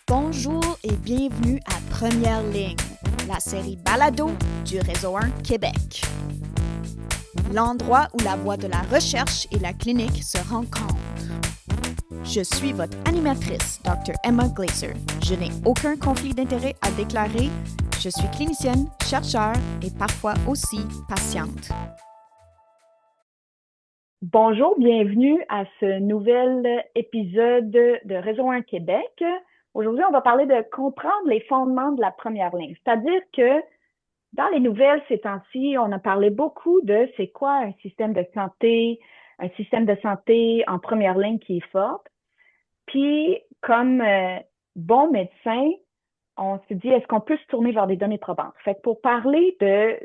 Bonjour et bienvenue à Première Ligne, la série balado du Réseau 1 Québec. L'endroit où la voie de la recherche et la clinique se rencontrent. Je suis votre animatrice, Dr. Emma Glaser. Je n'ai aucun conflit d'intérêt à déclarer. Je suis clinicienne, chercheur et parfois aussi patiente. Bonjour, bienvenue à ce nouvel épisode de Réseau 1 Québec. Aujourd'hui, on va parler de comprendre les fondements de la première ligne. C'est-à-dire que dans les nouvelles ces temps-ci, on a parlé beaucoup de c'est quoi un système de santé en première ligne qui est fort. Puis, comme bon médecin, on se dit, est-ce qu'on peut se tourner vers des données probantes? Fait que pour parler de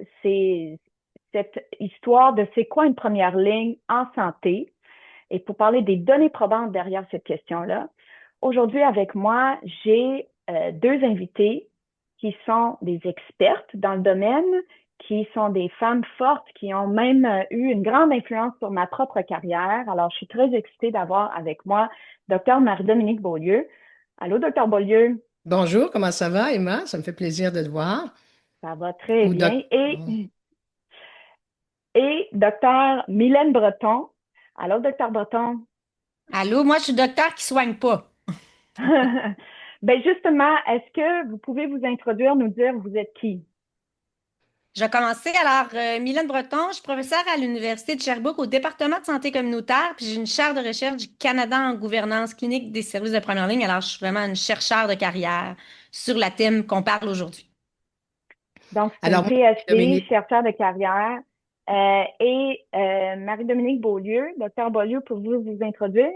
cette histoire de c'est quoi une première ligne en santé, et pour parler des données probantes derrière cette question-là, aujourd'hui avec moi, j'ai deux invités qui sont des expertes dans le domaine, qui sont des femmes fortes, qui ont même eu une grande influence sur ma propre carrière. Alors, je suis très excitée d'avoir avec moi Dr. Marie-Dominique Beaulieu. Allô, Dr. Beaulieu? Bonjour, comment ça va, Emma? Ça me fait plaisir de te voir. Ça va très Ou bien. doc... Et Dr. Mylène Breton. Allô, Dr. Breton? Allô, moi je suis docteur qui soigne pas. Ben justement, est-ce que vous pouvez vous introduire, nous dire vous êtes qui? Je vais commencer. Alors, Mylène Breton, je suis professeure à l'Université de Sherbrooke au département de santé communautaire, puis j'ai une chaire de recherche du Canada en gouvernance clinique des services de première ligne. Alors, je suis vraiment une chercheure de carrière sur la thème qu'on parle aujourd'hui. Donc, c'est une Alors, moi, PhD, Dominique, chercheur de carrière. Marie-Dominique Beaulieu, docteur Beaulieu, pouvez-vous vous introduire?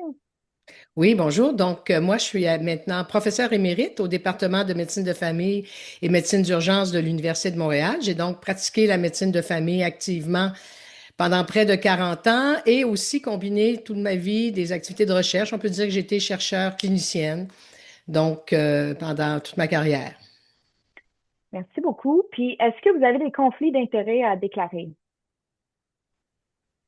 oui, bonjour. Donc, moi, je suis maintenant professeure émérite au département de médecine de famille et médecine d'urgence de l'Université de Montréal. J'ai donc pratiqué la médecine de famille activement pendant près de 40 ans et aussi combiné toute ma vie des activités de recherche. On peut dire que j'ai été chercheure clinicienne, donc pendant toute ma carrière. Merci beaucoup. Puis, est-ce que vous avez des conflits d'intérêts à déclarer?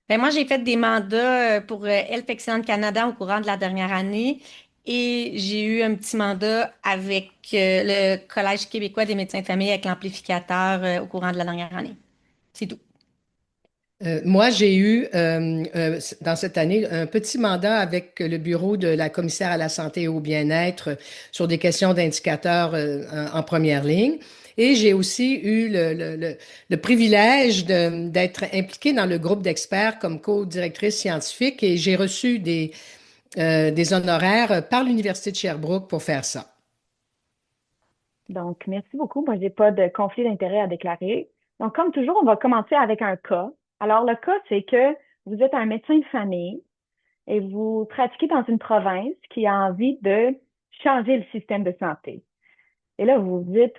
Ben, moi, j'ai fait des mandats pour Health Excellence Canada au courant de la dernière année et j'ai eu un petit mandat avec le Collège québécois des médecins de famille avec l'amplificateur au courant de la dernière année. C'est tout. Moi, j'ai eu dans cette année un petit mandat avec le bureau de la commissaire à la santé et au bien-être sur des questions d'indicateurs en première ligne. Et j'ai aussi eu le privilège d'être impliquée dans le groupe d'experts comme co-directrice scientifique et j'ai reçu des honoraires par l'Université de Sherbrooke pour faire ça. Donc, merci beaucoup. Moi, j'ai pas de conflit d'intérêts à déclarer. Donc, comme toujours, on va commencer avec un cas. Alors, le cas, c'est que vous êtes un médecin de famille et vous pratiquez dans une province qui a envie de changer le système de santé. Et là, vous vous dites,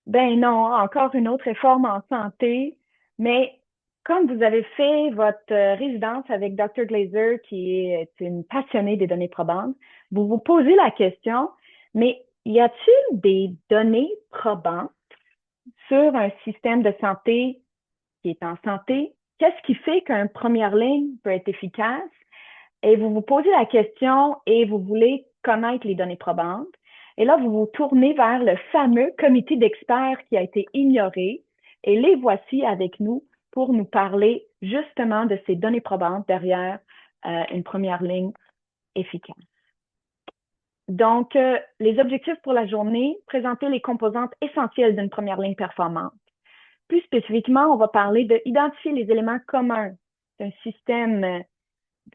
ben non, encore une autre réforme en santé, mais comme vous avez fait votre résidence avec Dr. Glaser, qui est une passionnée des données probantes, vous vous posez la question, mais y a-t-il des données probantes sur un système de santé qui est en santé? Qu'est-ce qui fait qu'une première ligne peut être efficace? Et vous vous posez la question et vous voulez connaître les données probantes. Et là, vous vous tournez vers le fameux comité d'experts qui a été ignoré. Et les voici avec nous pour nous parler justement de ces données probantes derrière une première ligne efficace. Donc, les objectifs pour la journée, présenter les composantes essentielles d'une première ligne performante. Plus spécifiquement, on va parler d'identifier les éléments communs d'un système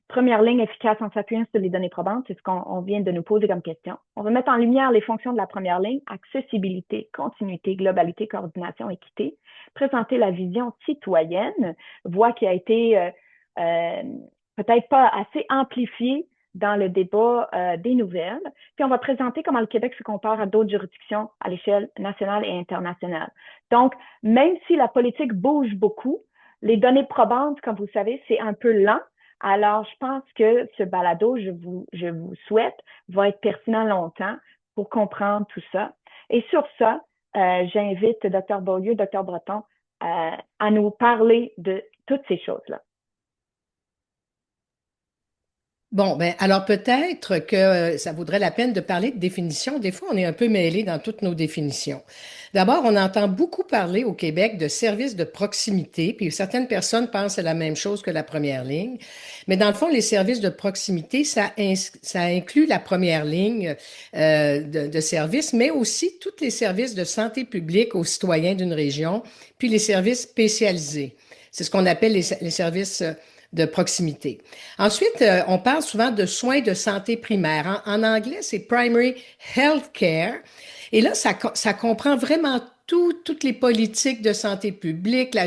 première ligne efficace en s'appuyant sur les données probantes, c'est ce qu'on vient de nous poser comme question. On va mettre en lumière les fonctions de la première ligne, accessibilité, continuité, globalité, coordination, équité, présenter la vision citoyenne, voix qui a été peut-être pas assez amplifiée dans le débat des nouvelles. Puis on va présenter comment le Québec se compare à d'autres juridictions à l'échelle nationale et internationale. Donc, même si la politique bouge beaucoup, les données probantes, comme vous savez, c'est un peu lent. Alors, je pense que ce balado, je vous souhaite, va être pertinent longtemps pour comprendre tout ça. Et sur ça, j'invite Dr. Beaulieu, Dr. Breton, à nous parler de toutes ces choses-là. Bon, ben alors peut-être que ça vaudrait la peine de parler de définition. Des fois, on est un peu mêlé dans toutes nos définitions. D'abord, on entend beaucoup parler au Québec de services de proximité, puis certaines personnes pensent à la même chose que la première ligne. Mais dans le fond, les services de proximité, ça inclut la première ligne de services, mais aussi tous les services de santé publique aux citoyens d'une région, puis les services spécialisés. C'est ce qu'on appelle les services de proximité. Ensuite, on parle souvent de soins de santé primaire. En anglais, c'est primary health care. Et là, ça comprend vraiment toutes les politiques de santé publique,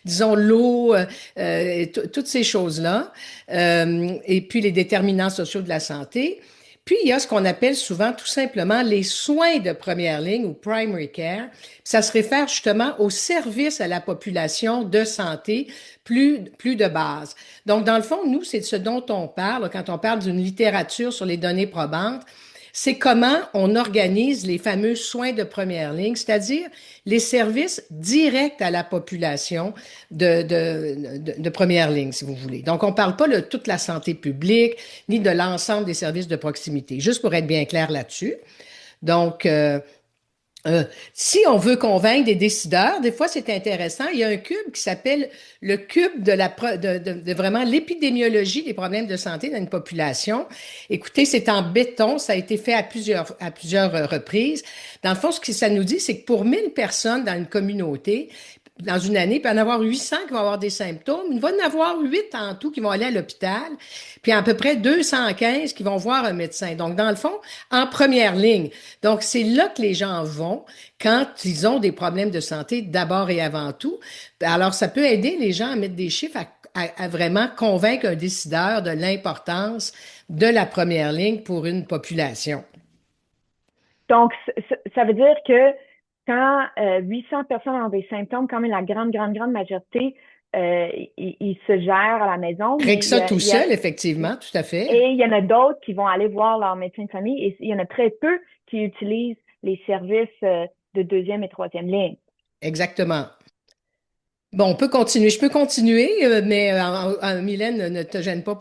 disons l'eau, toutes ces choses-là, et puis les déterminants sociaux de la santé. Puis, il y a ce qu'on appelle souvent tout simplement les soins de première ligne ou primary care. Ça se réfère justement aux services à la population de santé plus de base. Donc, dans le fond, nous, c'est de ce dont on parle quand on parle d'une littérature sur les données probantes. C'est comment on organise les fameux soins de première ligne, c'est-à-dire les services directs à la population de première ligne, si vous voulez. Donc, on ne parle pas de toute la santé publique, ni de l'ensemble des services de proximité, juste pour être bien clair là-dessus. Donc, si on veut convaincre des décideurs, des fois c'est intéressant. Il y a un cube qui s'appelle le cube de vraiment l'épidémiologie des problèmes de santé dans une population. Écoutez, c'est en béton, ça a été fait à plusieurs reprises. Dans le fond, ce que ça nous dit, c'est que pour 1000 personnes dans une communauté, dans une année, il peut y en avoir 800 qui vont avoir des symptômes. Il va y en avoir 8 en tout qui vont aller à l'hôpital, puis à peu près 215 qui vont voir un médecin. Donc, dans le fond, en première ligne. Donc, c'est là que les gens vont quand ils ont des problèmes de santé, d'abord et avant tout. Alors, ça peut aider les gens à mettre des chiffres, à vraiment convaincre un décideur de l'importance de la première ligne pour une population. Donc, ça veut dire que quand 800 personnes ont des symptômes, quand même la grande majorité, ils se gèrent à la maison. Rien que ça tout seul, effectivement, tout à fait. Et il y en a d'autres qui vont aller voir leur médecin de famille et il y en a très peu qui utilisent les services de deuxième et troisième ligne. Exactement. Bon, on peut continuer. Je peux continuer, mais Mylène, ne te gêne pas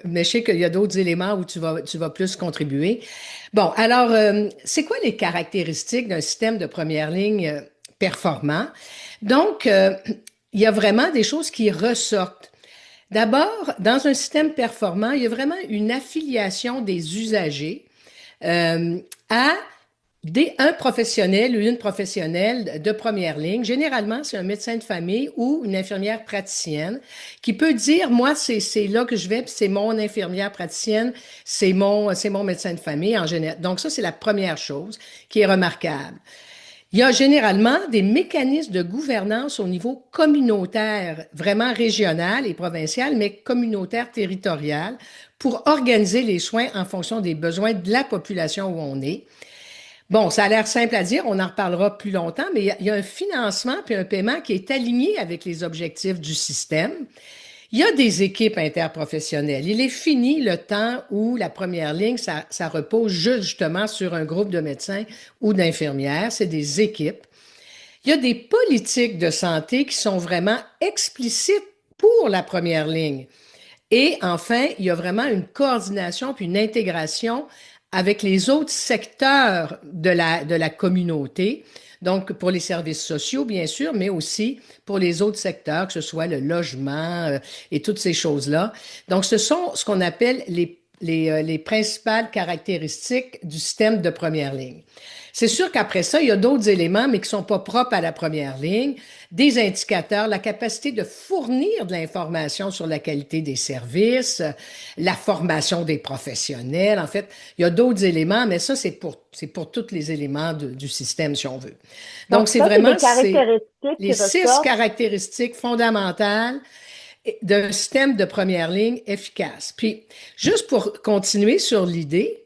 mais je sais qu'il y a d'autres éléments où tu vas plus contribuer. Bon, alors, c'est quoi les caractéristiques d'un système de première ligne performant? Donc, il y a vraiment des choses qui ressortent. D'abord, dans un système performant, il y a vraiment une affiliation des usagers à un professionnel ou une professionnelle de première ligne. Généralement, c'est un médecin de famille ou une infirmière praticienne qui peut dire, moi, c'est là que je vais, puis c'est mon infirmière praticienne, c'est mon médecin de famille en général. Donc ça, c'est la première chose qui est remarquable. Il y a généralement des mécanismes de gouvernance au niveau communautaire, vraiment régional et provincial, mais communautaire territorial, pour organiser les soins en fonction des besoins de la population où on est. Bon, ça a l'air simple à dire, on en reparlera plus longtemps, mais il y a un financement puis un paiement qui est aligné avec les objectifs du système. Il y a des équipes interprofessionnelles. Il est fini le temps où la première ligne, ça repose justement sur un groupe de médecins ou d'infirmières. C'est des équipes. Il y a des politiques de santé qui sont vraiment explicites pour la première ligne. Et enfin, il y a vraiment une coordination puis une intégration avec les autres secteurs de la communauté, donc pour les services sociaux, bien sûr, mais aussi pour les autres secteurs, que ce soit le logement et toutes ces choses-là. Donc, ce sont ce qu'on appelle les principales caractéristiques du système de première ligne. C'est sûr qu'après ça, il y a d'autres éléments, mais qui sont pas propres à la première ligne, des indicateurs, la capacité de fournir de l'information sur la qualité des services, la formation des professionnels. En fait, il y a d'autres éléments, mais ça, c'est pour tous les éléments du système, si on veut. Donc c'est vraiment les 6 caractéristiques fondamentales d'un système de première ligne efficace. Puis, juste pour continuer sur l'idée,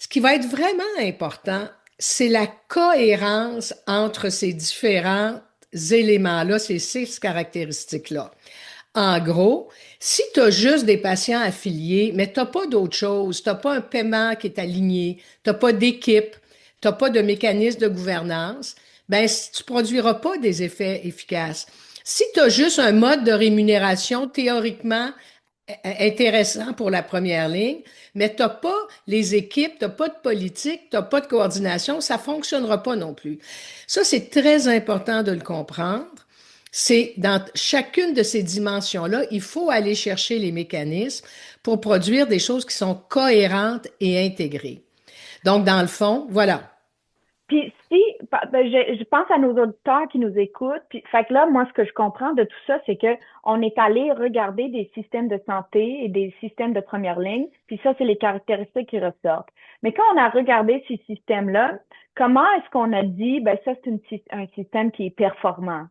ce qui va être vraiment important, c'est la cohérence entre ces différents éléments-là, ces 6 caractéristiques-là. En gros, si tu as juste des patients affiliés, mais tu n'as pas d'autre chose, tu n'as pas un paiement qui est aligné, tu n'as pas d'équipe, tu n'as pas de mécanisme de gouvernance, ben tu ne produiras pas des effets efficaces. Si tu as juste un mode de rémunération théoriquement intéressant pour la première ligne, mais tu n'as pas les équipes, tu n'as pas de politique, tu n'as pas de coordination, ça ne fonctionnera pas non plus. Ça, c'est très important de le comprendre. C'est dans chacune de ces dimensions-là, il faut aller chercher les mécanismes pour produire des choses qui sont cohérentes et intégrées. Donc, dans le fond, voilà. Puis si, je pense à nos auditeurs qui nous écoutent, puis fait que là, moi, ce que je comprends de tout ça, c'est que on est allé regarder des systèmes de santé et des systèmes de première ligne, puis ça, c'est les caractéristiques qui ressortent. Mais quand on a regardé ces systèmes-là, comment est-ce qu'on a dit, ben ça, un système qui est performant?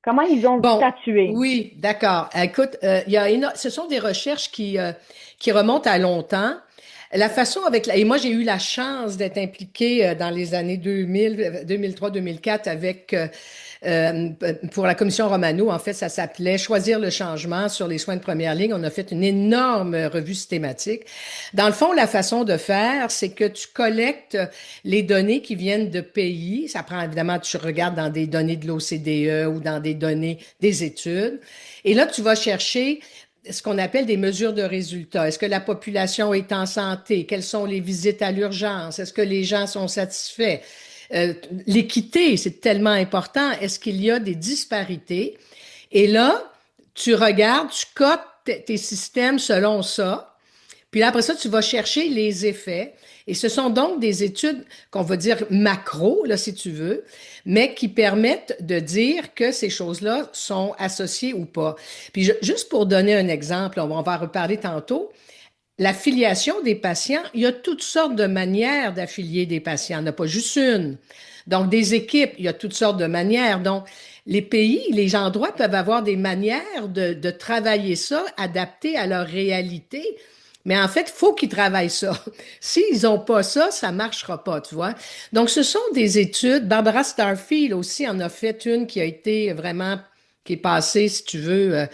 Comment ils ont Bon, statué? oui, d'accord. Écoute, ce sont des recherches qui remontent à longtemps. La façon et moi j'ai eu la chance d'être impliquée dans les années 2000, 2003, 2004 avec pour la commission Romano. En fait, ça s'appelait Choisir le changement sur les soins de première ligne. On a fait une énorme revue systématique. Dans le fond, la façon de faire, c'est que tu collectes les données qui viennent de pays. Ça prend évidemment, tu regardes dans des données de l'OCDE ou dans des données des études. Et là, tu vas chercher ce qu'on appelle des mesures de résultats. Est-ce que la population est en santé? Quelles sont les visites à l'urgence? Est-ce que les gens sont satisfaits? L'équité, c'est tellement important. Est-ce qu'il y a des disparités? Et là, tu regardes, tu cotes tes systèmes selon ça. Puis là, après ça, tu vas chercher les effets. Et ce sont donc des études qu'on va dire macro, là, si tu veux, mais qui permettent de dire que ces choses-là sont associées ou pas. Puis juste pour donner un exemple, on va en reparler tantôt, l'affiliation des patients, il y a toutes sortes de manières d'affilier des patients, il n'y en a pas juste une. Donc, des équipes, il y a toutes sortes de manières. Donc, les pays, les endroits peuvent avoir des manières de travailler ça, adaptées à leur réalité. Mais en fait, il faut qu'ils travaillent ça. S'ils n'ont pas ça, ça ne marchera pas, tu vois. Donc, ce sont des études. Barbara Starfield aussi en a fait une qui a été vraiment, qui est passée, si tu veux,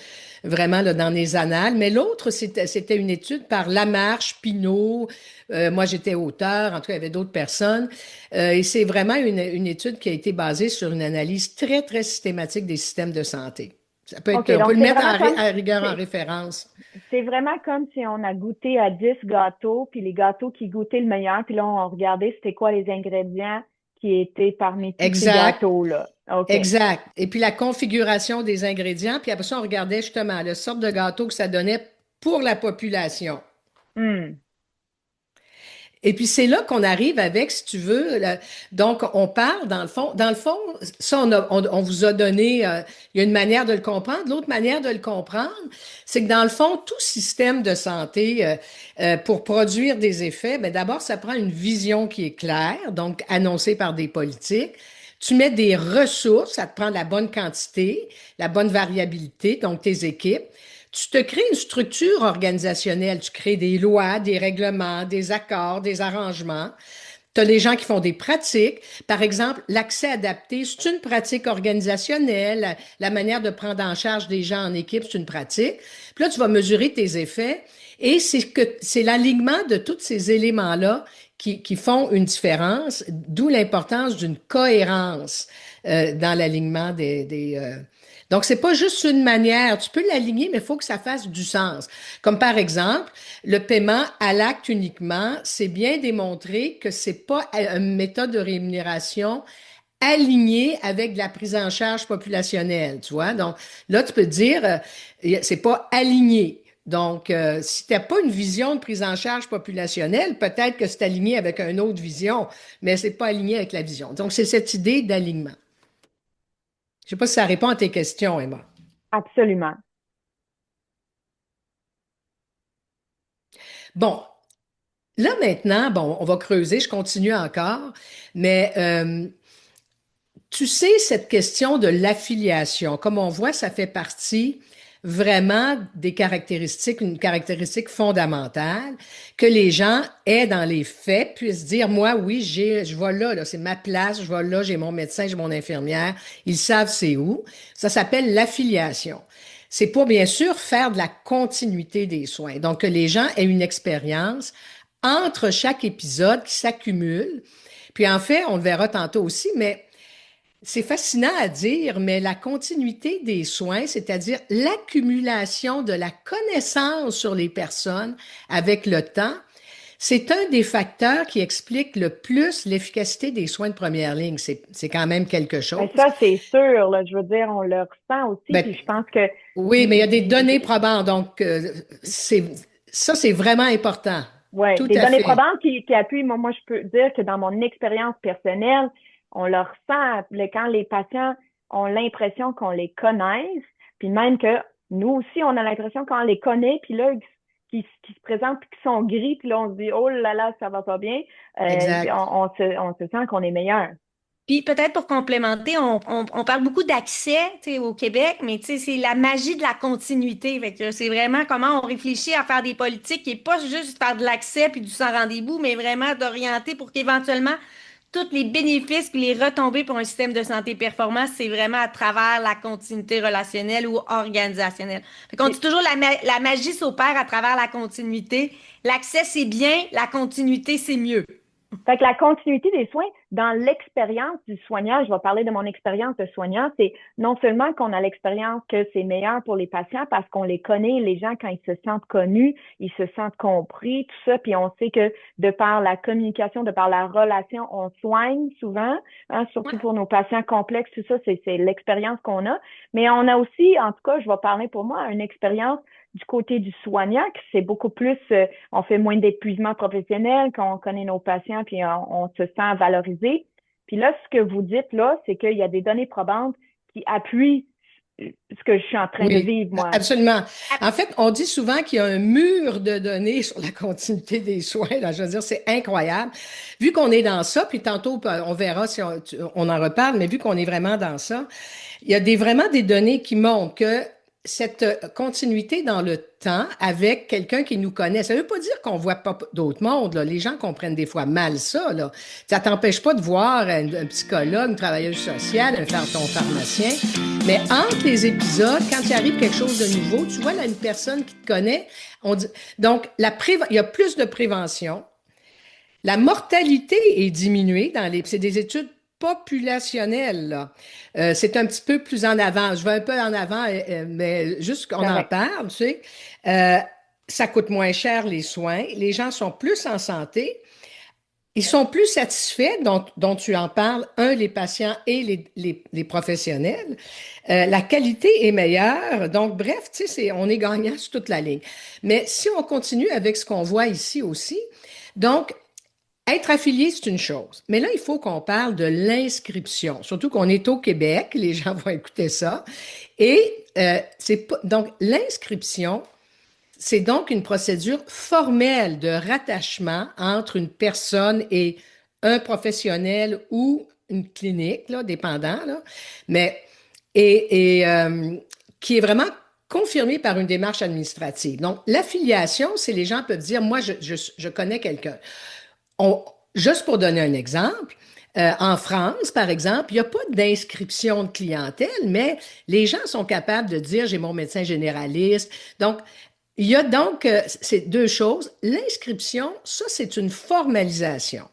vraiment là, dans les annales. Mais l'autre, c'était une étude par Lamarche, Pinault. Moi, j'étais auteur. En tout cas, il y avait d'autres personnes. Et c'est vraiment une étude qui a été basée sur une analyse très, très systématique des systèmes de santé. Ça peut OK, être, on donc peut le c'est mettre vraiment comme à rigueur en c'est référence. c'est vraiment comme si on a goûté à 10 gâteaux, puis les gâteaux qui goûtaient le meilleur, puis là, on regardait c'était quoi les ingrédients qui étaient parmi tous ces Exact. gâteaux-là. OK. Exact. Et puis la configuration des ingrédients, puis après ça, on regardait justement le sorte de gâteau que ça donnait pour la population. Hmm. Et puis c'est là qu'on arrive avec, si tu veux, donc on parle dans le fond, ça on vous a donné, il y a une manière de le comprendre. L'autre manière de le comprendre, c'est que dans le fond, tout système de santé, pour produire des effets, ben d'abord, ça prend une vision qui est claire, donc annoncée par des politiques. Tu mets des ressources, ça te prend la bonne quantité, la bonne variabilité, donc tes équipes. Tu te crées une structure organisationnelle, tu crées des lois, des règlements, des accords, des arrangements. Tu as des gens qui font des pratiques. Par exemple, l'accès adapté, c'est une pratique organisationnelle. La manière de prendre en charge des gens en équipe, c'est une pratique. Puis là, tu vas mesurer tes effets et c'est l'alignement de tous ces éléments-là qui font une différence, d'où l'importance d'une cohérence dans l'alignement donc, c'est pas juste une manière. Tu peux l'aligner, mais il faut que ça fasse du sens. Comme par exemple, le paiement à l'acte uniquement, c'est bien démontré que c'est pas une méthode de rémunération alignée avec de la prise en charge populationnelle, tu vois. Donc, là, tu peux te dire, c'est pas aligné. Donc, si tu n'as pas une vision de prise en charge populationnelle, peut-être que c'est aligné avec une autre vision, mais c'est pas aligné avec la vision. Donc, c'est cette idée d'alignement. Je sais pas si ça répond à tes questions, Emma. Absolument. Bon, là maintenant, bon, on va creuser, je continue encore, mais tu sais, cette question de l'affiliation, comme on voit, ça fait partie vraiment des caractéristiques, une caractéristique fondamentale, que les gens aient dans les faits, puissent dire, moi, oui, je vais là, c'est ma place, je vais là, j'ai mon médecin, j'ai mon infirmière, ils savent c'est où. Ça s'appelle l'affiliation. C'est pour, bien sûr, faire de la continuité des soins. Donc, que les gens aient une expérience entre chaque épisode qui s'accumule. Puis, en fait, on le verra tantôt aussi, mais c'est fascinant à dire, mais la continuité des soins, c'est-à-dire l'accumulation de la connaissance sur les personnes avec le temps, c'est un des facteurs qui explique le plus l'efficacité des soins de première ligne. C'est quand même quelque Ben, chose. ça, c'est sûr, là. Je veux dire, on le ressent aussi, Ben, puis je pense que oui, mais il y a des données probantes, donc c'est vraiment important. ouais, Tout des à données fait. probantes qui appuient. Moi, je peux dire que dans mon expérience personnelle, on le ressent quand les patients ont l'impression qu'on les connaisse, puis même que nous aussi, on a l'impression qu'on les connaît, puis là, qui se présentent, puis qui sont gris, puis là, on se dit, oh là là, ça va pas bien. Exact. On se sent qu'on est meilleur. Puis peut-être pour complémenter, on parle beaucoup d'accès, tu sais, au Québec, mais tu sais, c'est la magie de la continuité. Fait que c'est vraiment comment on réfléchit à faire des politiques qui est pas juste faire de l'accès puis du sans rendez-vous, mais vraiment d'orienter pour qu'éventuellement tous les bénéfices puis les retombées pour un système de santé performant, c'est vraiment à travers la continuité relationnelle ou organisationnelle. Fait qu'on dit toujours la magie s'opère à travers la continuité. L'accès, c'est bien, la continuité, c'est mieux. Fait que la continuité des soins, dans l'expérience du soignant, je vais parler de mon expérience de soignant, c'est non seulement qu'on a l'expérience que c'est meilleur pour les patients parce qu'on les connaît, les gens, quand ils se sentent connus, ils se sentent compris, tout ça, puis on sait que de par la communication, de par la relation, on soigne souvent, hein, surtout pour nos patients complexes, tout ça, c'est l'expérience qu'on a. Mais on a aussi, en tout cas, je vais parler pour moi, une expérience du côté du soignant, que c'est beaucoup plus, on fait moins d'épuisement professionnel, quand on connaît nos patients, puis on se sent valorisé. Puis là, ce que vous dites là, c'est qu'il y a des données probantes qui appuient ce que je suis en train de Oui, vivre, moi. absolument. En fait, on dit souvent qu'il y a un mur de données sur la continuité des soins. Là, je veux dire, c'est incroyable. Vu qu'on est dans ça, puis tantôt, on verra si on en reparle, mais vu qu'on est vraiment dans ça, il y a vraiment des données qui montrent que cette continuité dans le temps avec quelqu'un qui nous connaît, ça ne veut pas dire qu'on voit pas d'autres mondes, là. Les gens comprennent des fois mal ça, là. Ça t'empêche pas de voir un psychologue, une travailleuse sociale, ton pharmacien. Mais entre les épisodes, quand il arrive quelque chose de nouveau, tu vois là une personne qui te connaît, donc il y a plus de prévention. La mortalité est diminuée c'est des études populationnelles, là. C'est un petit peu plus en avant. Je vais un peu en avant, mais juste qu'on en parle, tu sais. Euh, Ça coûte moins cher les soins. Les gens sont plus en santé. Ils sont plus satisfaits, dont tu en parles, les patients et les professionnels. La qualité est meilleure. Donc, bref, tu sais, on est gagnant sur toute la ligne. Mais si on continue avec ce qu'on voit ici aussi, donc, être affilié, c'est une chose. Mais là, il faut qu'on parle de l'inscription. Surtout qu'on est au Québec, les gens vont écouter ça. Et donc, l'inscription, c'est donc une procédure formelle de rattachement entre une personne et un professionnel ou une clinique, là, dépendant, là, mais qui est vraiment confirmée par une démarche administrative. Donc, l'affiliation, c'est les gens peuvent dire, moi, je connais quelqu'un. Juste pour donner un exemple, en France, par exemple, il n'y a pas d'inscription de clientèle, mais les gens sont capables de dire, j'ai mon médecin généraliste. Donc, il y a donc ces deux choses. L'inscription, ça, c'est une formalisation.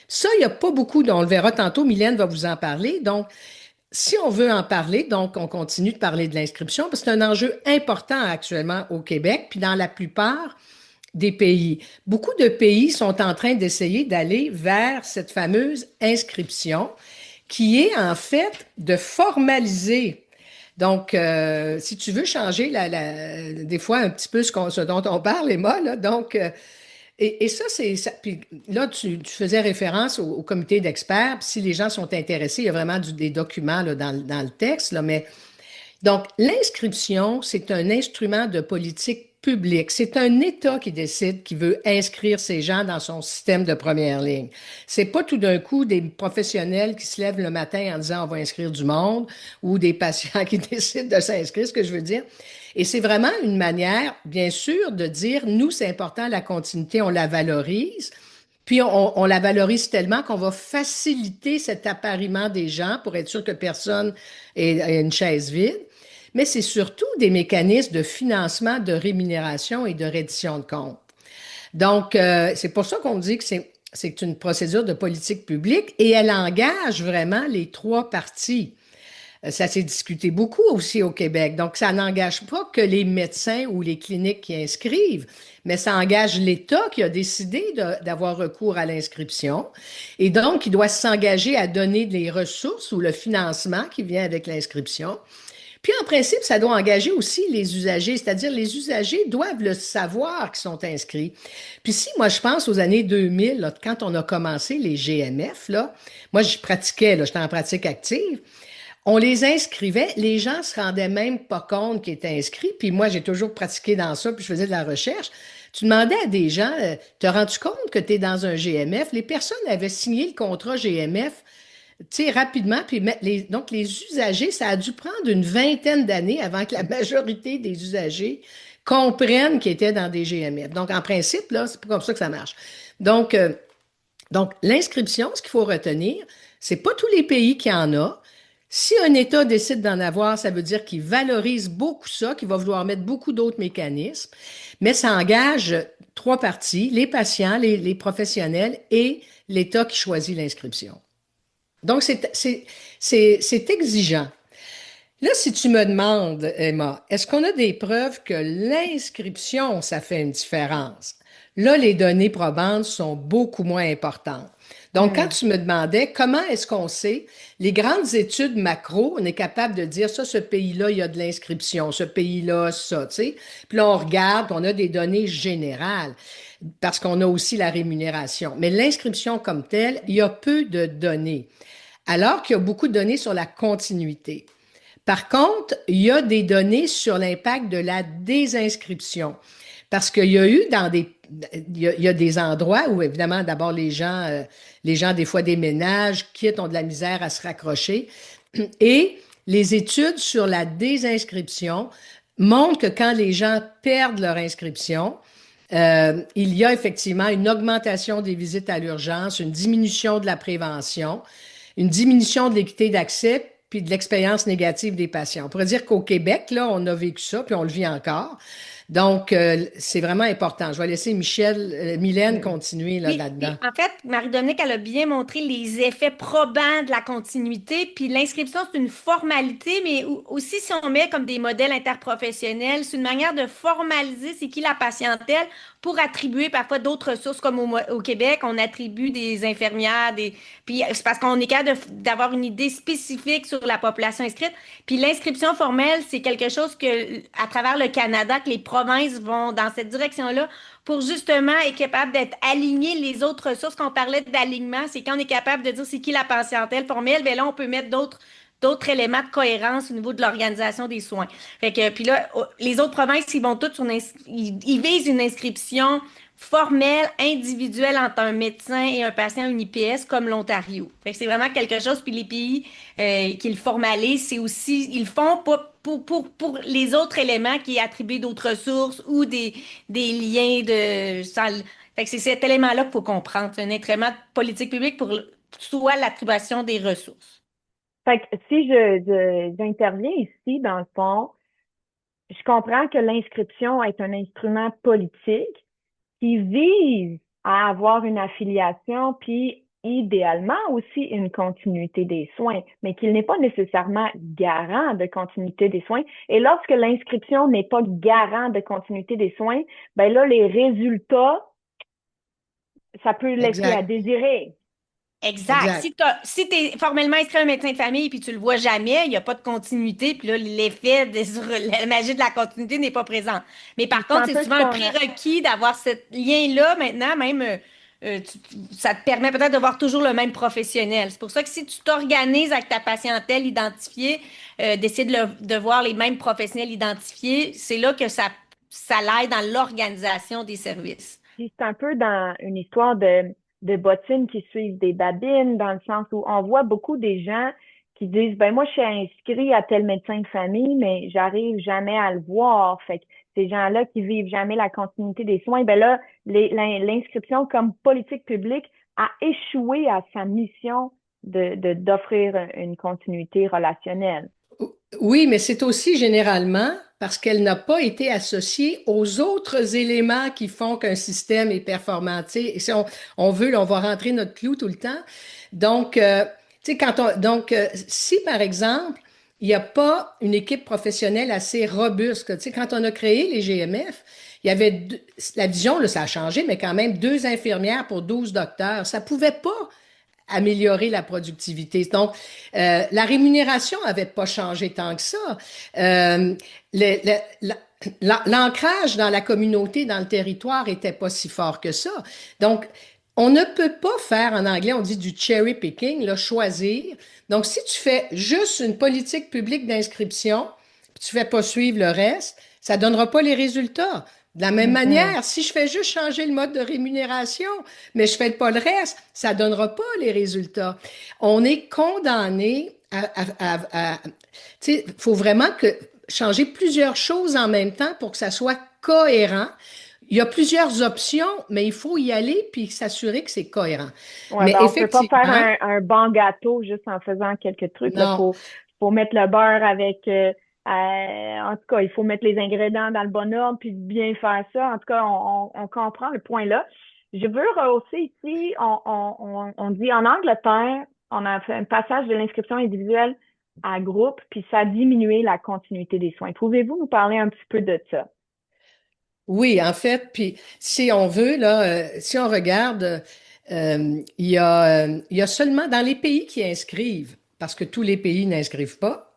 Ça, il n'y a pas beaucoup, on le verra tantôt, Mylène va vous en parler. Donc, si on veut en parler, donc on continue de parler de l'inscription, parce que c'est un enjeu important actuellement au Québec, puis dans la plupart des pays. Beaucoup de pays sont en train d'essayer d'aller vers cette fameuse inscription qui est en fait de formaliser. Donc, si tu veux changer des fois un petit peu ce dont on parle, Emma, là, donc, et ça, c'est ça. Puis là, tu faisais référence au comité d'experts. Puis si les gens sont intéressés, il y a vraiment des documents là, dans le texte, là, mais donc, l'inscription, c'est un instrument de politique publique. C'est un État qui décide qui veut inscrire ces gens dans son système de première ligne. C'est pas tout d'un coup des professionnels qui se lèvent le matin en disant on va inscrire du monde ou des patients qui décident de s'inscrire, ce que je veux dire. Et c'est vraiment une manière, bien sûr, de dire nous, c'est important, la continuité, on la valorise. Puis on la valorise tellement qu'on va faciliter cet appariement des gens pour être sûr que personne ait une chaise vide. Mais c'est surtout des mécanismes de financement, de rémunération et de reddition de comptes. Donc, c'est pour ça qu'on dit que c'est une procédure de politique publique et elle engage vraiment les trois parties. Ça s'est discuté beaucoup aussi au Québec. Donc, ça n'engage pas que les médecins ou les cliniques qui inscrivent, mais ça engage l'État qui a décidé d'avoir recours à l'inscription. Et donc, il doit s'engager à donner les ressources ou le financement qui vient avec l'inscription. Puis, en principe, ça doit engager aussi les usagers, c'est-à-dire les usagers doivent le savoir qu'ils sont inscrits. Puis si moi, je pense aux années 2000, là, quand on a commencé les GMF, là, moi, je pratiquais, là, j'étais en pratique active, on les inscrivait, les gens se rendaient même pas compte qu'ils étaient inscrits. Puis moi, j'ai toujours pratiqué dans ça, puis je faisais de la recherche. Tu demandais à des gens, te rends-tu compte que tu es dans un GMF? Les personnes avaient signé le contrat GMF, tu sais, rapidement. Puis donc, les usagers, ça a dû prendre une vingtaine d'années avant que la majorité des usagers comprennent qu'ils étaient dans des GMF. Donc, en principe, là, c'est pas comme ça que ça marche. Donc, l'inscription, ce qu'il faut retenir, c'est pas tous les pays qui en ont. Si un État décide d'en avoir, ça veut dire qu'il valorise beaucoup ça, qu'il va vouloir mettre beaucoup d'autres mécanismes, mais ça engage trois parties, les patients, les professionnels et l'État qui choisit l'inscription. Donc, c'est exigeant. Là, si tu me demandes, Emma, est-ce qu'on a des preuves que l'inscription, ça fait une différence? Là, les données probantes sont beaucoup moins importantes. Donc, quand tu me demandais comment est-ce qu'on sait, les grandes études macro, on est capable de dire ça, ce pays-là, il y a de l'inscription, ce pays-là, ça, tu sais. Puis là, on regarde, on a des données générales parce qu'on a aussi la rémunération. Mais l'inscription comme telle, il y a peu de données, alors qu'il y a beaucoup de données sur la continuité. Par contre, il y a des données sur l'impact de la désinscription. Parce qu'il y a eu il y a des endroits où, évidemment, d'abord, les gens, des fois, déménagent, quittent, ont de la misère à se raccrocher. Et les études sur la désinscription montrent que quand les gens perdent leur inscription, il y a effectivement une augmentation des visites à l'urgence, une diminution de la prévention, une diminution de l'équité d'accès, puis de l'expérience négative des patients. On pourrait dire qu'au Québec, là, on a vécu ça, puis on le vit encore. Donc, c'est vraiment important. Je vais laisser Mylène continuer Oui, là-dedans. en fait, Marie-Dominique, elle a bien montré les effets probants de la continuité. Puis l'inscription, c'est une formalité, mais aussi si on met comme des modèles interprofessionnels, c'est une manière de formaliser c'est qui la patientèle pour attribuer parfois d'autres ressources, comme au Québec, on attribue des infirmières, puis c'est parce qu'on est capable d'avoir une idée spécifique sur la population inscrite. Puis l'inscription formelle, c'est quelque chose que, à travers le Canada, que les provinces vont dans cette direction-là pour justement être capable d'être aligné les autres ressources. Quand on parlait d'alignement, c'est quand on est capable de dire c'est qui la patientèle formelle, bien là, on peut mettre d'autres éléments de cohérence au niveau de l'organisation des soins. Fait que, puis là, les autres provinces, ils vont toutes ils visent une inscription formelle, individuelle entre un médecin et un patient, une IPS, comme l'Ontario. Fait que c'est vraiment quelque chose, puis les pays qui le formalisent, c'est aussi, ils le font pour les autres éléments qui attribuent d'autres ressources ou des liens de... Fait que c'est cet élément-là qu'il faut comprendre. C'est un instrument de politique publique pour soit l'attribution des ressources. Fait que si j'interviens ici, dans le fond, je comprends que l'inscription est un instrument politique qui vise à avoir une affiliation, puis idéalement aussi une continuité des soins, mais qu'il n'est pas nécessairement garant de continuité des soins. Et lorsque l'inscription n'est pas garant de continuité des soins, ben là, les résultats, ça peut laisser à Exact. désirer. Exact. Exact. Si tu es formellement inscrit à un médecin de famille puis tu le vois jamais, il n'y a pas de continuité, puis là, l'effet sur la magie de la continuité n'est pas présent. Mais par contre, c'est souvent un prérequis d'avoir ce lien-là maintenant, même ça te permet peut-être de voir toujours le même professionnel. C'est pour ça que si tu t'organises avec ta patientèle identifiée, d'essayer de voir les mêmes professionnels identifiés, c'est là que ça l'aide dans l'organisation des services. Puis c'est un peu dans une histoire de bottines qui suivent des babines, dans le sens où on voit beaucoup des gens qui disent, ben moi, je suis inscrit à tel médecin de famille, mais j'arrive jamais à le voir. Fait que ces gens-là qui vivent jamais la continuité des soins, ben là, l'inscription comme politique publique a échoué à sa mission d'offrir une continuité relationnelle. Oui, mais c'est aussi généralement parce qu'elle n'a pas été associée aux autres éléments qui font qu'un système est performant. Tu sais, et si on veut, là, on va rentrer notre clou tout le temps. Donc, tu sais, si par exemple, il n'y a pas une équipe professionnelle assez robuste, tu sais, quand on a créé les GMF, il y avait la vision, là, ça a changé, mais quand même 2 infirmières pour 12 docteurs. Ça pouvait pas améliorer la productivité. Donc, la rémunération n'avait pas changé tant que ça. Euh, le- le- L'ancrage dans la communauté, dans le territoire, était pas si fort que ça. Donc, on ne peut pas faire, en anglais, on dit du cherry picking, là, choisir. Donc, si tu fais juste une politique publique d'inscription, puis tu fais pas suivre le reste, ça donnera pas les résultats. De la même Mhm. manière, si je fais juste changer le mode de rémunération, mais je fais pas le reste, ça donnera pas les résultats. On est condamné tu sais, faut vraiment que changer plusieurs choses en même temps pour que ça soit cohérent. Il y a plusieurs options, mais il faut y aller puis s'assurer que c'est cohérent. Ouais, Mais ben on peut pas faire effectivement, un bon gâteau juste en faisant quelques trucs. Là, non. faut mettre le beurre avec. En tout cas, il faut mettre les ingrédients dans le bon ordre puis bien faire ça. En tout cas, on comprend le point là. Je veux rehausser ici. On dit en Angleterre, on a fait un passage de l'inscription individuelle à groupe, puis ça a diminué la continuité des soins. Pouvez-vous nous parler un petit peu de ça? Oui, en fait, puis si on veut, là, si on regarde, il y a seulement dans les pays qui inscrivent, parce que tous les pays n'inscrivent pas,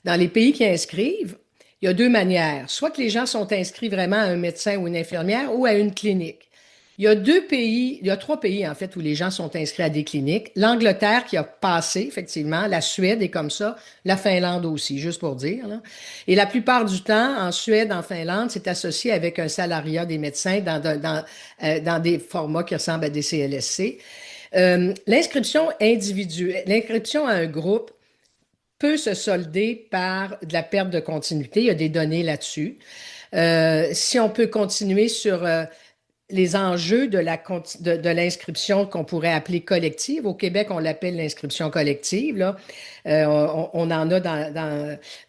dans les pays qui inscrivent, il y a 2 manières. Soit que les gens sont inscrits vraiment à un médecin ou une infirmière ou à une clinique. Il y a 2 pays, il y a 3 pays en fait où les gens sont inscrits à des cliniques. L'Angleterre qui a passé, effectivement, la Suède est comme ça, la Finlande aussi, juste pour dire, là. Et la plupart du temps, en Suède, en Finlande, c'est associé avec un salariat des médecins dans des formats qui ressemblent à des CLSC. L'inscription individuelle, l'inscription à un groupe peut se solder par de la perte de continuité. Il y a des données là-dessus. Si on peut continuer sur les enjeux de l'inscription qu'on pourrait appeler collective. Au Québec, on l'appelle l'inscription collective. Là. On en a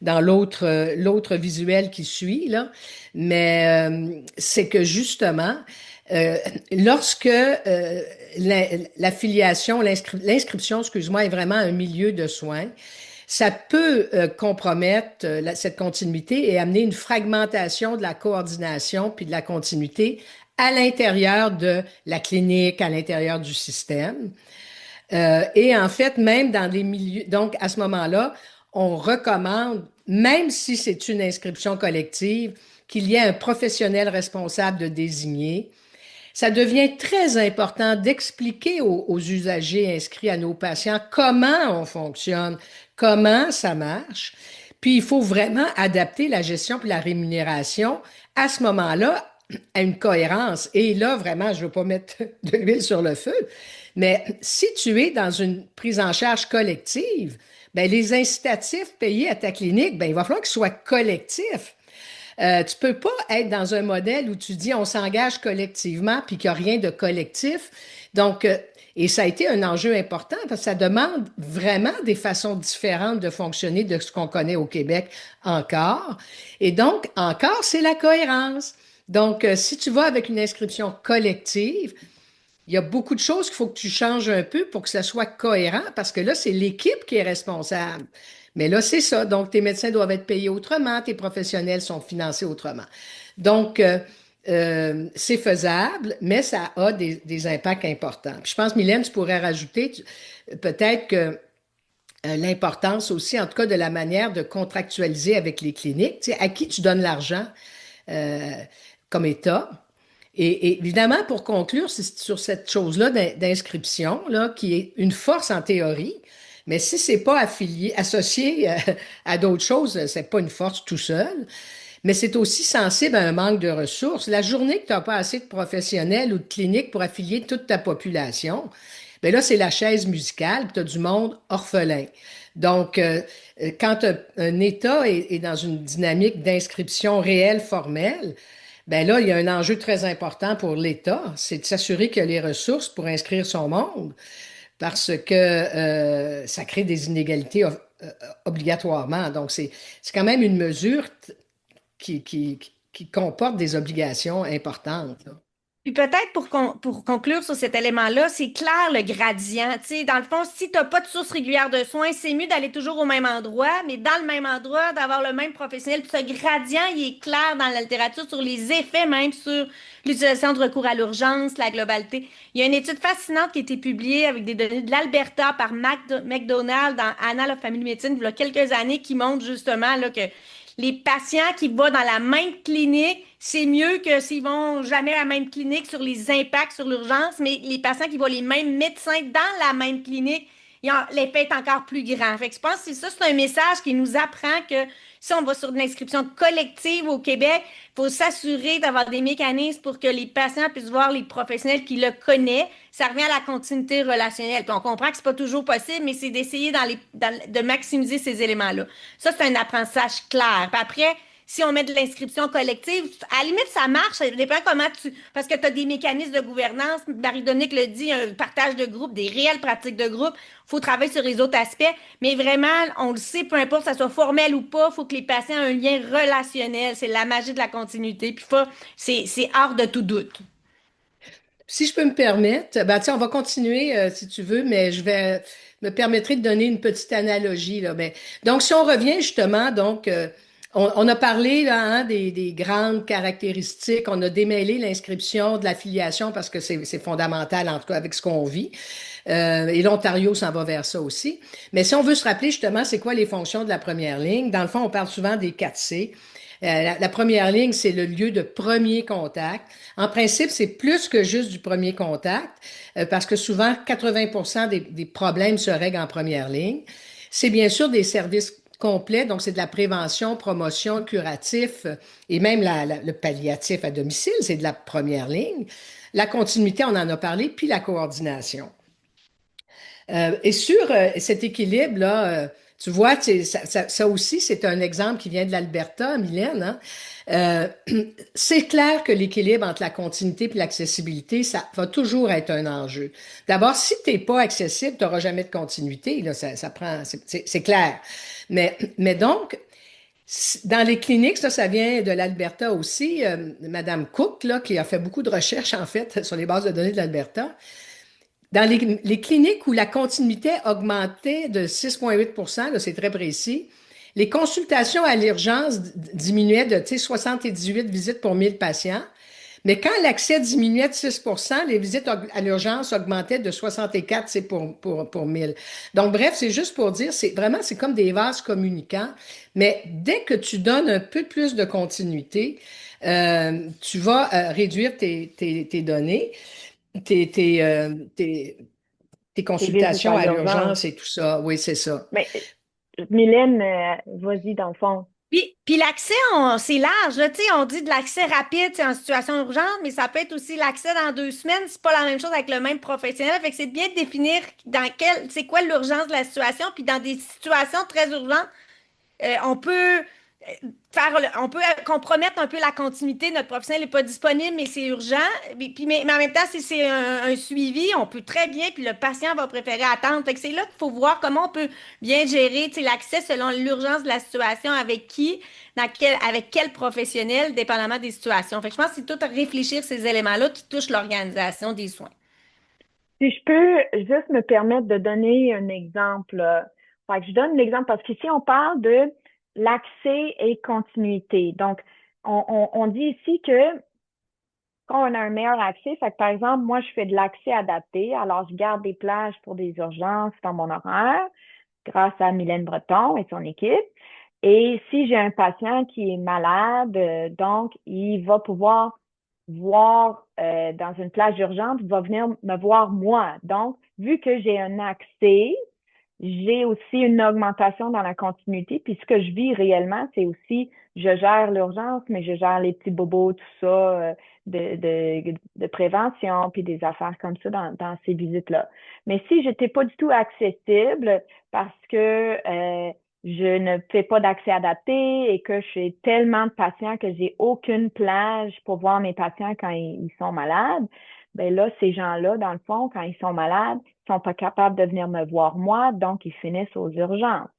dans l'autre visuel qui suit. Là. Mais c'est que justement, lorsque l'affiliation, l'inscription, excuse-moi, est vraiment un milieu de soins, ça peut compromettre cette continuité et amener une fragmentation de la coordination puis de la continuité à l'intérieur de la clinique, à l'intérieur du système. Et en fait, même dans des milieux, donc à ce moment-là, on recommande, même si c'est une inscription collective, qu'il y ait un professionnel responsable de désigner. Ça devient très important d'expliquer aux usagers inscrits à nos patients comment on fonctionne, comment ça marche. Puis il faut vraiment adapter la gestion puis la rémunération à ce moment-là à une cohérence. Et là, vraiment, je ne veux pas mettre de l'huile sur le feu, mais si tu es dans une prise en charge collective, ben, les incitatifs payés à ta clinique, ben, il va falloir qu'ils soient collectifs. Tu peux pas être dans un modèle où tu dis on s'engage collectivement puis qu'il n'y a rien de collectif. Donc, et ça a été un enjeu important parce que ça demande vraiment des façons différentes de fonctionner de ce qu'on connaît au Québec encore. Et donc, encore, c'est la cohérence. Donc, si tu vas avec une inscription collective, il y a beaucoup de choses qu'il faut que tu changes un peu pour que ça soit cohérent parce que là, c'est l'équipe qui est responsable. Mais là, c'est ça. Donc, tes médecins doivent être payés autrement, tes professionnels sont financés autrement. Donc, c'est faisable, mais ça a des impacts importants. Puis je pense, Mylène, tu pourrais rajouter peut-être que l'importance aussi, en tout cas, de la manière de contractualiser avec les cliniques. Tu sais, à qui tu donnes l'argent euh, comme État? Et évidemment, pour conclure sur cette chose-là d'inscription, là, qui est une force en théorie, mais si c'est pas associé à d'autres choses, c'est pas une force tout seul. Mais c'est aussi sensible à un manque de ressources. La journée que tu n'as pas assez de professionnels ou de cliniques pour affilier toute ta population, bien là, c'est la chaise musicale, puis tu as du monde orphelin. Donc, quand un État est dans une dynamique d'inscription réelle, formelle, ben là, il y a un enjeu très important pour l'État, c'est de s'assurer qu'il y a les ressources pour inscrire son monde, parce que ça crée des inégalités obligatoirement. Donc, c'est quand même une mesure qui comportent des obligations importantes, là. Puis peut-être pour conclure sur cet élément-là, c'est clair le gradient. Tu sais, dans le fond, si tu n'as pas de source régulière de soins, c'est mieux d'aller toujours au même endroit, mais dans le même endroit, d'avoir le même professionnel. Puis ce gradient, il est clair dans la littérature sur les effets même sur l'utilisation de recours à l'urgence, la globalité. Il y a une étude fascinante qui a été publiée avec des données de l'Alberta par McDonald dans Annals of Family Medicine il y a quelques années qui montre justement là, que les patients qui vont dans la même clinique, c'est mieux que s'ils vont jamais à la même clinique sur les impacts sur l'urgence, mais les patients qui voient les mêmes médecins dans la même clinique, l'effet est encore plus grand. Fait que je pense que c'est un message qui nous apprend que si on va sur une inscription collective au Québec, il faut s'assurer d'avoir des mécanismes pour que les patients puissent voir les professionnels qui le connaissent. Ça revient à la continuité relationnelle. Puis on comprend que c'est pas toujours possible, mais c'est d'essayer de maximiser ces éléments-là. Ça, c'est un apprentissage clair. Puis après, si on met de l'inscription collective, à la limite, ça marche. Ça dépend comment tu. Parce que tu as des mécanismes de gouvernance. Marie-Dominique le dit, un partage de groupe, des réelles pratiques de groupe. Il faut travailler sur les autres aspects. Mais vraiment, on le sait, peu importe que ça soit formel ou pas, il faut que les patients aient un lien relationnel. C'est la magie de la continuité. Puis c'est hors de tout doute. Si je peux me permettre, ben, tiens, on va continuer si tu veux, mais je vais me permettrai de donner une petite analogie là. Ben, donc, si on revient justement, donc, on a parlé là, hein, des grandes caractéristiques, on a démêlé l'inscription de l'affiliation parce que c'est fondamental, en tout cas, avec ce qu'on vit. Et l'Ontario s'en va vers ça aussi. Mais si on veut se rappeler justement, c'est quoi les fonctions de la première ligne? Dans le fond, on parle souvent des 4C. La première ligne, c'est le lieu de premier contact. En principe, c'est plus que juste du premier contact, parce que souvent, 80% des problèmes se règlent en première ligne. C'est bien sûr des services complets, donc c'est de la prévention, promotion, curatif et même le palliatif à domicile, c'est de la première ligne. La continuité, on en a parlé, puis la coordination. Et sur cet équilibre-là, tu vois, ça aussi, c'est un exemple qui vient de l'Alberta, Mylène, hein? Euh, c'est clair que l'équilibre entre la continuité et l'accessibilité, ça va toujours être un enjeu. D'abord, si tu n'es pas accessible, tu n'auras jamais de continuité. Là, ça prend, c'est clair. Mais donc, dans les cliniques, ça vient de l'Alberta aussi. Madame Cook, là, qui a fait beaucoup de recherches, en fait, sur les bases de données de l'Alberta, dans les cliniques où la continuité augmentait de 6,8 là, c'est très précis, les consultations à l'urgence diminuaient de 78 visites pour 1000 patients. Mais quand l'accès diminuait de 6 les visites à l'urgence augmentaient de 64 c'est pour 1000. Donc, bref, c'est juste pour dire, c'est comme des vases communicants. Mais dès que tu donnes un peu plus de continuité, tu vas réduire tes données tes, tes Les visites consultations à à l'urgence. l'urgence et tout ça. Oui, c'est ça. Mais Mylène, vas-y dans le fond. Puis l'accès, c'est large, là, tu sais, on dit de l'accès rapide, c'est en situation urgente, mais ça peut être aussi l'accès dans 2 semaines, c'est pas la même chose avec le même professionnel. Fait que c'est bien de définir c'est quoi l'urgence de la situation, puis dans des situations très urgentes, on peut on peut compromettre un peu la continuité. Notre professionnel n'est pas disponible, mais c'est urgent. Mais en même temps, si c'est un suivi, on peut très bien, puis le patient va préférer attendre. Fait que c'est là qu'il faut voir comment on peut bien gérer, tu sais, l'accès selon l'urgence de la situation, avec qui, avec quel professionnel, dépendamment des situations. Fait que je pense que c'est tout à réfléchir ces éléments-là qui touchent l'organisation des soins. Si je peux juste me permettre de donner un exemple. Fait que je donne l'exemple parce qu'ici, on parle de l'accès et continuité. Donc, on dit ici que quand on a un meilleur accès, fait que par exemple, moi, je fais de l'accès adapté. Alors, je garde des plages pour des urgences dans mon horaire grâce à Mylène Breton et son équipe. Et si j'ai un patient qui est malade, donc, il va pouvoir voir dans une plage urgente, il va venir me voir moi. Donc, vu que j'ai un accès, j'ai aussi une augmentation dans la continuité. Puis ce que je vis réellement, c'est aussi, je gère l'urgence, mais je gère les petits bobos, tout ça, de prévention, puis des affaires comme ça dans ces visites-là. Mais si j'étais pas du tout accessible parce que je ne fais pas d'accès adapté et que je suis tellement de patients que j'ai aucune plage pour voir mes patients quand ils sont malades, ben là, ces gens-là, dans le fond, quand ils sont malades, ils sont pas capables de venir me voir moi, donc ils finissent aux urgences.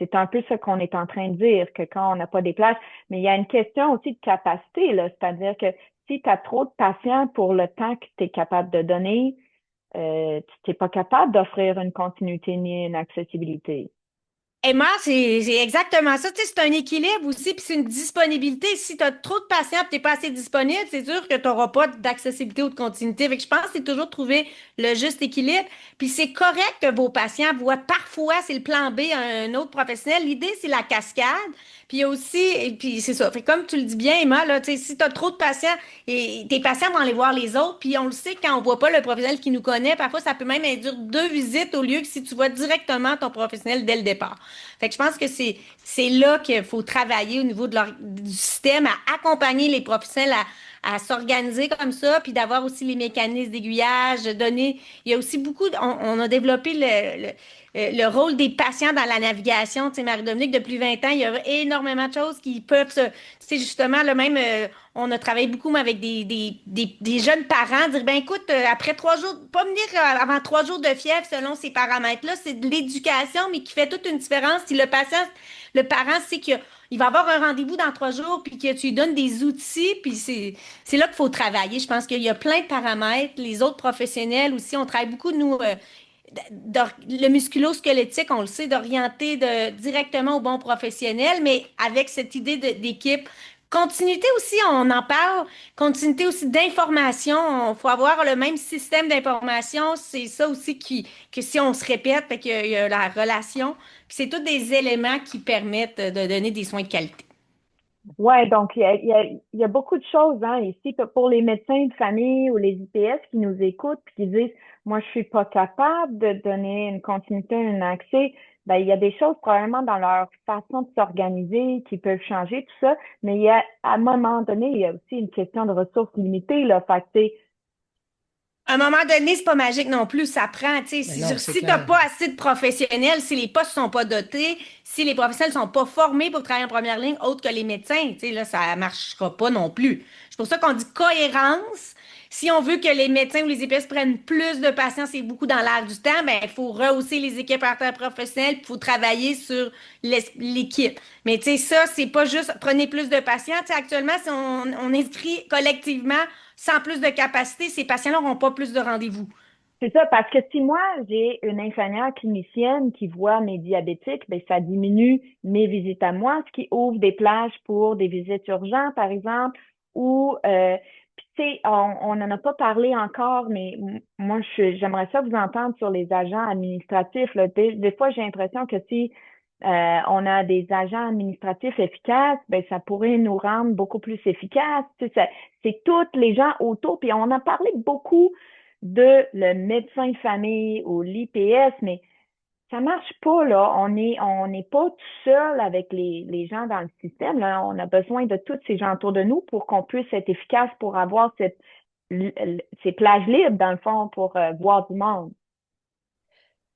c'est un peu ce qu'on est en train de dire, que quand on n'a pas des places, mais il y a une question aussi de capacité, là, c'est-à-dire que si tu as trop de patients pour le temps que tu es capable de donner, tu n'es pas capable d'offrir une continuité ni une accessibilité. Emma, c'est exactement ça. Tu sais, c'est un équilibre aussi, puis c'est une disponibilité. Si tu as trop de patients et tu n'es pas assez disponible, c'est sûr que tu n'auras pas d'accessibilité ou de continuité. Fait que je pense que c'est toujours trouver le juste équilibre. Puis c'est correct que vos patients voient parfois, c'est le plan B, un autre professionnel. L'idée, c'est la cascade. Puis il y a aussi, et puis c'est ça. Fait que comme tu le dis bien, Emma, là, tu sais, si tu as trop de patients, et tes patients vont aller voir les autres, puis on le sait quand on voit pas le professionnel qui nous connaît, parfois ça peut même induire 2 visites au lieu que si tu vois directement ton professionnel dès le départ. Fait que je pense que c'est là qu'il faut travailler au niveau du système, à accompagner les professionnels à s'organiser comme ça, puis d'avoir aussi les mécanismes d'aiguillage, de donner. Il y a aussi beaucoup, on a développé le rôle des patients dans la navigation. Tu sais, Marie-Dominique, depuis 20 ans, il y a énormément de choses qui peuvent se. Tu sais, justement, là, même, on a travaillé beaucoup avec des jeunes parents, dire, ben écoute, après 3 jours, pas venir avant 3 jours de fièvre selon ces paramètres-là, c'est de l'éducation, mais qui fait toute une différence. Si le patient, le parent sait qu'il va avoir un rendez-vous dans 3 jours, puis que tu lui donnes des outils, puis c'est là qu'il faut travailler. Je pense qu'il y a plein de paramètres. Les autres professionnels aussi, on travaille beaucoup, nous, le musculo-squelettique, on le sait, d'orienter directement au bon professionnel, mais avec cette idée d'équipe. Continuité aussi, on en parle. Continuité aussi d'information. Il faut avoir le même système d'information. C'est ça aussi que si on se répète, fait qu'il y a la relation. Puis c'est tous des éléments qui permettent de donner des soins de qualité. Ouais, donc il y a beaucoup de choses hein, ici pour les médecins de famille ou les IPS qui nous écoutent puis qui disent moi je suis pas capable de donner une continuité, un accès. Ben il y a des choses probablement dans leur façon de s'organiser qui peuvent changer tout ça, mais il y a à un moment donné il y a aussi une question de ressources limitées là. Fait que, tu sais, À un moment donné, c'est pas magique non plus, ça prend, tu sais, Mais non, c'est si t'as clair. pas assez de professionnels, si les postes sont pas dotés, si les professionnels sont pas formés pour travailler en première ligne, autres que les médecins, tu sais, là, ça marchera pas non plus. C'est pour ça qu'on dit cohérence. Si on veut que les médecins ou les EPS prennent plus de patients, c'est beaucoup dans l'air du temps, ben, il faut rehausser les équipes interprofessionnelles, il faut travailler sur l'équipe. Mais tu sais, ça, c'est pas juste prenez plus de patients. Tu sais, actuellement, si on inscrit collectivement sans plus de capacité, ces patients-là n'auront pas plus de rendez-vous. c'est ça, parce que si moi, j'ai une infirmière clinicienne qui voit mes diabétiques, ben, ça diminue mes visites à moi, ce qui ouvre des plages pour des visites urgentes, par exemple, ou, puis, tu sais, on n'en a pas parlé encore, mais moi, j'aimerais ça vous entendre sur les agents administratifs, là. Des fois, j'ai l'impression que si on a des agents administratifs efficaces, ben, ça pourrait nous rendre beaucoup plus efficaces. Tu sais, c'est tous les gens autour, puis on a parlé beaucoup de le médecin de famille ou l'IPS, mais ça marche pas, là. On n'est pas tout seul avec les gens dans le système, là. On a besoin de tous ces gens autour de nous pour qu'on puisse être efficace pour avoir ces plages libres, dans le fond, pour voir du monde.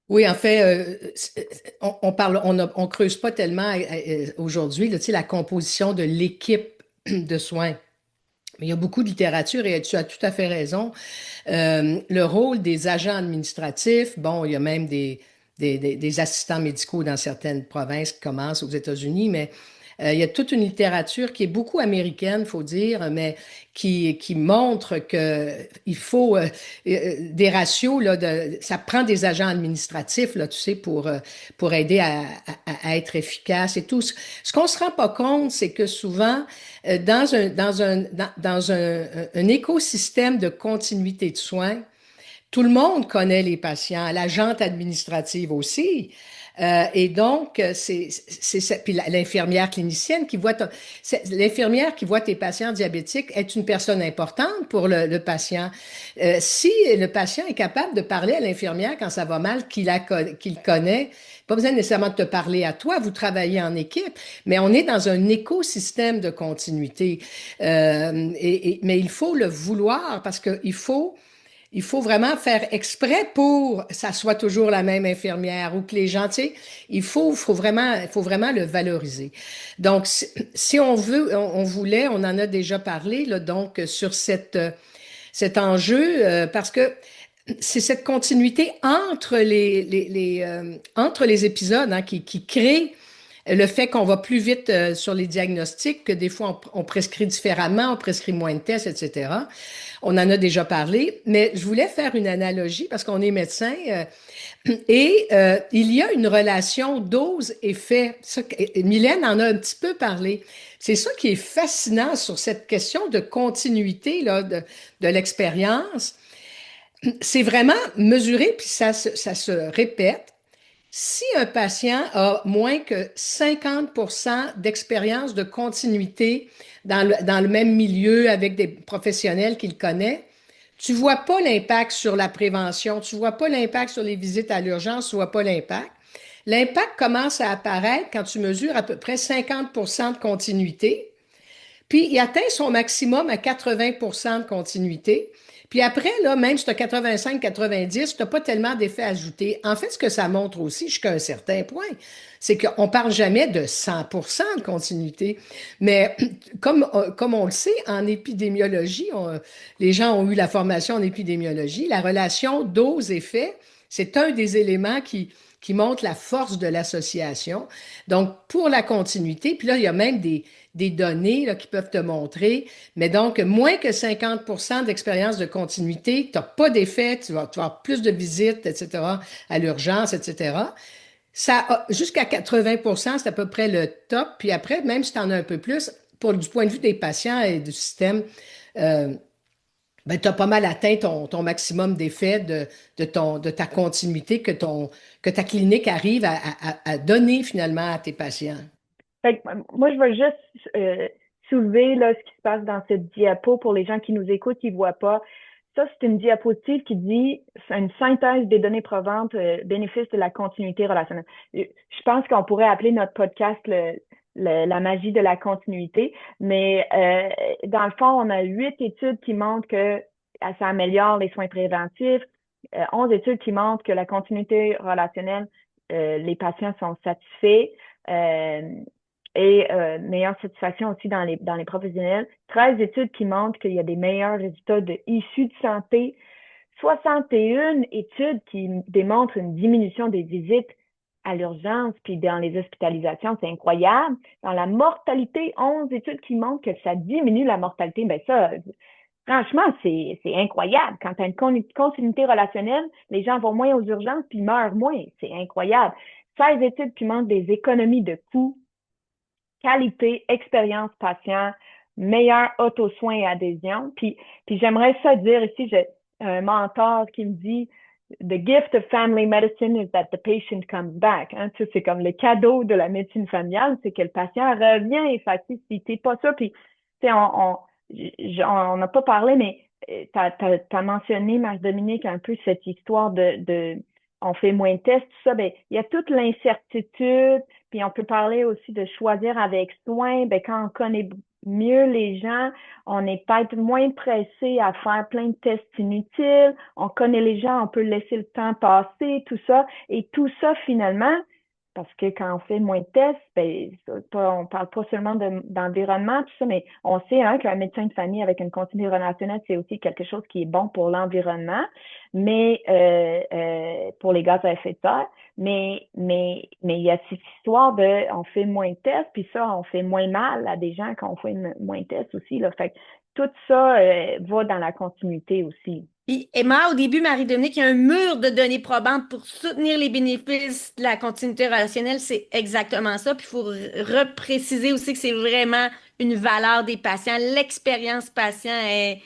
Oui, en fait, on parle, on creuse pas tellement aujourd'hui, là, tu sais, la composition de l'équipe de soins. Mais il y a beaucoup de littérature et tu as tout à fait raison. Le rôle des agents administratifs, bon, il y a même des assistants médicaux dans certaines provinces qui commencent aux États-Unis, mais il y a toute une littérature qui est beaucoup américaine, faut dire, mais qui montre que il faut des ratios là, ça prend des agents administratifs là, tu sais, pour aider à être efficace et tout. Ce qu'on se rend pas compte, c'est que souvent dans un écosystème de continuité de soins, tout le monde connaît les patients, la jante administrative aussi. Et donc, puis l'infirmière clinicienne qui voit l'infirmière qui voit tes patients diabétiques est une personne importante pour le patient. Si le patient est capable de parler à l'infirmière quand ça va mal, qu'il connaît, pas besoin nécessairement de te parler à toi, vous travaillez en équipe, mais on est dans un écosystème de continuité. Mais il faut le vouloir parce il faut vraiment faire exprès pour que ça soit toujours la même infirmière ou que les gens, tu sais, il faut vraiment le valoriser. Donc, si on veut, on voulait, on en a déjà parlé, là, donc, sur cet enjeu, parce que c'est cette continuité entre les épisodes hein, qui crée Le fait qu'on va plus vite sur les diagnostics, que des fois on prescrit différemment, on prescrit moins de tests, etc. On en a déjà parlé, mais je voulais faire une analogie parce qu'on est médecin et il y a une relation dose-effet. Mylène en a un petit peu parlé. C'est ça qui est fascinant sur cette question de continuité là, de l'expérience. C'est vraiment mesuré, puis ça se répète. Si un patient a moins que 50% d'expérience de continuité dans le même milieu avec des professionnels qu'il connaît, tu vois pas l'impact sur la prévention, tu vois pas l'impact sur les visites à l'urgence, tu vois pas l'impact. L'impact commence à apparaître quand tu mesures à peu près 50% de continuité, puis il atteint son maximum à 80% de continuité. Puis après, là, même si tu as 85-90, tu n'as pas tellement d'effet ajouté. En fait, ce que ça montre aussi, jusqu'à un certain point, c'est qu'on ne parle jamais de 100% de continuité. Mais comme on le sait, en épidémiologie, les gens ont eu la formation en épidémiologie, la relation dose-effet, c'est un des éléments qui montre la force de l'association. Donc, pour la continuité, puis là, il y a même des données là, qui peuvent te montrer. Mais donc, moins que 50% d'expérience de continuité, tu n'as pas d'effet, tu vas avoir plus de visites, etc., à l'urgence, etc. Ça, jusqu'à 80%, c'est à peu près le top. Puis après, même si tu en as un peu plus, du point de vue des patients et du système, euh, ben, tu as pas mal atteint ton maximum d'effet de ta continuité que ta clinique arrive à donner finalement à tes patients. Fait que, moi, je veux juste soulever là, ce qui se passe dans cette diapo pour les gens qui nous écoutent, qui ne voient pas. Ça, c'est une diapositive qui dit c'est une synthèse des données probantes, bénéfices de la continuité relationnelle. Je pense qu'on pourrait appeler notre podcast la magie de la continuité, mais dans le fond, on a 8 études qui montrent que ça améliore les soins préventifs, 11 études qui montrent que la continuité relationnelle, les patients sont satisfaits. Euh, et meilleure satisfaction aussi dans les professionnels. 13 études qui montrent qu'il y a des meilleurs résultats issus de santé. 61 études qui démontrent une diminution des visites à l'urgence puis dans les hospitalisations. C'est incroyable. Dans la mortalité, 11 études qui montrent que ça diminue la mortalité. Ben ça, franchement, c'est incroyable. Quand tu as une continuité relationnelle, les gens vont moins aux urgences puis meurent moins. C'est incroyable. 16 études qui montrent des économies de coûts, qualité, expérience patient, meilleur auto-soin et adhésion. Puis j'aimerais ça dire ici, j'ai un mentor qui me dit The gift of family medicine is that the patient comes back. Hein? Tu sais, c'est comme le cadeau de la médecine familiale, c'est que le patient revient. Fait que si t'es pas ça, puis tu sais, on n'a pas parlé, mais t'as mentionné, Marc-Dominique, un peu cette histoire de on fait moins de tests, tout ça, ben, il y a toute l'incertitude, puis on peut parler aussi de choisir avec soin, ben, quand on connaît mieux les gens, on est peut-être moins pressé à faire plein de tests inutiles, on connaît les gens, on peut laisser le temps passer, tout ça, et tout ça, finalement, parce que quand on fait moins de tests, ben, on parle pas seulement d'environnement, tout ça, mais on sait hein, qu'un médecin de famille avec une continuité relationnelle, c'est aussi quelque chose qui est bon pour l'environnement, mais pour les gaz à effet de serre. Mais il y a cette histoire de on fait moins de tests, puis ça, on fait moins mal à des gens quand on fait moins de tests aussi. Là. Fait que tout ça va dans la continuité aussi. Puis Emma, au début, Marie-Dominique, il y a un mur de données probantes pour soutenir les bénéfices de la continuité relationnelle. C'est exactement ça. Puis il faut repréciser aussi que c'est vraiment une valeur des patients. L'expérience patient est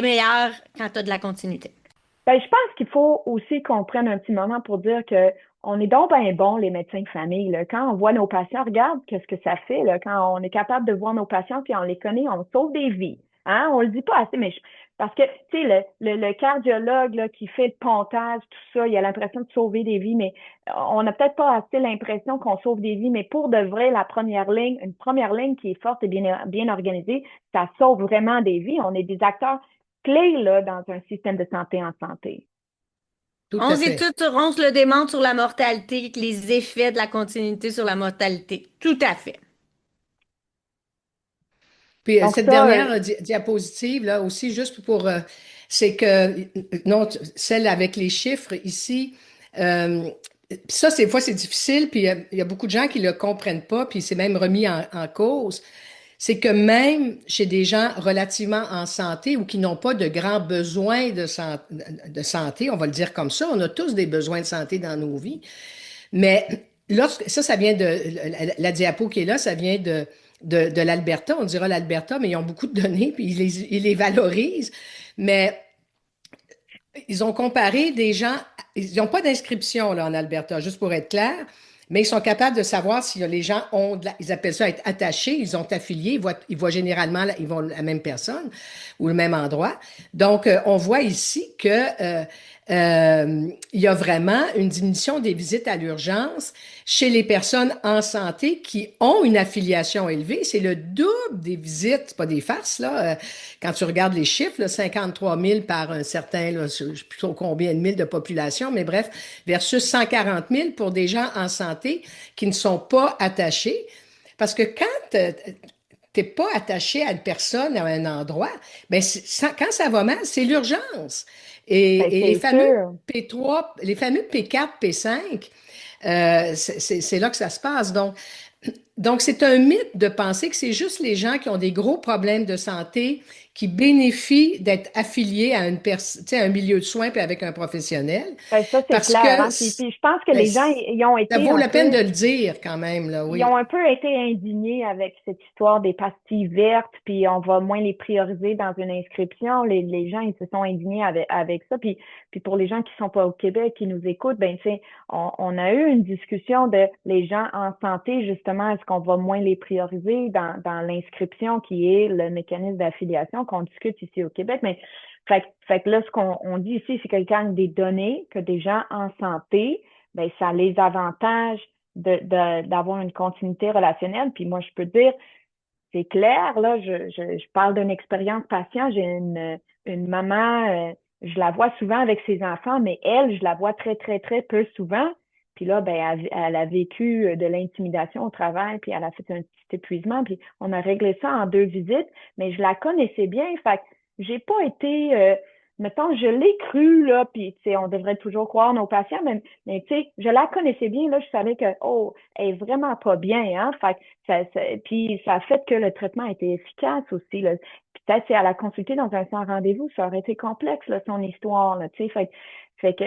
meilleure quand tu as de la continuité. Ben, je pense qu'il faut aussi qu'on prenne un petit moment pour dire que on est donc bien bon, les médecins de famille. Là. Quand on voit nos patients, regarde qu'est-ce que ça fait là, quand on est capable de voir nos patients puis on les connaît, on sauve des vies. Hein? On le dit pas assez, mais parce que tu sais, le cardiologue là, qui fait le pontage, tout ça, il a l'impression de sauver des vies, mais on n'a peut-être pas assez l'impression qu'on sauve des vies, mais pour de vrai, une première ligne qui est forte et bien organisée, ça sauve vraiment des vies. On est des acteurs clés là, dans un système de santé en santé. Tout à 11 fait. études sur 11 le démontrent sur la mortalité, les effets de la continuité sur la mortalité. Tout à fait. Puis Donc cette ça, dernière diapositive, là aussi, juste c'est que, non, celle avec les chiffres ici, euh, Puis ça, des fois, c'est difficile, puis il y a beaucoup de gens qui le comprennent pas, puis c'est même remis en cause. C'est que même chez des gens relativement en santé ou qui n'ont pas de grands besoins de santé, on va le dire comme ça, on a tous des besoins de santé dans nos vies, mais ça vient la diapo qui est là, ça vient de l'Alberta, on dira l'Alberta, mais ils ont beaucoup de données, puis ils les valorisent, mais ils ont comparé des gens, ils n'ont pas d'inscription là en Alberta, juste pour être clair, mais ils sont capables de savoir si les gens ont, ils appellent ça être attachés, ils ont affilié, ils voient généralement, ils vont la même personne ou le même endroit. Donc, on voit ici que il y a vraiment une diminution des visites à l'urgence chez les personnes en santé qui ont une affiliation élevée. C'est le double des visites, c'est pas des farces, là. Quand tu regardes les chiffres, là, 53 000 par un certain, là, je ne sais plus trop combien de mille de population, mais bref, versus 140 000 pour des gens en santé qui ne sont pas attachés. Parce que quand tu n'es pas attaché à une personne, à un endroit, ben quand ça va mal, c'est l'urgence. Ben, Et les c'est fameux sûr. P3, les fameux P4, P5, c'est là que ça se passe. Donc, c'est un mythe de penser que c'est juste les gens qui ont des gros problèmes de santé qui bénéficient d'être affiliés à un milieu de soins puis avec un professionnel. Ben, ça, c'est Parce clair, que hein. Puis je pense que ben, les gens, ils ont ça été vaut un la peine peu de le dire quand même, là, ils oui. ont un peu été indignés avec cette histoire des pastilles vertes, puis on va moins les prioriser dans une inscription. Les gens, ils se sont indignés avec ça. Puis pour les gens qui sont pas au Québec, qui nous écoutent, ben tu sais, on a eu une discussion de les gens en santé, justement, est-ce qu'on va moins les prioriser dans l'inscription qui est le mécanisme d'affiliation qu'on discute ici au Québec. Mais fait que là, ce qu'on dit ici, c'est que quand des données que des gens en santé, ben ça les avantage d'avoir une continuité relationnelle. Puis moi, je peux te dire, c'est clair, là, je parle d'une expérience patient. J'ai une maman, je la vois souvent avec ses enfants, mais elle, je la vois très, très, très peu souvent. Puis là, ben, elle a vécu de l'intimidation au travail, puis elle a fait un petit épuisement, puis on a réglé ça en 2 visites, mais je la connaissais bien, fait que j'ai pas été, mettons, je l'ai cru, là, puis tu sais, on devrait toujours croire nos patients, mais tu sais, je la connaissais bien, là, je savais que, oh, elle est vraiment pas bien, hein, fait que puis ça a fait que le traitement était efficace aussi, là. Puis peut-être c'est à la consulter dans un sans rendez-vous, ça aurait été complexe, là, son histoire, là, tu sais, fait que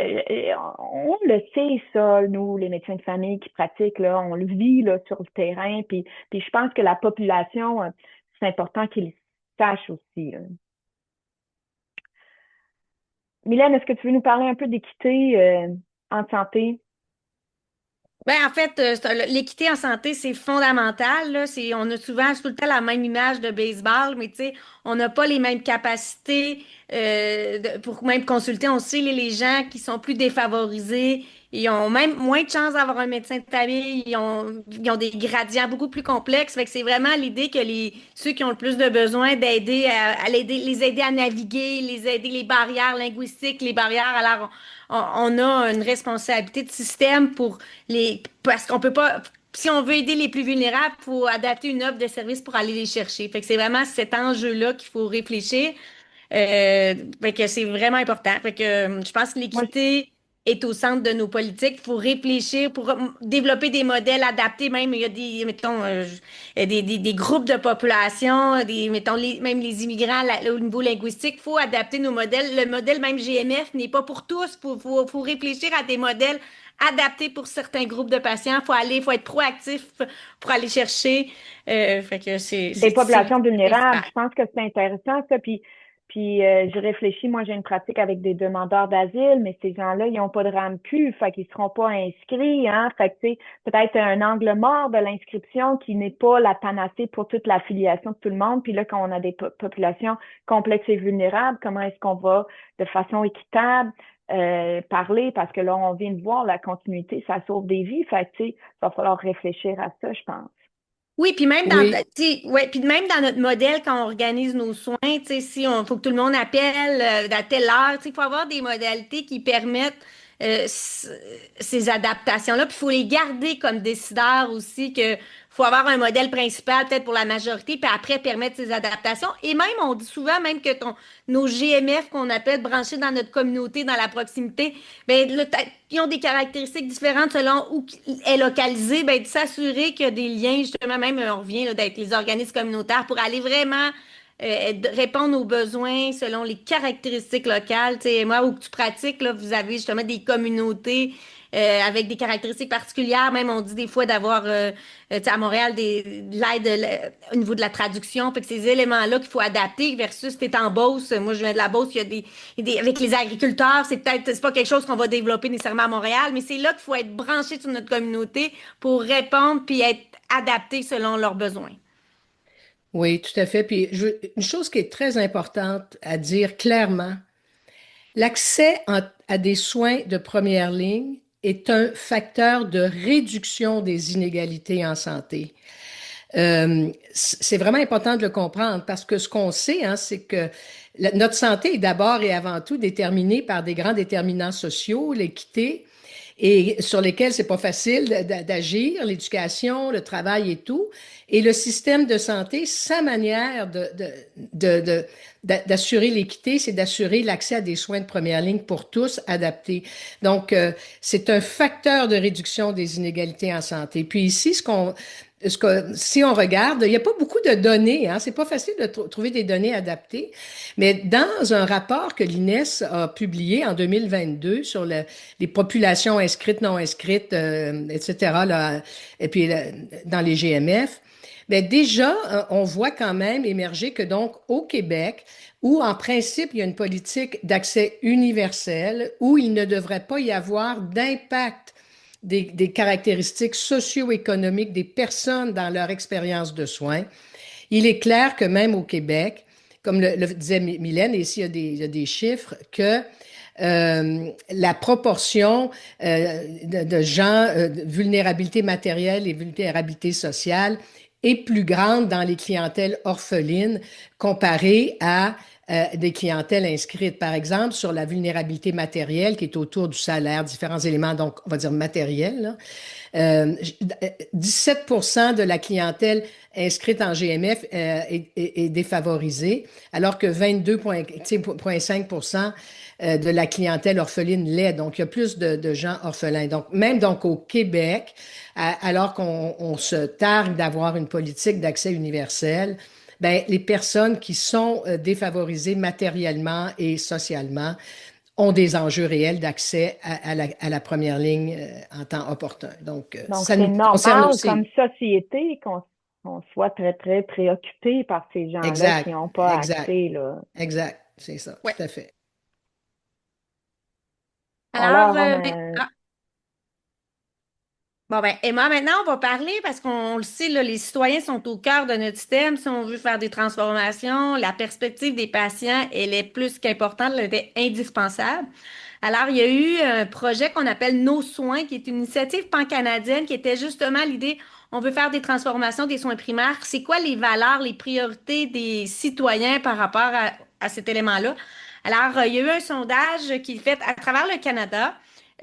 on le sait, ça, nous, les médecins de famille qui pratiquent, là, on le vit là, sur le terrain, puis je pense que la population, c'est important qu'ils sachent aussi, là. Mylène, est-ce que tu veux nous parler un peu d'équité en santé? Ben, en fait, l'équité en santé, c'est fondamental, là. On a souvent tout le temps la même image de baseball, mais tu sais, on n'a pas les mêmes capacités pour même consulter. On sait, les gens qui sont plus défavorisés, ils ont même moins de chances d'avoir un médecin de famille, ils ont des gradients beaucoup plus complexes. Fait que c'est vraiment l'idée que ceux qui ont le plus de besoin d'aider les aider à naviguer, les aider les barrières linguistiques, les barrières. Alors, on a une responsabilité de système parce qu'on peut pas, si on veut aider les plus vulnérables, il faut adapter une offre de service pour aller les chercher. Fait que c'est vraiment cet enjeu-là qu'il faut réfléchir. Fait que c'est vraiment important. Fait que je pense que Moi, l'équité est au centre de nos politiques. Il faut réfléchir pour développer des modèles adaptés. Même, il y a mettons, des groupes de population, mettons, même les immigrants au niveau linguistique. Il faut adapter nos modèles. Le modèle même GMF n'est pas pour tous. Faut réfléchir à des modèles adaptés pour certains groupes de patients. Faut être proactif pour aller chercher. Fait que des c'est populations vulnérables, principal. je pense que c'est intéressant, ça. Puis je réfléchis, moi, j'ai une pratique avec des demandeurs d'asile, mais ces gens-là, ils n'ont pas de RAMQ, fait qu'ils seront pas inscrits, hein. Fait que, tu sais, peut-être un angle mort de l'inscription qui n'est pas la panacée pour toute la filiation de tout le monde. Puis là, quand on a des populations complexes et vulnérables, comment est-ce qu'on va, de façon équitable, parler? Parce que là, on vient de voir la continuité, ça sauve des vies. Fait que, tu sais, il va falloir réfléchir à ça, je pense. Oui, puis même Oui. puis même dans notre modèle, quand on organise nos soins, si on faut que tout le monde appelle à telle heure, il faut avoir des modalités qui permettent ces adaptations-là. Puis il faut les garder comme décideurs aussi, que faut avoir un modèle principal peut-être pour la majorité, puis après permettre ces adaptations. Et même, on dit souvent même que nos GMF qu'on appelle branchés dans notre communauté, dans la proximité, ben là, ils ont des caractéristiques différentes selon où est localisé, ben de s'assurer qu'il y a des liens, justement, même on revient là, d'être les organismes communautaires pour aller vraiment de répondre aux besoins selon les caractéristiques locales. Tu sais, moi, où tu pratiques, là, vous avez justement des communautés avec des caractéristiques particulières. Même, on dit des fois d'avoir, tu sais, à Montréal, de l'aide au niveau de la traduction. Fait que ces éléments-là qu'il faut adapter versus tu es en Beauce. Moi, je viens de la Beauce, avec les agriculteurs, c'est pas quelque chose qu'on va développer nécessairement à Montréal, mais c'est là qu'il faut être branché sur notre communauté pour répondre puis être adapté selon leurs besoins. Oui, tout à fait. Puis une chose qui est très importante à dire clairement, l'accès à des soins de première ligne est un facteur de réduction des inégalités en santé. C'est vraiment important de le comprendre parce que ce qu'on sait, hein, c'est que notre santé est d'abord et avant tout déterminée par des grands déterminants sociaux, l'équité, et sur lesquels c'est pas facile d'agir, l'éducation, le travail et tout. Et le système de santé, sa manière d'assurer l'équité, c'est d'assurer l'accès à des soins de première ligne pour tous adaptés. Donc, c'est un facteur de réduction des inégalités en santé. Puis ici, si on regarde, il n'y a pas beaucoup de données, hein, c'est pas facile de trouver des données adaptées, mais dans un rapport que l'INES a publié en 2022 sur les populations inscrites, non inscrites, etc., là, et puis dans les GMF, ben déjà, on voit quand même émerger que donc au Québec, où en principe il y a une politique d'accès universel, où il ne devrait pas y avoir d'impact des caractéristiques socio-économiques des personnes dans leur expérience de soins. Il est clair que même au Québec, comme le disait Mylène, et ici il y a des chiffres, que la proportion de gens de vulnérabilité matérielle et vulnérabilité sociale est plus grande dans les clientèles orphelines comparée à des clientèles inscrites, par exemple, sur la vulnérabilité matérielle qui est autour du salaire, différents éléments, donc on va dire matériels, là. 17% de la clientèle inscrite en GMF est défavorisée, alors que 22,5% de la clientèle orpheline l'est. Donc, il y a plus de gens orphelins. Donc, même donc au Québec, alors qu'on se targue d'avoir une politique d'accès universel, ben, les personnes qui sont défavorisées matériellement et socialement ont des enjeux réels d'accès à la première ligne en temps opportun. Donc, ça c'est nous concerne normal aussi. comme société qu'on soit très, très préoccupé par ces gens-là qui Exact, n'ont pas exact, accès, là. exact, c'est ça, Ouais. tout à fait. Alors, Alors, bon, ben, Emma, maintenant, on va parler parce qu'on le sait, là, les citoyens sont au cœur de notre système. Si on veut faire des transformations, la perspective des patients, elle est plus qu'importante, elle est indispensable. Alors, il y a eu un projet qu'on appelle Nos soins, qui est une initiative pan-canadienne qui était justement l'idée, on veut faire des transformations des soins primaires. C'est quoi les valeurs, les priorités des citoyens par rapport à cet élément-là? Alors, il y a eu un sondage qui est fait à travers le Canada.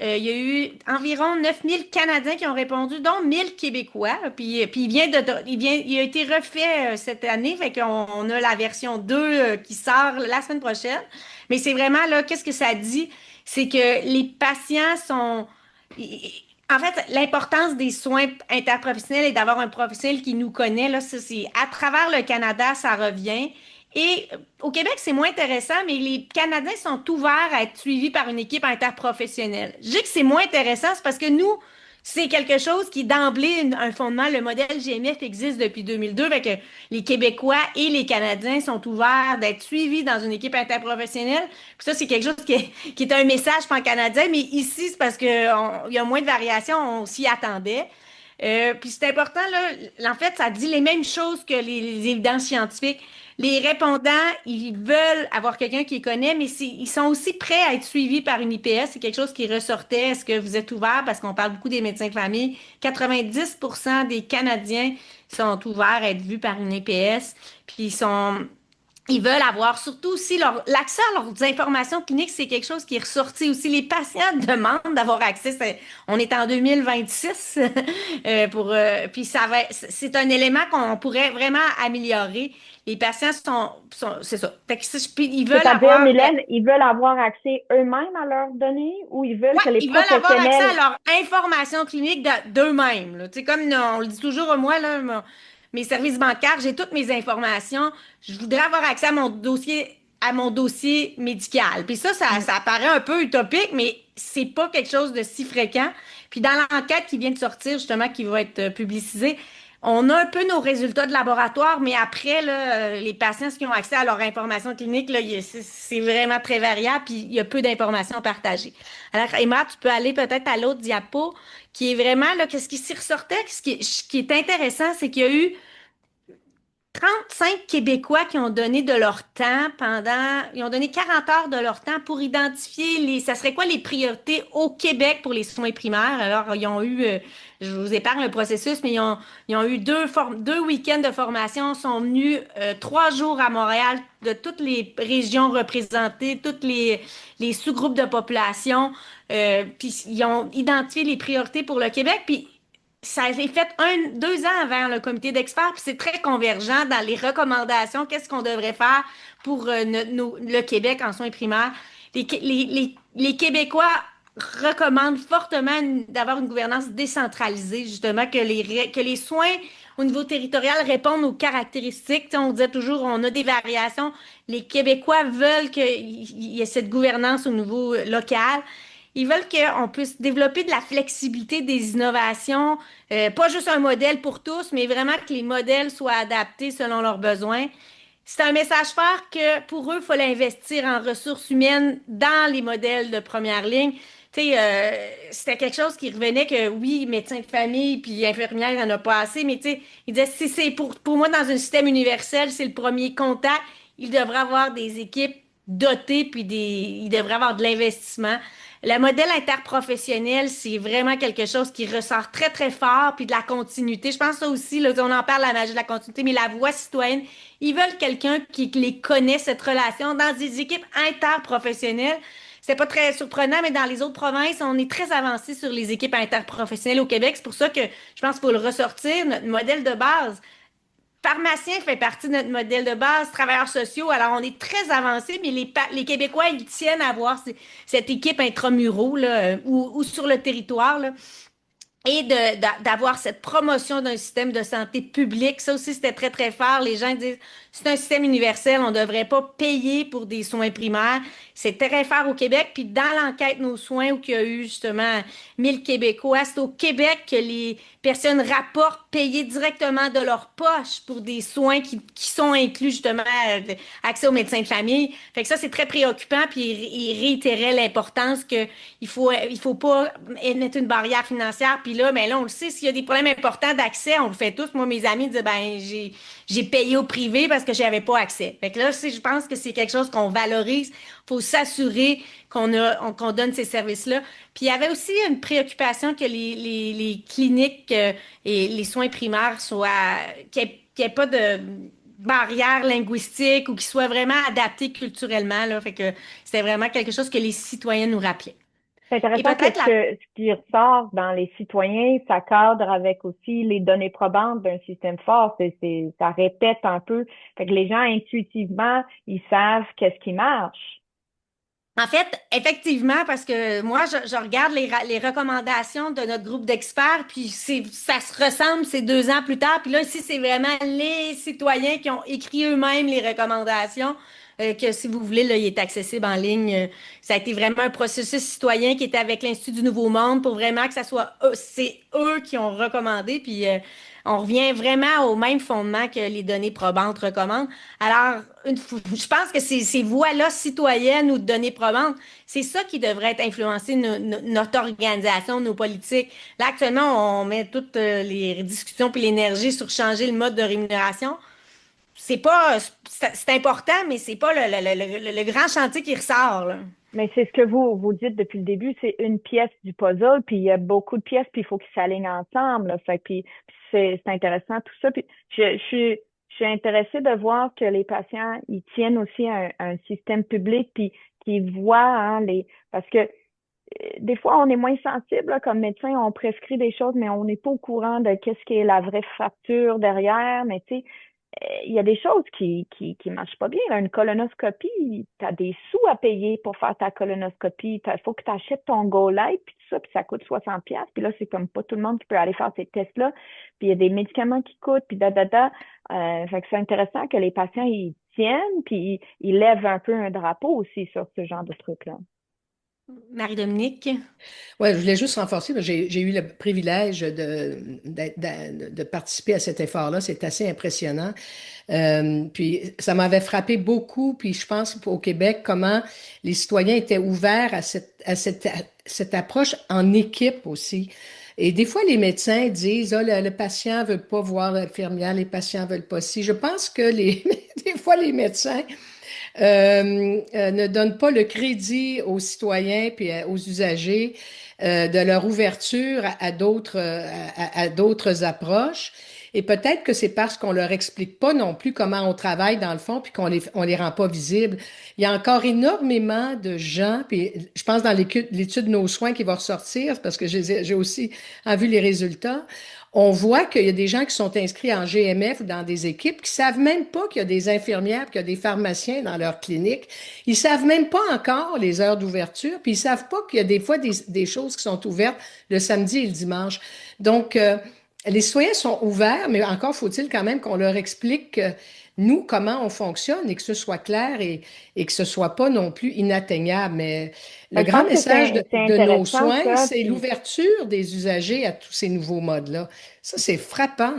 Il y a eu environ 9000 Canadiens qui ont répondu, dont 1000 Québécois. Puis il a été refait cette année, fait qu'on a la version 2 qui sort la semaine prochaine. Mais c'est vraiment là, qu'est-ce que ça dit? C'est que les patients sont... En fait, l'importance des soins interprofessionnels et d'avoir un professionnel qui nous connaît, là, ça, c'est à travers le Canada, ça revient. Et au Québec, c'est moins intéressant, mais les Canadiens sont ouverts à être suivis par une équipe interprofessionnelle. Je dis que c'est moins intéressant, c'est parce que nous, c'est quelque chose qui, d'emblée, un fondement, le modèle GMF existe depuis 2002, fait que les Québécois et les Canadiens sont ouverts d'être suivis dans une équipe interprofessionnelle. Puis ça, c'est quelque chose qui est un message pan-canadien, mais ici, c'est parce qu'il y a moins de variations, on s'y attendait. Puis c'est important, là, en fait, ça dit les mêmes choses que les évidences scientifiques. Les répondants, ils veulent avoir quelqu'un qui les connaît, mais ils sont aussi prêts à être suivis par une IPS. C'est quelque chose qui ressortait. Est-ce que vous êtes ouvert? Parce qu'on parle beaucoup des médecins de famille. 90% des Canadiens sont ouverts à être vus par une IPS. Puis Ils veulent avoir surtout aussi l'accès à leurs informations cliniques, c'est quelque chose qui est ressorti aussi. Les patients demandent d'avoir accès. On est en 2026 puis c'est un élément qu'on pourrait vraiment améliorer. Les patients c'est ça. Fait que puis ils veulent C'est-à-dire, avoir, Mylène, ils veulent avoir accès eux-mêmes à leurs données ou ils veulent ouais, que les ils veulent avoir accès à professionnels... leur information clinique d'eux-mêmes, là. Tu sais, comme on le dit toujours, moi, là, mes services bancaires, j'ai toutes mes informations. Je voudrais avoir accès à mon dossier médical. Puis ça paraît un peu utopique, mais c'est pas quelque chose de si fréquent. Puis dans l'enquête qui vient de sortir, justement, qui va être publicisée, on a un peu nos résultats de laboratoire, mais après, là, les patients qui ont accès à leur information clinique, là, c'est vraiment très variable, puis il y a peu d'informations partagées. Alors, Emma, tu peux aller peut-être à l'autre diapo, qui est vraiment, là, qu'est-ce qui s'y ressortait, ce qui est intéressant, c'est qu'il y a eu 35 Québécois qui ont donné de leur temps ils ont donné 40 heures de leur temps pour identifier ça serait quoi les priorités au Québec pour les soins primaires. Alors, ils ont eu, je vous épargne le processus, mais ils ont eu deux week-ends de formation, sont venus 3 jours à Montréal de toutes les régions représentées, les sous-groupes de population, puis ils ont identifié les priorités pour le Québec, puis ça a été fait 2 ans avant le comité d'experts, puis c'est très convergent dans les recommandations. Qu'est-ce qu'on devrait faire pour le Québec en soins primaires? Les Québécois recommandent fortement d'avoir une gouvernance décentralisée, justement, que les soins au niveau territorial répondent aux caractéristiques. Tu sais, on disait toujours, on a des variations. Les Québécois veulent qu'il y ait cette gouvernance au niveau local. Ils veulent qu'on puisse développer de la flexibilité des innovations, pas juste un modèle pour tous, mais vraiment que les modèles soient adaptés selon leurs besoins. C'est un message fort que pour eux, il faut investir en ressources humaines dans les modèles de première ligne. Tu sais, c'était quelque chose qui revenait que oui, médecins de famille puis infirmières, il n'y en a pas assez, mais tu sais, ils disaient si c'est pour moi dans un système universel, c'est le premier contact, il devrait avoir des équipes dotées puis il devrait avoir de l'investissement. Le modèle interprofessionnel, c'est vraiment quelque chose qui ressort très, très fort, puis de la continuité. Je pense que ça aussi, là, on en parle, la magie de la continuité, mais la voix citoyenne, ils veulent quelqu'un qui les connaît, cette relation, dans des équipes interprofessionnelles. C'est pas très surprenant, mais dans les autres provinces, on est très avancé sur les équipes interprofessionnelles au Québec. C'est pour ça que je pense qu'il faut le ressortir, notre modèle de base. Pharmacien fait partie de notre modèle de base, travailleurs sociaux. Alors, on est très avancé, mais les Québécois, ils tiennent à avoir cette équipe intramuraux là, ou sur le territoire. Là, et d'avoir cette promotion d'un système de santé public. Ça aussi, c'était très, très fort. Les gens disent, c'est un système universel, on ne devrait pas payer pour des soins primaires. C'est très fort au Québec. Puis dans l'enquête Nos soins, où il y a eu justement 1000 Québécois, c'est au Québec que les personnes rapportent payer directement de leur poche pour des soins qui sont inclus justement accès aux médecins de famille. Fait que ça, c'est très préoccupant. Puis il réitérait l'importance que il faut pas mettre une barrière financière. Puis là, mais là, on le sait, s'il y a des problèmes importants d'accès, on le fait tous. Moi, mes amis disaient, ben, j'ai payé au privé parce que j'avais pas accès. Fait que là, je pense que c'est quelque chose qu'on valorise. Faut s'assurer qu'on donne ces services-là. Puis il y avait aussi une préoccupation que les cliniques et les soins primaires qu'il n'y ait pas de barrière linguistique ou qu'ils soient vraiment adaptés culturellement, là. Fait que c'était vraiment quelque chose que les citoyens nous rappelaient. C'est Et intéressant que peut-être la ce qui ressort dans les citoyens, ça cadre avec aussi les données probantes d'un système fort. Ça répète un peu. Fait que les gens, intuitivement, ils savent qu'est-ce qui marche. En fait, effectivement, parce que moi, je regarde les recommandations de notre groupe d'experts, puis ça se ressemble, c'est 2 ans plus tard. Puis là, ici, c'est vraiment les citoyens qui ont écrit eux-mêmes les recommandations, que si vous voulez, là, il est accessible en ligne. Ça a été vraiment un processus citoyen qui était avec l'Institut du Nouveau Monde pour vraiment que ça soit c'est eux qui ont recommandé. Puis on revient vraiment au même fondement que les données probantes recommandent. Alors, je pense que ces voix-là citoyennes ou de données probantes, c'est ça qui devrait être influencer notre organisation, nos politiques. Là, actuellement, on met toutes les discussions puis l'énergie sur changer le mode de rémunération. C'est important, mais c'est pas le grand chantier qui ressort, là. Mais c'est ce que vous dites depuis le début, c'est une pièce du puzzle, puis il y a beaucoup de pièces, puis il faut qu'ils s'alignent ensemble. Là. Fait, puis c'est intéressant tout ça. Puis je suis intéressée de voir que les patients, ils tiennent aussi un système public, puis qu'ils voient, hein, parce que des fois, on est moins sensible, là, comme médecin, on prescrit des choses, mais on n'est pas au courant de qu'est-ce qui est la vraie facture derrière. Mais tu sais, il y a des choses qui marchent pas bien, là. Une colonoscopie, tu as des sous à payer pour faire ta colonoscopie. Il faut que tu achètes ton Go-Light, puis tout ça, puis ça coûte 60$. Puis là, c'est comme pas tout le monde qui peut aller faire ces tests-là. Puis il y a des médicaments qui coûtent, puis da. Fait que c'est intéressant que les patients, ils tiennent, puis ils lèvent un peu un drapeau aussi sur ce genre de trucs-là. Marie-Dominique. Ouais, je voulais juste renforcer, parce que j'ai eu le privilège de participer à cet effort-là. C'est assez impressionnant. Puis ça m'avait frappé beaucoup, puis je pense au Québec, comment les citoyens étaient ouverts cette approche en équipe aussi. Et des fois, les médecins disent, ah, le patient veut pas voir l'infirmière, les patients veulent pas ci. Je pense que des fois, les médecins ne donnent pas le crédit aux citoyens puis aux usagers de leur ouverture à d'autres approches. Et peut-être que c'est parce qu'on leur explique pas non plus comment on travaille dans le fond puis on les rend pas visibles. Il y a encore énormément de gens, puis je pense dans l'étude Nos soins qui va ressortir, parce que j'ai aussi vu les résultats. On voit qu'il y a des gens qui sont inscrits en GMF ou dans des équipes qui savent même pas qu'il y a des infirmières, qu'il y a des pharmaciens dans leur clinique. Ils savent même pas encore les heures d'ouverture, puis ils savent pas qu'il y a des fois des choses qui sont ouvertes le samedi et le dimanche. Donc, les citoyens sont ouverts, mais encore faut-il quand même qu'on leur explique nous, comment on fonctionne et que ce soit clair et que ce soit pas non plus inatteignable. Mais le Je grand pense que message c'est de nos intéressant, soins, ça. c'est l'ouverture des usagers à tous ces nouveaux modes-là. Ça, c'est frappant.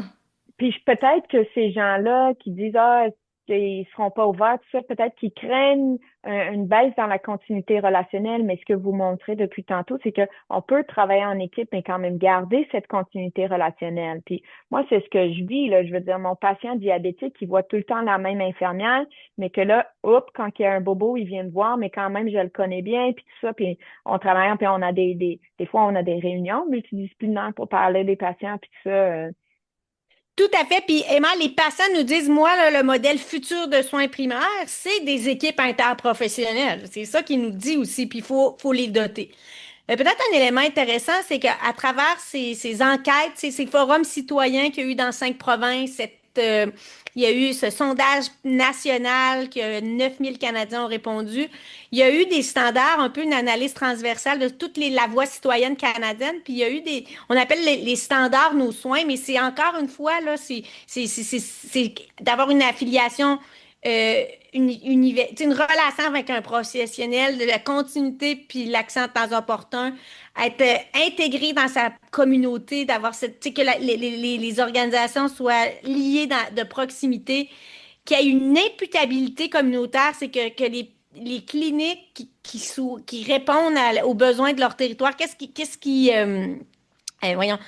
Puis peut-être que ces gens-là qui disent ah qu'ils seront pas ouverts, tout ça, peut-être qu'ils craignent une baisse dans la continuité relationnelle, mais ce que vous montrez depuis tantôt, c'est que on peut travailler en équipe, mais quand même garder cette continuité relationnelle. Puis moi, c'est ce que je vis, là. Je veux dire, mon patient diabétique, il voit tout le temps la même infirmière, mais que là, hop, quand il y a un bobo, il vient me voir, mais quand même, je le connais bien, puis tout ça, puis on travaille, puis on a des fois, on a des réunions multidisciplinaires pour parler des patients, puis tout ça. Tout à fait. Puis, Emma, les patients nous disent, moi, là, le modèle futur de soins primaires, c'est des équipes interprofessionnelles. C'est ça qu'ils nous dit aussi, puis faut les doter. Peut-être un élément intéressant, c'est qu'à travers ces enquêtes, ces forums citoyens qu'il y a eu dans 5 provinces, il y a eu ce sondage national que 9000 Canadiens ont répondu. Il y a eu des standards, un peu une analyse transversale de la voix citoyenne canadienne. Puis il y a eu on appelle les standards nos soins, mais c'est encore une fois, là, c'est d'avoir une affiliation une relation avec un professionnel, de la continuité puis l'accent de temps opportun, être intégré dans sa communauté, d'avoir que les organisations soient liées de proximité, qu'il y ait une imputabilité communautaire, c'est que les cliniques qui répondent aux besoins de leur territoire, voyons,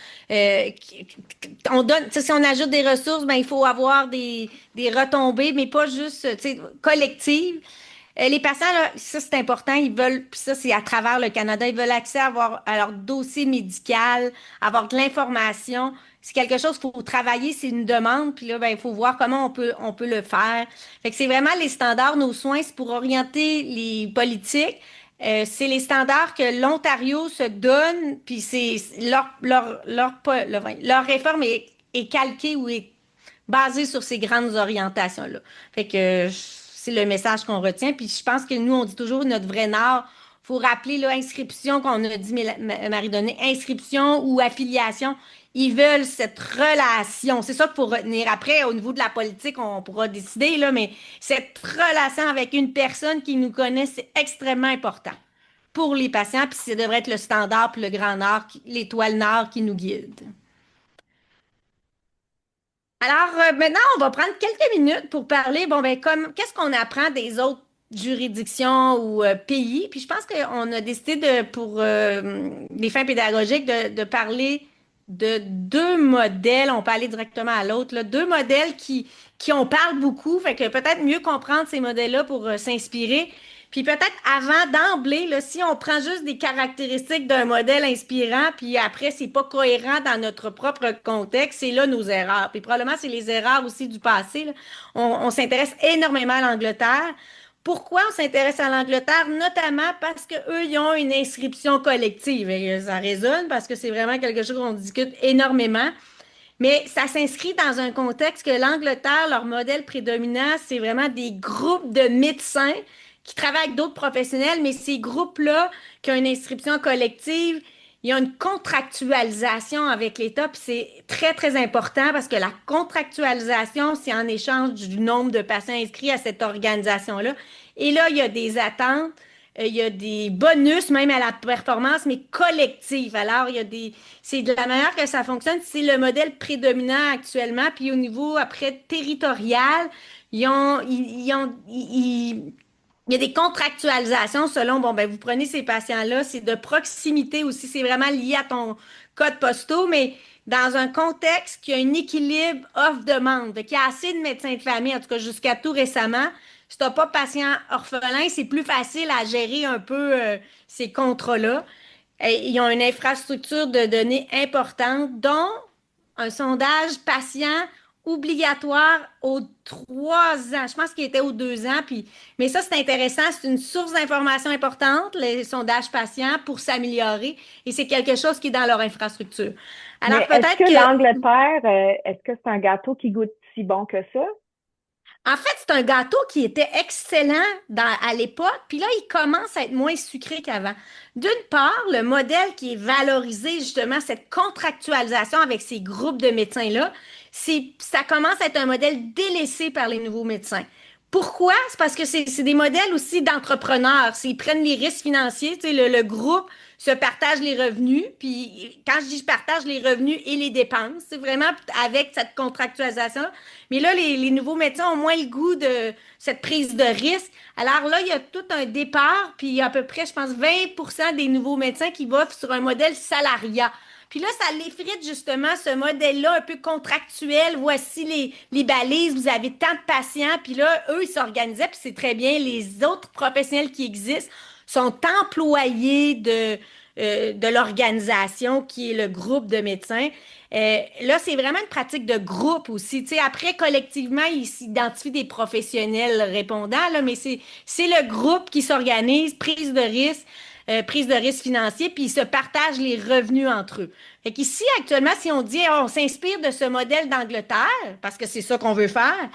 on donne, si on ajoute des ressources, ben, il faut avoir des retombées, mais pas juste, collectives. Les patients, là, ça c'est important, ils veulent, puis ça c'est à travers le Canada, ils veulent accès à leur dossier médical, avoir de l'information. C'est quelque chose qu'il faut travailler, c'est une demande, puis là, ben, il faut voir comment on peut le faire. Fait que c'est vraiment les standards, nos soins, c'est pour orienter les politiques. C'est les standards que l'Ontario se donne, puis c'est leur réforme est calquée ou est basée sur ces grandes orientations-là. Fait que c'est le message qu'on retient. Puis je pense que nous, on dit toujours notre vrai nord. Il faut rappeler l'inscription qu'on a dit, Marie-Donnée, inscription ou affiliation. Ils veulent cette relation. C'est ça qu'il faut retenir. Après, au niveau de la politique, on pourra décider, là, mais cette relation avec une personne qui nous connaît, c'est extrêmement important pour les patients. Puis ça devrait être le standard, puis le grand nord, l'étoile nord qui nous guide. Alors, maintenant, on va prendre quelques minutes pour parler, bon, ben, qu'est-ce qu'on apprend des autres juridictions ou pays. Puis je pense qu'on a décidé pour les fins pédagogiques, de parler de deux modèles. On peut aller directement à l'autre, là. Deux modèles qui on parle beaucoup. Fait que peut-être mieux comprendre ces modèles-là pour s'inspirer. Puis peut-être avant d'emblée, là, si on prend juste des caractéristiques d'un modèle inspirant, puis après, c'est pas cohérent dans notre propre contexte, c'est là nos erreurs. Puis probablement, c'est les erreurs aussi du passé, là. On s'intéresse énormément à l'Angleterre. Pourquoi on s'intéresse à l'Angleterre? Notamment parce qu'eux, ils ont une inscription collective. Et ça résonne parce que c'est vraiment quelque chose qu'on discute énormément. Mais ça s'inscrit dans un contexte que l'Angleterre, leur modèle prédominant, c'est vraiment des groupes de médecins qui travaillent avec d'autres professionnels, mais ces groupes-là qui ont une inscription collective, ils ont une contractualisation avec l'État, puis c'est très, très important parce que la contractualisation, c'est en échange du nombre de patients inscrits à cette organisation-là. Et là, il y a des attentes, il y a des bonus même à la performance, mais collective. Alors, c'est de la manière que ça fonctionne, c'est le modèle prédominant actuellement. Puis au niveau après territorial, il y a des contractualisations selon, bon, ben, vous prenez ces patients-là, c'est de proximité aussi, c'est vraiment lié à ton code postal, mais dans un contexte qui a un équilibre offre-demande, qu'il y a assez de médecins de famille, en tout cas jusqu'à tout récemment. Si tu n'as pas patient orphelin, c'est plus facile à gérer un peu ces contrats-là. Et ils ont une infrastructure de données importante, dont un sondage patient obligatoire aux 3 ans. Je pense qu'il était aux 2 ans. Mais ça, c'est intéressant. C'est une source d'information importante, les sondages patients, pour s'améliorer. Et c'est quelque chose qui est dans leur infrastructure. Alors, Mais est-ce peut-être que que l'Angleterre, est-ce que c'est un gâteau qui goûte si bon que ça? En fait, c'est un gâteau qui était excellent à l'époque, puis là, il commence à être moins sucré qu'avant. D'une part, le modèle qui est valorisé, justement, cette contractualisation avec ces groupes de médecins-là, ça commence à être un modèle délaissé par les nouveaux médecins. Pourquoi? C'est parce que c'est des modèles aussi d'entrepreneurs. Ils prennent les risques financiers. Tu sais, le groupe se partage les revenus. Puis quand je dis je partage les revenus et les dépenses, c'est vraiment avec cette contractualisation. Mais là, les nouveaux médecins ont moins le goût de cette prise de risque. Alors là, il y a tout un départ. Puis il y a à peu près, je pense, 20% des nouveaux médecins qui vont sur un modèle salariat. Puis là, ça l'effrite justement ce modèle-là un peu contractuel. Voici les balises, vous avez tant de patients. Puis là, eux, ils s'organisaient, puis c'est très bien. Les autres professionnels qui existent sont employés de l'organisation qui est le groupe de médecins. Là, c'est vraiment une pratique de groupe aussi. Tu sais, après, collectivement, ils s'identifient des professionnels répondants, là, mais c'est le groupe qui s'organise, prise de risque financier, puis ils se partagent les revenus entre eux. Fait qu'ici, actuellement, si on dit on s'inspire de ce modèle d'Angleterre, parce que c'est ça qu'on veut faire,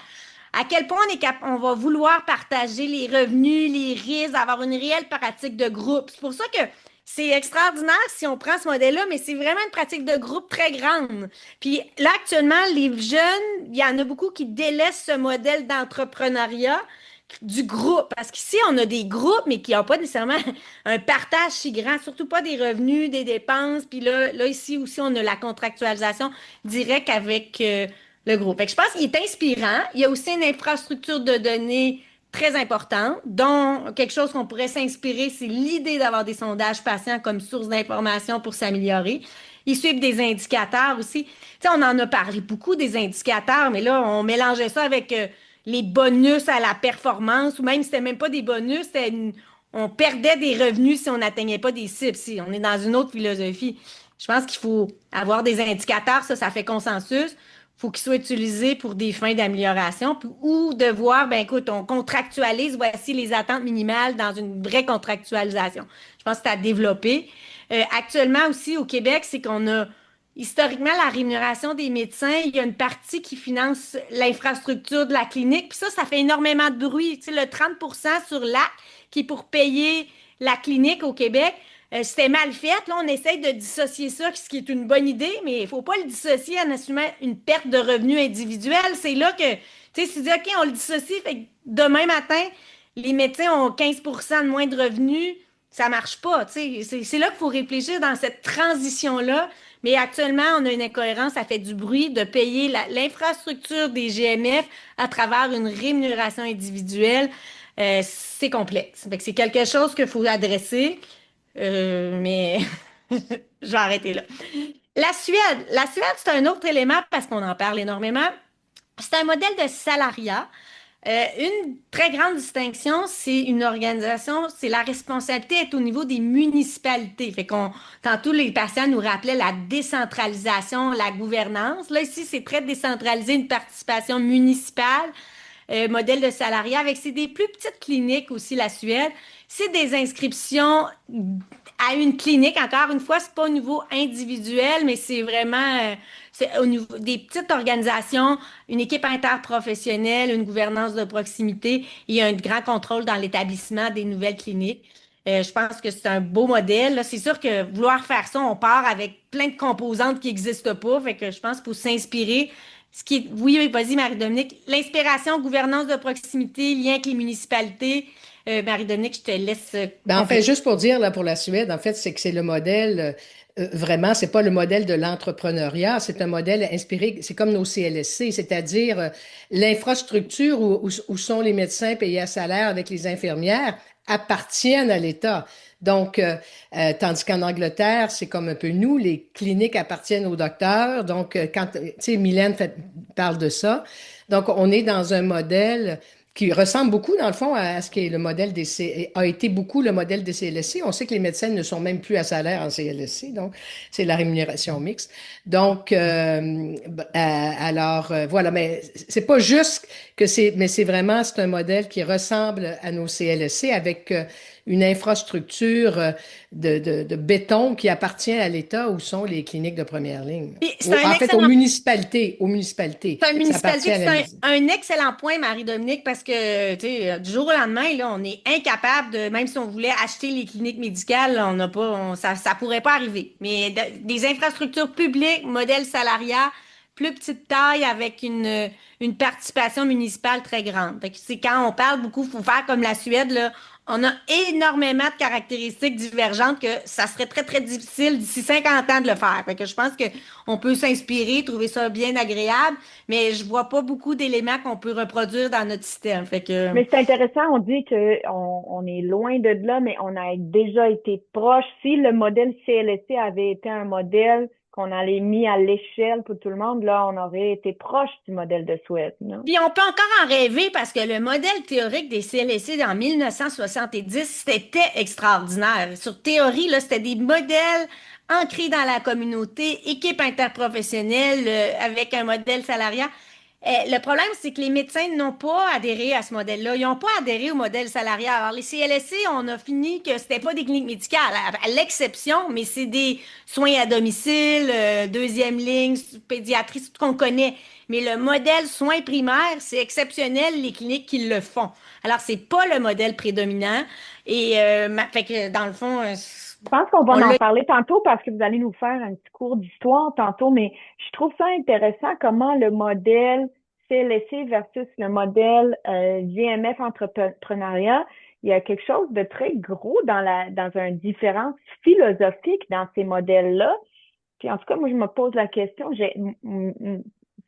à quel point on va vouloir partager les revenus, les risques, avoir une réelle pratique de groupe. C'est pour ça que c'est extraordinaire si on prend ce modèle-là, mais c'est vraiment une pratique de groupe très grande. Puis là, actuellement, les jeunes, il y en a beaucoup qui délaissent ce modèle d'entrepreneuriat du groupe. Parce qu'ici, on a des groupes, mais qui n'ont pas nécessairement un partage si grand, surtout pas des revenus, des dépenses. Puis là ici aussi, on a la contractualisation directe avec le groupe. Fait que je pense qu'il est inspirant. Il y a aussi une infrastructure de données très importante, dont quelque chose qu'on pourrait s'inspirer, c'est l'idée d'avoir des sondages patients comme source d'information pour s'améliorer. Ils suivent des indicateurs aussi. Tu sais, on en a parlé beaucoup des indicateurs, mais là, on mélangeait ça avec les bonus à la performance, ou même si c'était même pas des bonus, on perdait des revenus si on n'atteignait pas des cibles. Si on est dans une autre philosophie. Je pense qu'il faut avoir des indicateurs, ça fait consensus. Il faut qu'ils soient utilisés pour des fins d'amélioration, ou de voir, ben écoute, on contractualise, voici les attentes minimales dans une vraie contractualisation. Je pense que c'est à développer. Actuellement aussi au Québec, c'est qu'on a historiquement la rémunération des médecins, il y a une partie qui finance l'infrastructure de la clinique, puis ça fait énormément de bruit. Tu sais, le 30% sur l'acte qui est pour payer la clinique au Québec, c'était mal fait. Là, on essaye de dissocier ça, ce qui est une bonne idée, mais il ne faut pas le dissocier en assumant une perte de revenus individuels. C'est là que, tu sais, si tu dis, OK, on le dissocie, fait que demain matin, les médecins ont 15% de moins de revenus, ça ne marche pas. Tu sais. C'est là qu'il faut réfléchir dans cette transition-là. Mais actuellement, on a une incohérence, ça fait du bruit de payer l'infrastructure des GMF à travers une rémunération individuelle. C'est complexe. Fait que c'est quelque chose qu'il faut adresser. Mais je vais arrêter là. La Suède, c'est un autre élément parce qu'on en parle énormément. C'est un modèle de salariat. Une très grande distinction, c'est une organisation, c'est la responsabilité est au niveau des municipalités. Tantôt, les patients nous rappelaient la décentralisation, la gouvernance. Là, ici, c'est très décentralisé, une participation municipale, modèle de salariat, c'est des plus petites cliniques aussi, la Suède. C'est des inscriptions à une clinique. Encore une fois, c'est pas au niveau individuel, mais c'est vraiment c'est au niveau des petites organisations, une équipe interprofessionnelle, une gouvernance de proximité. Il y a un grand contrôle dans l'établissement des nouvelles cliniques. Je pense que c'est un beau modèle. Là, c'est sûr que vouloir faire ça, on part avec plein de composantes qui n'existent pas. Fait que je pense qu'il faut s'inspirer. Oui, oui, vas-y, Marie-Dominique. L'inspiration, gouvernance de proximité, lien avec les municipalités. Marie-Dominique, je te laisse En fait, compléter. juste pour dire là, pour la Suède, en fait, c'est que c'est le modèle, vraiment, c'est pas le modèle de l'entrepreneuriat, c'est un modèle inspiré, c'est comme nos CLSC, c'est-à-dire l'infrastructure où sont les médecins payés à salaire avec les infirmières appartiennent à l'État. Donc, tandis qu'en Angleterre, c'est comme un peu nous, les cliniques appartiennent aux docteurs. Donc, tu sais, parle de ça. Donc, on est dans un modèle qui ressemble beaucoup, dans le fond, à ce qui est le modèle a été beaucoup le modèle des CLSC. On sait que les médecins ne sont même plus à salaire en CLSC, donc c'est la rémunération mixte. Donc, voilà, mais c'est pas juste mais c'est vraiment, c'est un modèle qui ressemble à nos CLSC avec une infrastructure de béton qui appartient à l'État où sont les cliniques de première ligne. Puis c'est un En fait, aux excellent municipalités, aux municipalités. C'est une Ça municipalité, appartient à puis la un excellent point, Marie-Dominique, parce que, tu sais, du jour au lendemain, là, on est incapable de, même si on voulait acheter les cliniques médicales, là, on n'a pas, ça pourrait pas arriver. Mais des infrastructures publiques, modèle salariat, plus petite taille avec une participation municipale très grande. Fait que c'est quand on parle beaucoup, faut faire comme la Suède, là. On a énormément de caractéristiques divergentes que ça serait très, très difficile d'ici 50 ans de le faire. Fait que je pense que on peut s'inspirer, trouver ça bien agréable, mais je vois pas beaucoup d'éléments qu'on peut reproduire dans notre système. Fait que, Mais c'est intéressant, on dit que on est loin de là, mais on a déjà été proche. Si le modèle CLSC avait été un modèle qu'on allait mis à l'échelle pour tout le monde, là, on aurait été proche du modèle de Suède, non? puis on peut encore en rêver parce que le modèle théorique des CLSC en 1970, c'était extraordinaire. Sur théorie, là, c'était des modèles ancrés dans la communauté, équipe interprofessionnelle, avec un modèle salarial. Le problème, c'est que les médecins n'ont pas adhéré à ce modèle-là. Ils n'ont pas adhéré au modèle salarial. Alors, les CLSC, on a fini que c'était pas des cliniques médicales, à l'exception, mais c'est des soins à domicile, deuxième ligne, pédiatrie, tout ce qu'on connaît. Mais le modèle soins primaires, c'est exceptionnel, les cliniques qui le font. Alors, c'est pas le modèle prédominant. Fait que dans le fond, Je pense qu'on va on en l'a. parler tantôt parce que vous allez nous faire un petit cours d'histoire tantôt, mais je trouve ça intéressant comment le modèle CLSC versus le modèle JMF entrepreneuriat, il y a quelque chose de très gros dans une différence philosophique dans ces modèles-là. Puis en tout cas, moi, je me pose la question,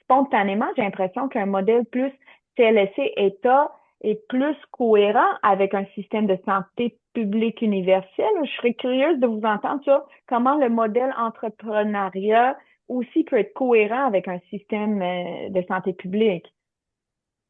spontanément, j'ai l'impression qu'un modèle plus CLSC-État est plus cohérent avec un système de santé publique universel. Je serais curieuse de vous entendre sur comment le modèle entrepreneuriat aussi peut être cohérent avec un système de santé publique.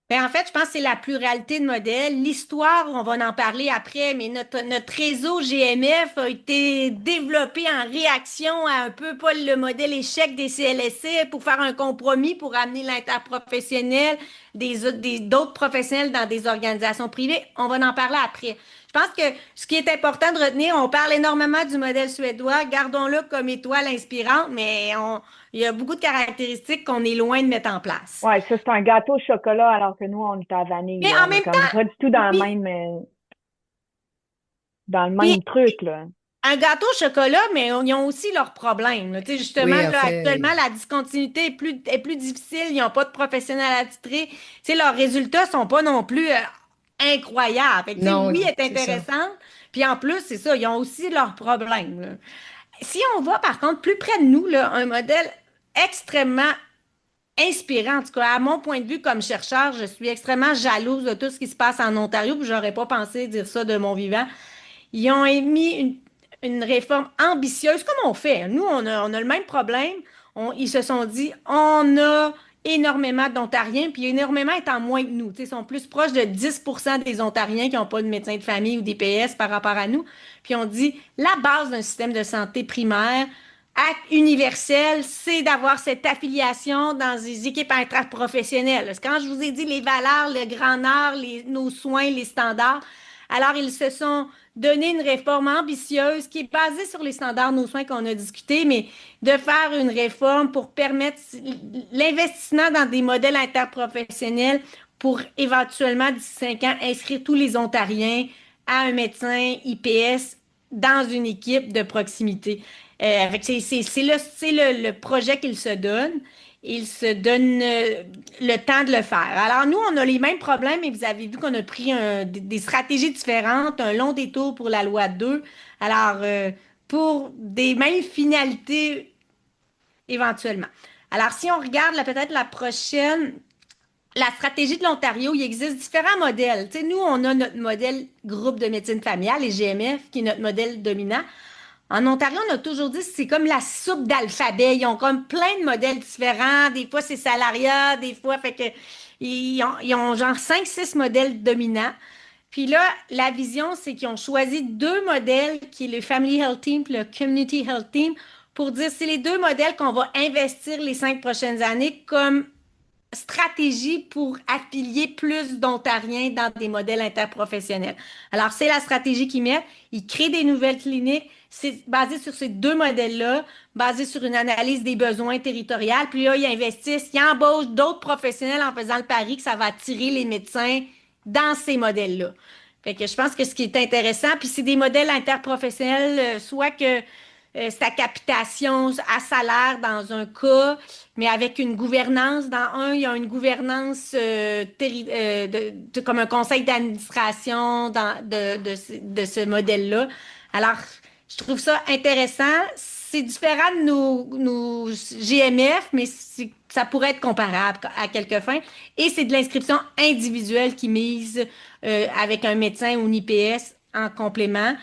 Ben, en fait, je pense que c'est la pluralité de modèles. L'histoire, on va en parler après, mais notre réseau GMF a été développé en réaction à un peu pas le modèle échec des CLSC pour faire un compromis pour amener l'interprofessionnel d'autres professionnels dans des organisations privées. On va en parler après. Je pense que ce qui est important de retenir, on parle énormément du modèle suédois, gardons-le comme étoile inspirante, mais il y a beaucoup de caractéristiques qu'on est loin de mettre en place. Ouais, ça, c'est un gâteau au chocolat alors que nous, on est à la vanille, Mais là. en On est même comme temps, pas du tout dans oui, le puis même truc, là. un gâteau au chocolat, mais ils ont aussi leurs problèmes, là. Tu sais, justement, Oui, en là, actuellement, fait, la discontinuité est plus difficile. Ils n'ont pas de professionnels attitrés. Tu sais, leurs résultats sont pas non plus incroyables. Fait que, tu sais, oui, non, elle est c'est ça. intéressante. Puis en plus, c'est ça, ils ont aussi leurs problèmes, là. Si on va, par contre, plus près de nous, là, un modèle extrêmement inspirant, en tout cas, à mon point de vue comme chercheur, je suis extrêmement jalouse de tout ce qui se passe en Ontario, puis j'aurais pas pensé dire ça de mon vivant. Ils ont émis une réforme ambitieuse, comme on fait. Nous, on a le même problème. Ils se sont dit, on a énormément d'Ontariens, puis énormément étant moins que nous. Ils sont plus proches de 10% des Ontariens qui n'ont pas de médecin de famille ou d'IPS par rapport à nous. Puis on dit, la base d'un système de santé primaire, acte universel, c'est d'avoir cette affiliation dans des équipes interprofessionnelles. Quand je vous ai dit les valeurs, le grand art, nos soins, les standards, alors ils se sont donné une réforme ambitieuse qui est basée sur les standards nos soins qu'on a discuté, mais de faire une réforme pour permettre l'investissement dans des modèles interprofessionnels pour éventuellement, d'ici 5 ans, inscrire tous les Ontariens à un médecin IPS dans une équipe de proximité. C'est le projet qu'il se donne. Il se donne le temps de le faire. Alors, nous, on a les mêmes problèmes, et vous avez vu qu'on a pris des stratégies différentes, un long détour pour la loi 2. Alors, pour des mêmes finalités éventuellement. Alors, si on regarde peut-être la prochaine, la stratégie de l'Ontario, il existe différents modèles. Tu sais, nous, on a notre modèle groupe de médecine familiale, les GMF, qui est notre modèle dominant. En Ontario, on a toujours dit que c'est comme la soupe d'alphabet. Ils ont comme plein de modèles différents. Des fois, c'est salariat, des fois, fait que ils ont genre 5-6 modèles dominants. Puis là, la vision, c'est qu'ils ont choisi 2 modèles, qui est le Family Health Team et le Community Health Team, pour dire c'est les 2 modèles qu'on va investir les 5 prochaines années comme stratégie pour affilier plus d'Ontariens dans des modèles interprofessionnels. Alors, c'est la stratégie qu'ils mettent. Ils créent des nouvelles cliniques. C'est basé sur ces 2 modèles-là, basé sur une analyse des besoins territoriaux. Puis là, ils investissent, ils embauchent d'autres professionnels en faisant le pari que ça va attirer les médecins dans ces modèles-là. Fait que je pense que ce qui est intéressant, puis c'est des modèles interprofessionnels, soit que c'est à capitation, à salaire dans un cas, mais avec une gouvernance. Dans un, il y a une gouvernance comme un conseil d'administration de ce modèle-là. Alors, je trouve ça intéressant. C'est différent de nos GMF, mais ça pourrait être comparable à quelques fins. Et c'est de l'inscription individuelle qui mise avec un médecin ou une IPS en complément.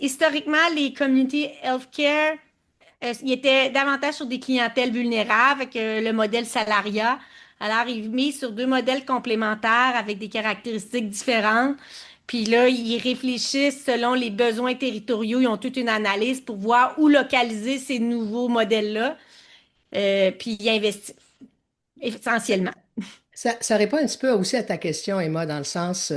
Historiquement, les community healthcare, ils étaient davantage sur des clientèles vulnérables avec le modèle salariat. Alors, ils misent sur 2 modèles complémentaires avec des caractéristiques différentes. Puis là, ils réfléchissent selon les besoins territoriaux. Ils ont toute une analyse pour voir où localiser ces nouveaux modèles-là. Puis ils investissent essentiellement. Ça répond un petit peu aussi à ta question, Emma, dans le sens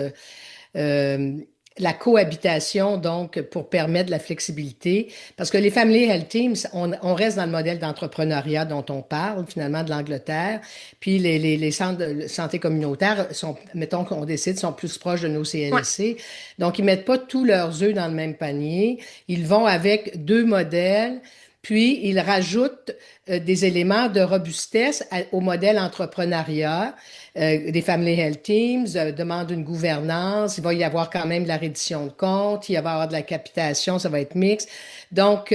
euh, la cohabitation, donc, pour permettre la flexibilité. Parce que les Family Health Teams, on reste dans le modèle d'entrepreneuriat dont on parle, finalement, de l'Angleterre. Puis les centres de santé communautaire sont, mettons qu'on décide, sont plus proches de nos CLSC. Ouais. Donc, ils mettent pas tous leurs œufs dans le même panier. Ils vont avec 2 modèles. Puis, ils rajoutent des éléments de robustesse au modèle entrepreneuriat. Des Family Health Teams demandent une gouvernance. Il va y avoir quand même de la reddition de comptes. Il va y avoir de la capitation. Ça va être mixte. Donc,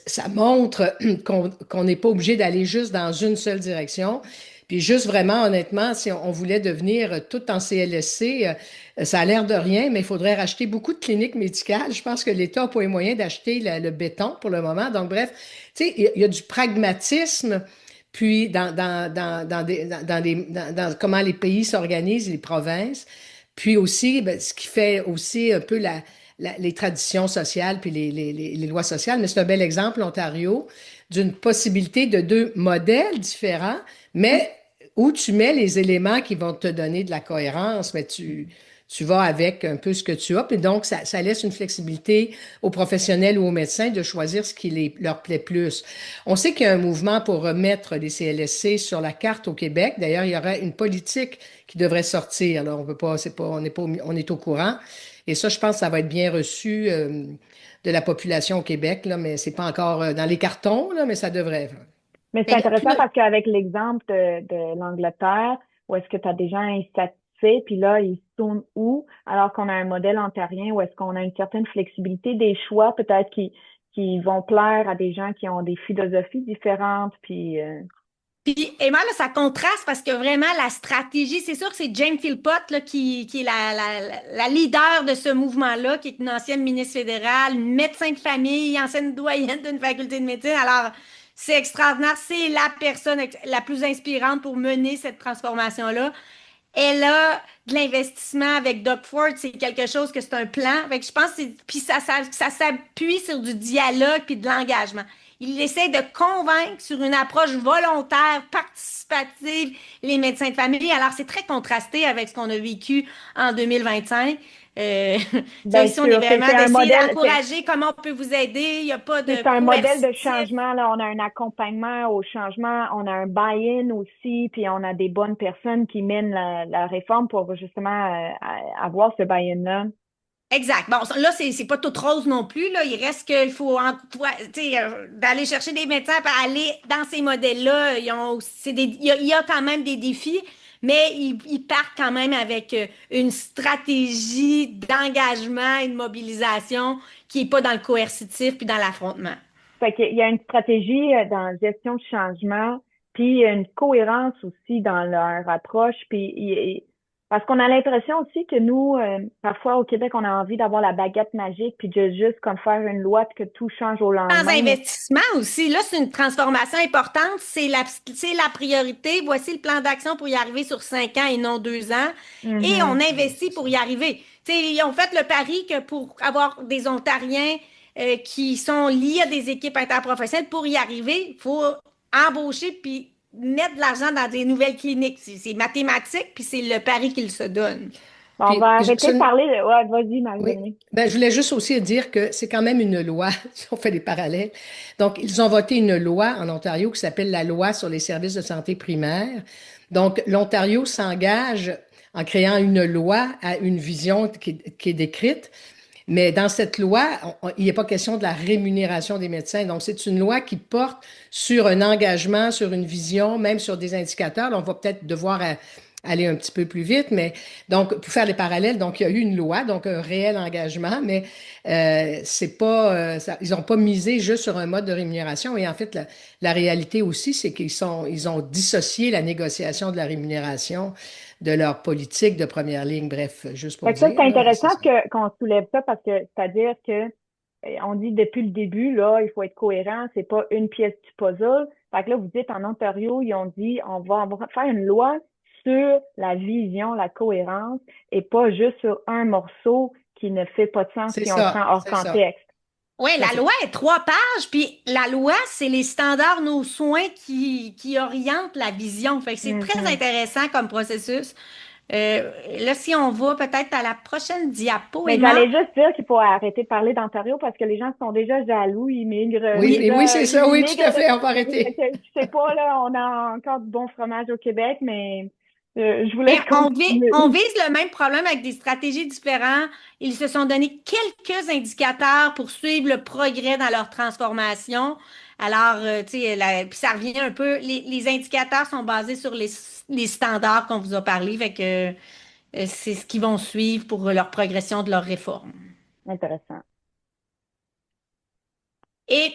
ça montre qu'on n'est pas obligé d'aller juste dans une seule direction. Puis juste vraiment, honnêtement, si on voulait devenir tout en CLSC, ça a l'air de rien, mais il faudrait racheter beaucoup de cliniques médicales. Je pense que l'État n'a pas les moyens d'acheter le béton pour le moment. Donc, bref, tu sais, il y a du pragmatisme, puis dans comment les pays s'organisent, les provinces, puis aussi, ben, ce qui fait aussi un peu les traditions sociales, puis les lois sociales. Mais c'est un bel exemple, l'Ontario, d'une possibilité de 2 modèles différents, mais où tu mets les éléments qui vont te donner de la cohérence, mais tu vas avec un peu ce que tu as. Puis donc, ça laisse une flexibilité aux professionnels ou aux médecins de choisir ce qui leur plaît plus. On sait qu'il y a un mouvement pour remettre les CLSC sur la carte au Québec. D'ailleurs, il y aurait une politique qui devrait sortir. Là, on peut pas, on est au courant. Et ça, je pense que ça va être bien reçu de la population au Québec, là, mais c'est pas encore dans les cartons, là, mais ça devrait. Mais c'est intéressant parce qu'avec l'exemple de l'Angleterre, où est-ce que tu as déjà insatisfait, puis là, ils se tournent où? Alors qu'on a un modèle ontarien où est-ce qu'on a une certaine flexibilité des choix, peut-être qui vont plaire à des gens qui ont des philosophies différentes, puis... Puis, Emma, là, ça contraste parce que vraiment, la stratégie, c'est sûr que c'est Jane Philpott là, qui est la leader de ce mouvement-là, qui est une ancienne ministre fédérale, une médecin de famille, ancienne doyenne d'une faculté de médecine. Alors, c'est extraordinaire. C'est la personne la plus inspirante pour mener cette transformation-là. Elle a de l'investissement avec Doug Ford, c'est quelque chose que c'est un plan. Fait que je pense que puis ça s'appuie sur du dialogue puis de l'engagement. Il essaie de convaincre sur une approche volontaire, participative, les médecins de famille. Alors, c'est très contrasté avec ce qu'on a vécu en 2025. Bien Ici, on est sûr, vraiment c'est un d'essayer modèle, d'encourager comment on peut vous aider. Il n'y a pas de c'est un modèle de coercitif. changement, là. On a un accompagnement au changement, on a un buy-in aussi, puis on a des bonnes personnes qui mènent la réforme pour justement avoir ce buy-in-là. Exact. Bon, là, c'est pas tout rose non plus, là. Il reste qu'il faut, tu sais, d'aller chercher des médecins pour aller dans ces modèles-là. Il y a quand même des défis, mais ils partent quand même avec une stratégie d'engagement et de mobilisation qui est pas dans le coercitif puis dans l'affrontement. Fait qu'il y a une stratégie dans la gestion de changement, puis une cohérence aussi dans leur approche, parce qu'on a l'impression aussi que nous, parfois au Québec, on a envie d'avoir la baguette magique, puis de juste comme faire une loi puis que tout change au Sans lendemain. investissement aussi, là, c'est une transformation importante. C'est la priorité. Voici le plan d'action pour y arriver sur 5 ans et non 2 ans. Et on Mhm. investit pour y arriver. Tu sais, ils ont fait le pari que pour avoir des Ontariens qui sont liés à des équipes interprofessionnelles, pour y arriver, il faut embaucher puis mettre de l'argent dans des nouvelles cliniques. C'est mathématique, puis c'est le pari qu'ils se donnent. Bon, on va Puis, arrêter de parler de... Ouais, vas-y, oui. Marie-Dominique. Ben, je voulais juste aussi dire que c'est quand même une loi, si on fait des parallèles. Donc, ils ont voté une loi en Ontario qui s'appelle la loi sur les services de santé primaire. Donc, l'Ontario s'engage en créant une loi à une vision qui est décrite. Mais dans cette loi, il n'est pas question de la rémunération des médecins. Donc, c'est une loi qui porte sur un engagement, sur une vision, même sur des indicateurs. Là, on va peut-être devoir aller un petit peu plus vite, mais donc, pour faire les parallèles, donc, il y a eu une loi, donc un réel engagement, mais c'est pas, ils n'ont pas misé juste sur un mode de rémunération. Et en fait, la réalité aussi, c'est ils ont dissocié la négociation de la rémunération de leur politique de première ligne. Bref, juste pour Fait que ça, c'est dire, là, c'est intéressant ça. qu'on soulève ça parce que c'est-à-dire que on dit depuis le début, là, il faut être cohérent, c'est pas une pièce du puzzle. Fait que là, vous dites en Ontario, ils ont dit on va faire une loi sur la vision, la cohérence, et pas juste sur un morceau qui ne fait pas de sens C'est si on le ça, prend hors c'est ça. contexte. Oui, Tout à la fait. loi est 3 pages, puis la loi, c'est les standards, nos soins qui orientent la vision. Fait que c'est très Mhm. intéressant comme processus. Là, si on va peut-être à la prochaine diapo, Mais Emma. j'allais juste dire qu'il faut arrêter de parler d'Ontario parce que les gens sont déjà jaloux, ils migrent Oui, et oui, déjà, c'est ça, ils oui, tout à migrent fait, on va de... Fait arrêter. que, je sais pas, là, on a encore du bon fromage au Québec, mais je vous Mais laisse continuer. on vise le même problème avec des stratégies différentes. Ils se sont donné quelques indicateurs pour suivre le progrès dans leur transformation. Alors, tu sais, puis ça revient un peu, les indicateurs sont basés sur les standards qu'on vous a parlé, fait que c'est ce qu'ils vont suivre pour leur progression de leur réforme. Intéressant. Et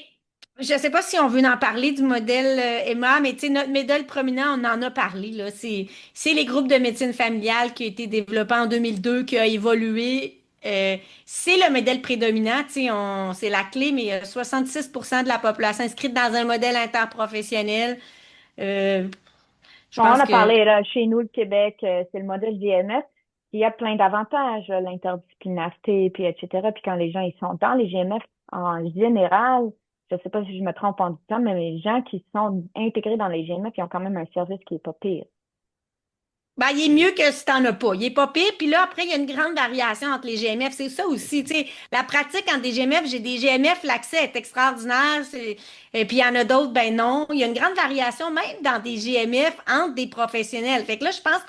je ne sais pas si on veut en parler du modèle Emma, mais tu sais, notre modèle prominent, on en a parlé, là. C'est les groupes de médecine familiale qui a été développé en 2002, qui a évolué. C'est le modèle prédominant, tu sais, c'est la clé, mais 66% de la population inscrite dans un modèle interprofessionnel. Euh, je Bon, on pense a que parlé, là, chez nous, le Québec, c'est le modèle GMF. Il y a plein d'avantages, là, l'interdisciplinarité, puis etc. Puis quand les gens ils sont dans les GMF, en général, je sais pas si je me trompe en disant, mais les gens qui sont intégrés dans les GMF, ils ont quand même un service qui est pas pire. ben, il est mieux que si t'en as pas. Il est pas pire. Puis là, après, il y a une grande variation entre les GMF. C'est ça aussi, tu sais. La pratique entre des GMF, j'ai des GMF, l'accès est extraordinaire. Et puis, il y en a d'autres, ben non. Il y a une grande variation, même dans des GMF, entre des professionnels. Fait que là, je pense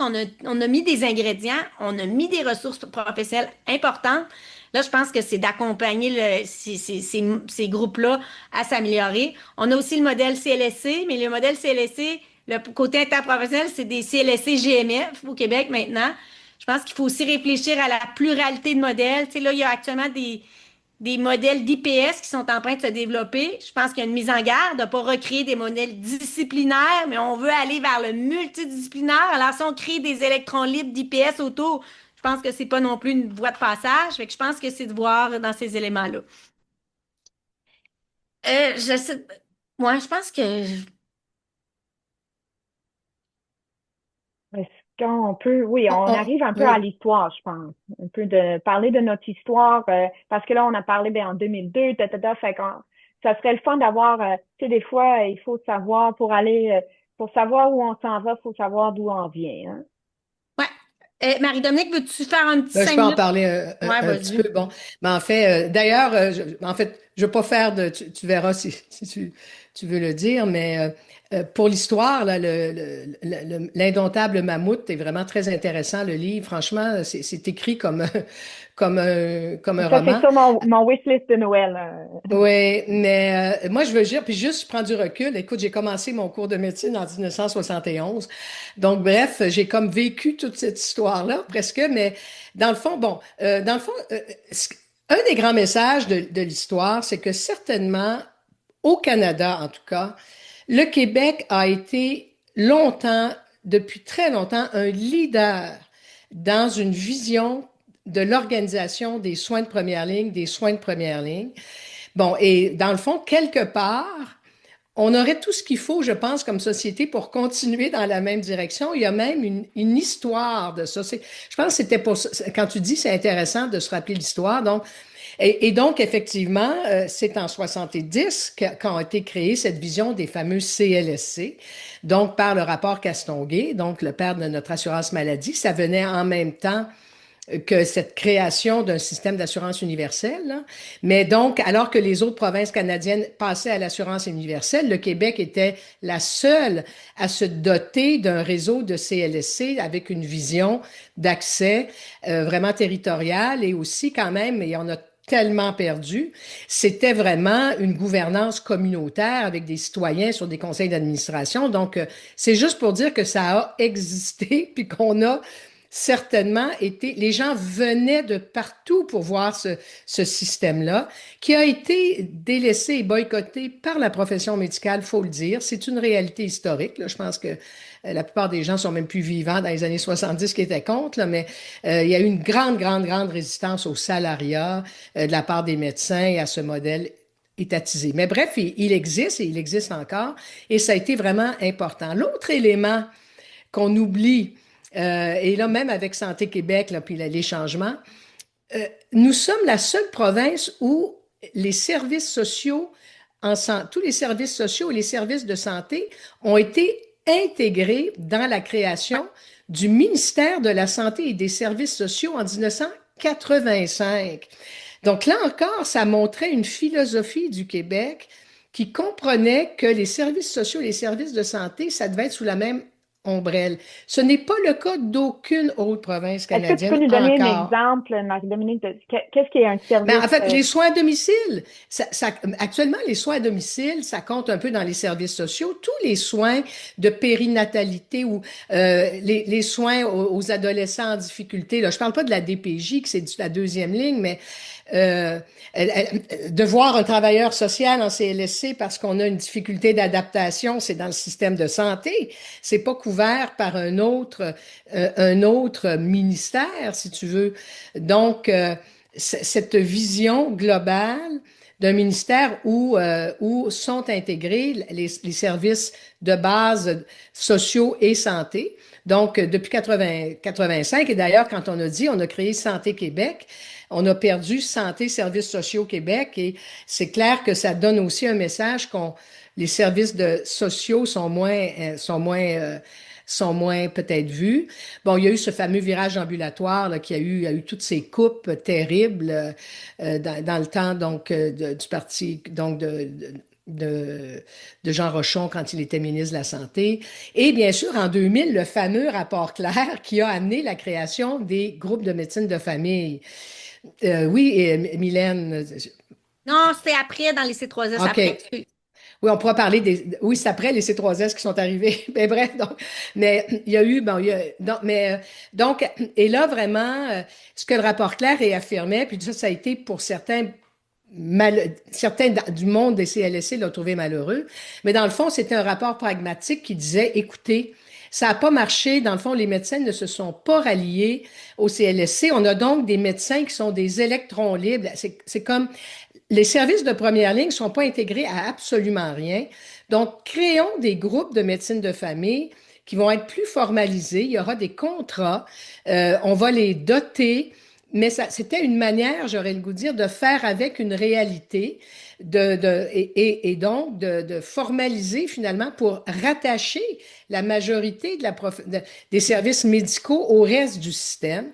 on a mis des ingrédients, on a mis des ressources professionnelles importantes. Là, je pense que c'est d'accompagner ces groupes-là à s'améliorer. On a aussi le modèle CLSC, mais le modèle CLSC, le côté interprofessionnel, c'est des CLSC GMF au Québec maintenant. Je pense qu'il faut aussi réfléchir à la pluralité de modèles. Tu sais, là, il y a actuellement des modèles d'IPS qui sont en train de se développer. Je pense qu'il y a une mise en garde de ne pas recréer des modèles disciplinaires, mais on veut aller vers le multidisciplinaire. Alors, si on crée des électrons libres d'IPS autour, je pense que c'est pas non plus une voie de passage. Fait que je pense que c'est de voir dans ces éléments-là. Je sais, Moi, je pense que Est-ce qu'on peut, oui, on arrive un peu à Oui. l'histoire, je pense. Un peu de parler de notre histoire, parce que là, on a parlé ben, en 2002, fait qu'on, ça serait le fun d'avoir, tu sais, des fois, il faut savoir pour aller, pour savoir où on s'en va, il faut savoir d'où on vient, hein. ouais. Marie-Dominique, veux-tu faire un petit Ben, je 5 peux en minutes? parler Ouais, un petit vas-y. peu. Bon, mais en fait, d'ailleurs, en fait, je ne veux pas faire de. Tu verras si tu veux le dire, mais pour l'histoire, là, l'Indomptable Mammouth est vraiment très intéressant, le livre. Franchement, c'est écrit comme un Ça, c'est roman. ça mon wishlist de Noël. Oui, mais moi, je veux dire, puis juste prendre du recul. Écoute, j'ai commencé mon cours de médecine en 1971. Donc, bref, j'ai comme vécu toute cette histoire-là, presque. Mais dans le fond, bon, dans le fond, un des grands messages de l'histoire, c'est que certainement, au Canada en tout cas, le Québec a été longtemps, depuis très longtemps, un leader dans une vision de l'organisation des soins de première ligne, des soins de première ligne. Bon, et dans le fond, quelque part, on aurait tout ce qu'il faut, je pense, comme société pour continuer dans la même direction. Il y a même une histoire de ça. Je pense que c'était pour ça. Quand tu dis c'est intéressant de se rappeler l'histoire, donc, et donc, effectivement, c'est en 70 qu'a été créée cette vision des fameux CLSC, donc par le rapport Castonguay, donc le père de notre assurance maladie. Ça venait en même temps que cette création d'un système d'assurance universelle, là. Mais donc, alors que les autres provinces canadiennes passaient à l'assurance universelle, le Québec était la seule à se doter d'un réseau de CLSC avec une vision d'accès vraiment territorial et aussi quand même, et on a tellement perdu, c'était vraiment une gouvernance communautaire avec des citoyens sur des conseils d'administration. Donc, c'est juste pour dire que ça a existé, puis qu'on a certainement été, les gens venaient de partout pour voir ce système-là, qui a été délaissé et boycotté par la profession médicale, faut le dire. C'est une réalité historique, là. Je pense que la plupart des gens sont même plus vivants dans les années 70 qui étaient contre, là, mais il y a eu une grande, grande, grande résistance au salariat de la part des médecins et à ce modèle étatisé. Mais bref, il existe et il existe encore, et ça a été vraiment important. L'autre élément qu'on oublie, et là, même avec Santé Québec, là, puis là, les changements, nous sommes la seule province où les services sociaux, tous les services sociaux et les services de santé ont été intégrés dans la Ouais. création du ministère de la Santé et des Services sociaux en 1985. Donc là encore, ça montrait une philosophie du Québec qui comprenait que les services sociaux et les services de santé, ça devait être sous la même ombrelle. Ce n'est pas le cas d'aucune autre province Est-ce que tu peux canadienne nous donner un encore. exemple, Marie-Dominique, de qu'est-ce qui est un Mais service? en fait, les soins à domicile, actuellement, les soins à domicile, ça compte un peu dans les services sociaux. Tous les soins de périnatalité ou les soins aux adolescents en difficulté, là, je parle pas de la DPJ, que c'est la deuxième ligne, mais euh, de voir un travailleur social en CLSC parce qu'on a une difficulté d'adaptation, c'est dans le système de santé. C'est pas couvert par un autre ministère, si tu veux. Donc, cette vision globale d'un ministère où sont intégrés les services de base sociaux et santé. Donc, depuis 85, et d'ailleurs, quand on a dit, on a créé Santé Québec, on a perdu Santé Services sociaux Québec, et c'est clair que ça donne aussi un message qu'on les services sociaux sont moins peut-être vus. Bon, il y a eu ce fameux virage ambulatoire là, il y a eu toutes ces coupes terribles dans le temps donc du parti donc de Jean Rochon quand il était ministre de la Santé. Et bien sûr, en 2000, le fameux rapport Clair qui a amené la création des groupes de médecine de famille. Oui, et, Mylène. Non, c'est après, dans les C3S, OK. après. Oui, on pourra parler des. Oui, c'est après les C3S qui sont arrivés. Mais bref, donc. Mais il y a eu. Bon, il y a. Donc, donc, et là, vraiment, ce que le rapport Clair réaffirmait, puis ça a été pour certains du monde des CLSC l'ont trouvé malheureux. Mais dans le fond, c'était un rapport pragmatique qui disait, écoutez, ça n'a pas marché. Dans le fond, les médecins ne se sont pas ralliés au CLSC. On a donc des médecins qui sont des électrons libres. C'est comme les services de première ligne ne sont pas intégrés à absolument rien. Donc, créons des groupes de médecine de famille qui vont être plus formalisés. Il y aura des contrats, on va les doter, mais c'était une manière, j'aurais le goût de dire, de faire avec une réalité et donc de formaliser finalement pour rattacher la majorité des services médicaux au reste du système.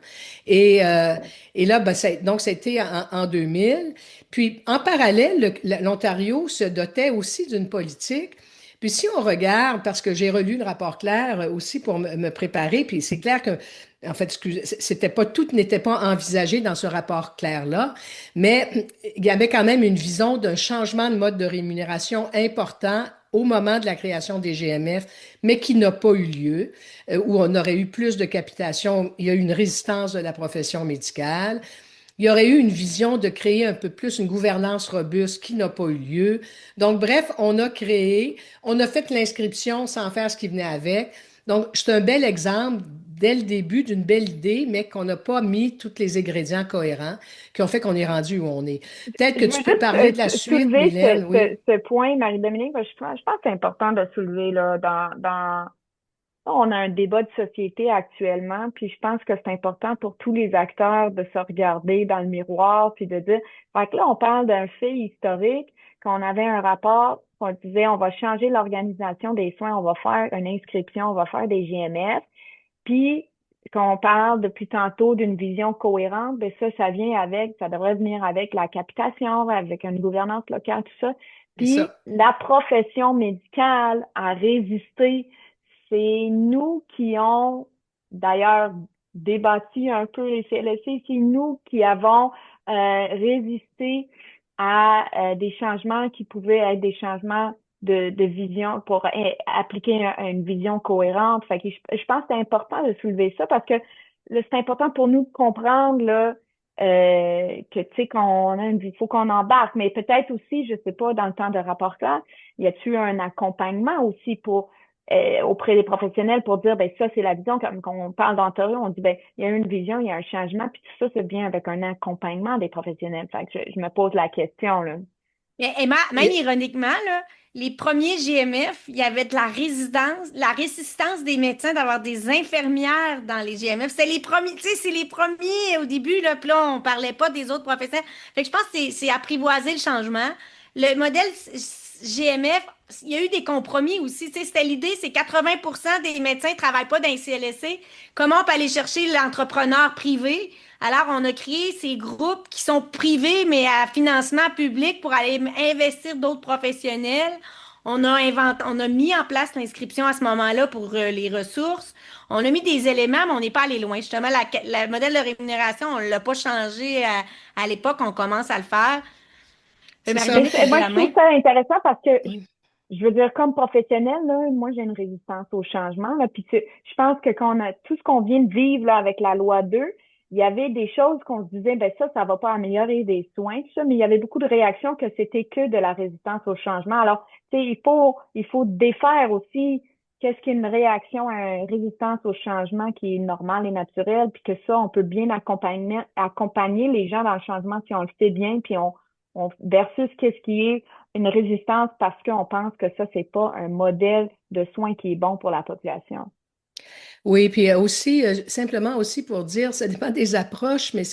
Et, euh, et là, ben, donc, c'était en 2000. Puis, en parallèle, l'Ontario se dotait aussi d'une politique. Puis, si on regarde, parce que j'ai relu le rapport Claire aussi pour me préparer, puis c'est clair que, en fait, c'était pas, tout n'était pas envisagé dans ce rapport Claire-là, mais il y avait quand même une vision d'un changement de mode de rémunération important au moment de la création des GMF, mais qui n'a pas eu lieu, où on aurait eu plus de capitation. Il y a eu une résistance de la profession médicale. Il y aurait eu une vision de créer un peu plus une gouvernance robuste qui n'a pas eu lieu. Donc, bref, on a fait l'inscription sans faire ce qui venait avec. Donc, c'est un bel exemple dès le début d'une belle idée, mais qu'on n'a pas mis tous les ingrédients cohérents qui ont fait qu'on est rendu où on est. Peut-être que Je veux tu peux juste parler de la suite, soulever Mylène, oui. ce point, Marie-Dominique, parce que je pense que c'est important de soulever là, on a un débat de société actuellement, puis je pense que c'est important pour tous les acteurs de se regarder dans le miroir, puis de dire, fait que là, on parle d'un fait historique, qu'on avait un rapport, on disait, on va changer l'organisation des soins, on va faire une inscription, on va faire des GMF, puis qu'on parle depuis tantôt d'une vision cohérente, ben ça devrait venir avec la capitation, avec une gouvernance locale, tout ça. C'est Puis ça. la profession médicale a résisté. C'est nous qui ont d'ailleurs débattu un peu les CLSC, c'est nous qui avons résisté à des changements qui pouvaient être des changements de vision pour appliquer une vision cohérente. Fait que je pense que c'est important de soulever ça parce que là, c'est important pour nous de comprendre là, que tu sais il faut qu'on embarque, mais peut-être aussi, je sais pas, dans le temps de rapport là, y a-t-il un accompagnement aussi pour auprès des professionnels pour dire ben ça c'est la vision comme quand on parle d'Ontario, on dit ben il y a une vision, il y a un changement, puis tout ça c'est bien avec un accompagnement des professionnels. Fait que je me pose la question là. Et même ironiquement, là, les premiers GMF, il y avait de la résistance des médecins d'avoir des infirmières dans les GMF. C'est les premiers, tu sais, c'est les premiers au début, là, puis là, on parlait pas des autres professionnels. Fait que je pense que c'est apprivoiser le changement. Le modèle GMF, il y a eu des compromis aussi. Tu sais, c'était l'idée, c'est 80% des médecins ne travaillent pas dans les CLSC. Comment on peut aller chercher l'entrepreneur privé? Alors, on a créé ces groupes qui sont privés, mais à financement public pour aller investir d'autres professionnels. On a mis en place l'inscription à ce moment-là pour les ressources. On a mis des éléments, mais on n'est pas allé loin. Justement, le modèle de rémunération, on ne l'a pas changé à l'époque. On commence à le faire. C'est ça. Marie-Dominique, Moi, la je main. trouve ça intéressant parce que je veux dire, comme professionnel, là, moi, j'ai une résistance au changement. Là, puis je pense que quand on a tout ce qu'on vient de vivre là, avec la loi 2, il y avait des choses qu'on se disait, ben ça va pas améliorer des soins, tout ça, mais il y avait beaucoup de réactions que c'était que de la résistance au changement. Alors, tu sais, il faut défaire aussi qu'est-ce qu'une réaction à une résistance au changement qui est normale et naturelle, puis que ça, on peut bien accompagner les gens dans le changement si on le fait bien, puis versus qu'est-ce qui est une résistance parce qu'on pense que ça, c'est pas un modèle de soins qui est bon pour la population. Oui, puis aussi, simplement aussi pour dire, ça dépend des approches, mais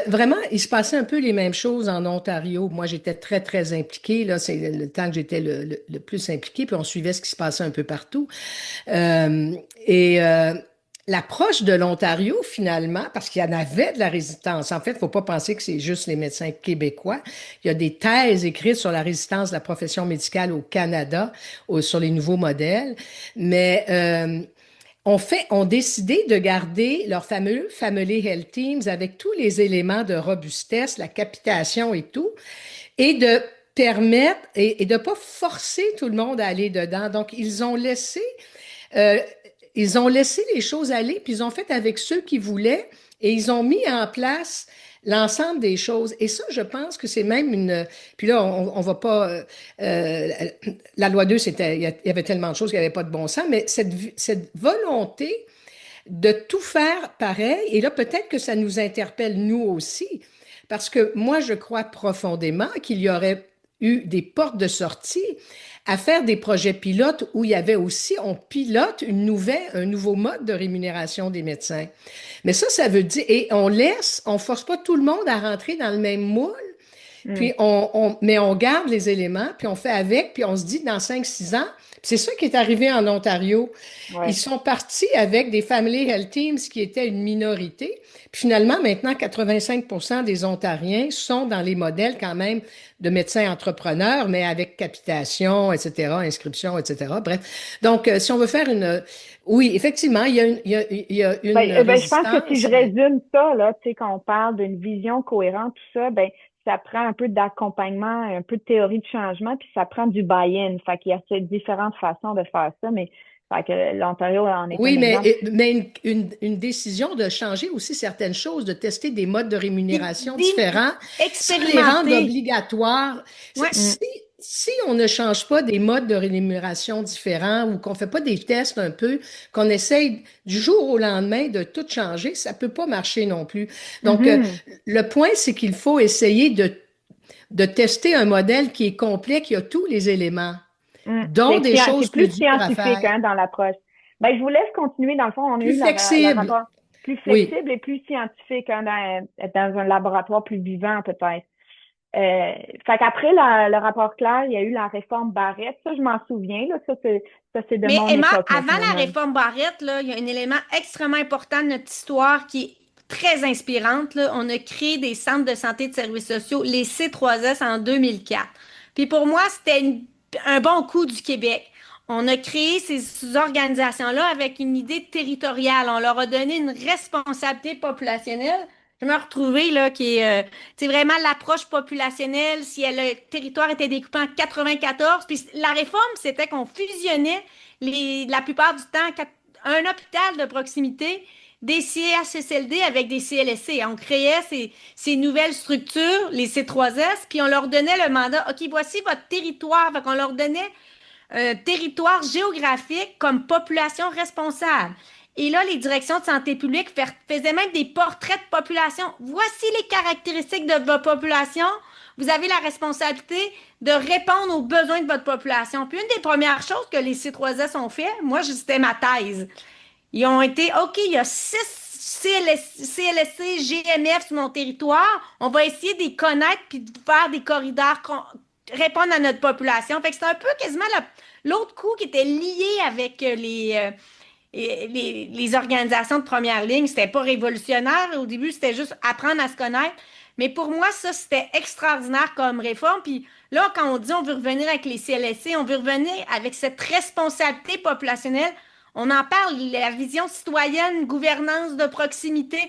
vraiment, il se passait un peu les mêmes choses en Ontario. Moi, j'étais très, très impliquée, là, c'est le temps que j'étais le plus impliquée, puis on suivait ce qui se passait un peu partout. Euh, et l'approche de l'Ontario, finalement, parce qu'il y en avait de la résistance. En fait, il ne faut pas penser que c'est juste les médecins québécois. Il y a des thèses écrites sur la résistance de la profession médicale au Canada, sur les nouveaux modèles, mais ont décidé de garder leur fameux Family Health Teams avec tous les éléments de robustesse, la capitation et tout, et de permettre et de pas forcer tout le monde à aller dedans. Donc, euh, ils ont laissé les choses aller, puis ils ont fait avec ceux qui voulaient, et ils ont mis en place l'ensemble des choses. Et ça, je pense que c'est même une... Puis là, on va pas... euh, la loi 2, il y avait tellement de choses qui n'avaient pas de bon sens, mais cette volonté de tout faire pareil, et là, peut-être que ça nous interpelle nous aussi, parce que moi, je crois profondément qu'il y aurait eu des portes de sortie à faire des projets pilotes où il y avait aussi, on pilote un nouveau mode de rémunération des médecins. Mais ça veut dire, et on force pas tout le monde à rentrer dans le même moule, Mm. puis mais on garde les éléments, puis on fait avec, puis on se dit dans 5 6 ans, c'est ça qui est arrivé en Ontario. Ils Ouais. sont partis avec des Family Health Teams qui étaient une minorité. Puis finalement, maintenant, 85% des Ontariens sont dans les modèles quand même de médecins entrepreneurs, mais avec capitation, etc., inscription, etc. Bref. Donc, si on veut faire une... Oui, effectivement, il y a une Je pense que si résistance, je mais... résume ça, là, tu sais, quand on parle d'une vision cohérente, tout ça, ça prend un peu d'accompagnement, un peu de théorie de changement, puis ça prend du buy-in. Fait qu'il y a ces différentes façons de faire ça, mais fait que l'Ontario en est Oui, un exemple. mais une décision de changer aussi certaines choses, de tester des modes de Puis rémunération différents, sans les rendre expérimenter. obligatoires. Ouais. Mm. Si on ne change pas des modes de rémunération différents ou qu'on ne fait pas des tests un peu, qu'on essaye du jour au lendemain de tout changer, ça ne peut pas marcher non plus. Donc, Mhm. le point, c'est qu'il faut essayer de tester un modèle qui est complet, qui a tous les éléments, Mm. dont des C'est choses plus plus dures à scientifique, faire, hein, dans l'approche. Je vous laisse continuer. Dans le fond, on a plus eu le flexibles. rapport plus Oui. flexible et plus scientifique, hein, dans un laboratoire plus vivant, peut-être. Fait qu'après le rapport Clair, il y a eu la réforme Barrette. Ça, je m'en souviens, là. Ça, c'est de Mais mon Emma, époque, là, avant la finalement. réforme Barrette, là, il y a un élément extrêmement important de notre histoire qui est très inspirante, là. On a créé des centres de santé et de services sociaux, les C3S, en 2004. Puis pour moi, c'était un bon coup du Québec. On a créé ces organisations-là avec une idée territoriale. On leur a donné une responsabilité populationnelle. Je me retrouvais là qui est c'est vraiment l'approche populationnelle. Si le territoire était découpé en 94, puis la réforme, c'était qu'on fusionnait la plupart du temps un hôpital de proximité, des CHSLD avec des CLSC. On créait ces nouvelles structures, les C3S, puis on leur donnait le mandat. OK, voici votre territoire. Fait qu'on leur donnait un territoire géographique comme population responsable. Et là, les directions de santé publique faisaient même des portraits de population. Voici les caractéristiques de votre population. Vous avez la responsabilité de répondre aux besoins de votre population. Puis une des premières choses que les C3S ont fait, moi, c'était ma thèse. Ils ont été, OK, il y a 6 CLSC, GMF sur mon territoire. On va essayer de les connaître puis de faire des corridors répondre à notre population. Fait que c'est un peu quasiment l'autre coup qui était lié avec les organisations de première ligne. C'était pas révolutionnaire. Au début, c'était juste apprendre à se connaître. Mais pour moi, ça, c'était extraordinaire comme réforme. Puis là, quand on dit on veut revenir avec les CLSC, on veut revenir avec cette responsabilité populationnelle. On en parle, la vision citoyenne, gouvernance de proximité.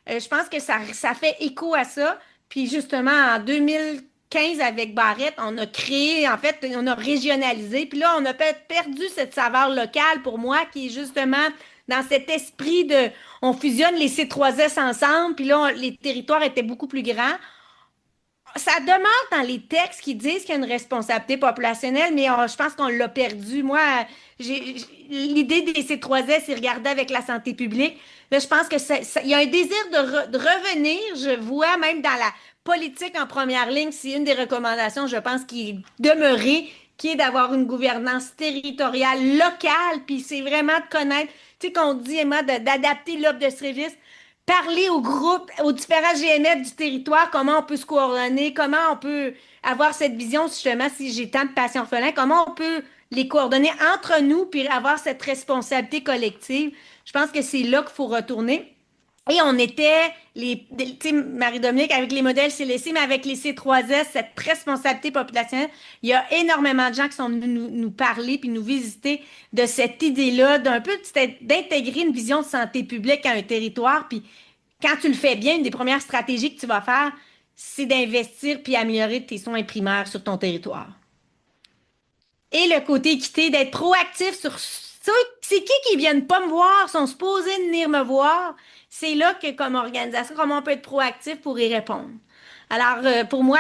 Je pense que ça fait écho à ça. Puis justement, en 2015, avec Barrette, on a créé, en fait, on a régionalisé. Puis là, on a perdu cette saveur locale pour moi, qui est justement dans cet esprit de, on fusionne les C3S ensemble, puis là, les territoires étaient beaucoup plus grands. Ça demeure dans les textes qui disent qu'il y a une responsabilité populationnelle, mais je pense qu'on l'a perdu. Moi, l'idée des C3S, c'est regarder avec la santé publique. Là, je pense que il y a un désir de revenir. Je vois même dans la politique en première ligne, c'est une des recommandations, je pense, qui est demeurée, qui est d'avoir une gouvernance territoriale locale. Puis c'est vraiment de connaître, tu sais, qu'on dit, Emma, d'adapter l'offre de service, parler au groupe, aux différents GMF du territoire, comment on peut se coordonner, comment on peut avoir cette vision, justement, si j'ai tant de patients orphelins, comment on peut les coordonner entre nous puis avoir cette responsabilité collective. Je pense que c'est là qu'il faut retourner. Et on était, tu sais, Marie-Dominique, avec les modèles CLSC, mais avec les C3S, cette responsabilité populationnelle, il y a énormément de gens qui sont venus nous parler puis nous visiter de cette idée-là, d'un peu d'intégrer une vision de santé publique à un territoire. Puis quand tu le fais bien, une des premières stratégies que tu vas faire, c'est d'investir puis améliorer tes soins primaires sur ton territoire. Et le côté équité, d'être proactif sur ça. C'est qui viennent pas me voir, sont supposés venir me voir. C'est là que, comme organisation, comment on peut être proactif pour y répondre. Alors, pour moi,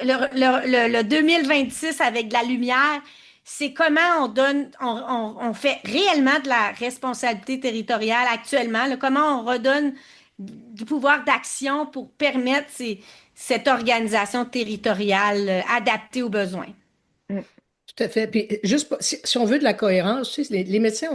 le 2026 avec de la lumière, c'est comment on fait réellement de la responsabilité territoriale actuellement, là, comment on redonne du pouvoir d'action pour permettre cette organisation territoriale adaptée aux besoins. Mm. Tout à fait. Puis juste si on veut de la cohérence, tu sais, les médecins,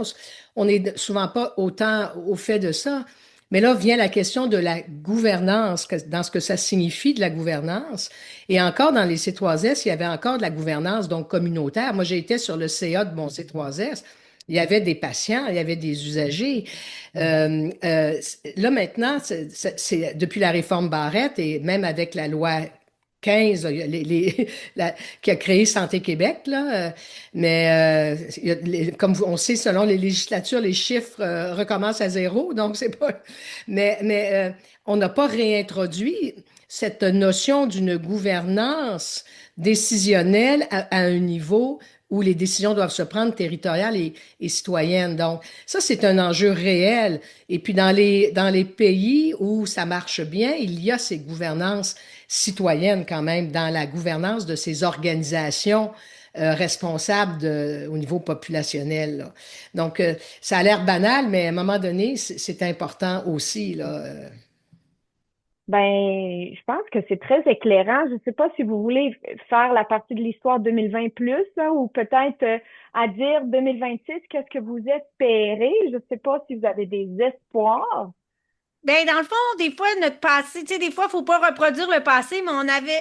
on n'est souvent pas autant au fait de ça. Mais là vient la question de la gouvernance, dans ce que ça signifie de la gouvernance. Et encore dans les C3S, il y avait encore de la gouvernance donc communautaire. Moi, j'ai été sur le CA de mon C3S. Il y avait des patients, il y avait des usagers. Là maintenant, depuis la réforme Barrette et même avec la loi 15 qui a créé Santé Québec, là. Comme on sait, selon les législatures, les chiffres recommencent à zéro, donc c'est pas. Mais on n'a pas réintroduit cette notion d'une gouvernance décisionnelle à un niveau où les décisions doivent se prendre territoriales et citoyennes. Donc, ça, c'est un enjeu réel. Et puis, dans les pays où ça marche bien, il y a ces gouvernances citoyennes quand même dans la gouvernance de ces organisations responsables au niveau populationnel, là. Donc, ça a l'air banal, mais à un moment donné, c'est important aussi, là. Ben, je pense que c'est très éclairant. Je ne sais pas si vous voulez faire la partie de l'histoire 2020 plus, là, ou peut-être à dire 2026, qu'est-ce que vous espérez? Je ne sais pas si vous avez des espoirs. Ben, dans le fond, des fois, notre passé, tu sais, des fois, il ne faut pas reproduire le passé, mais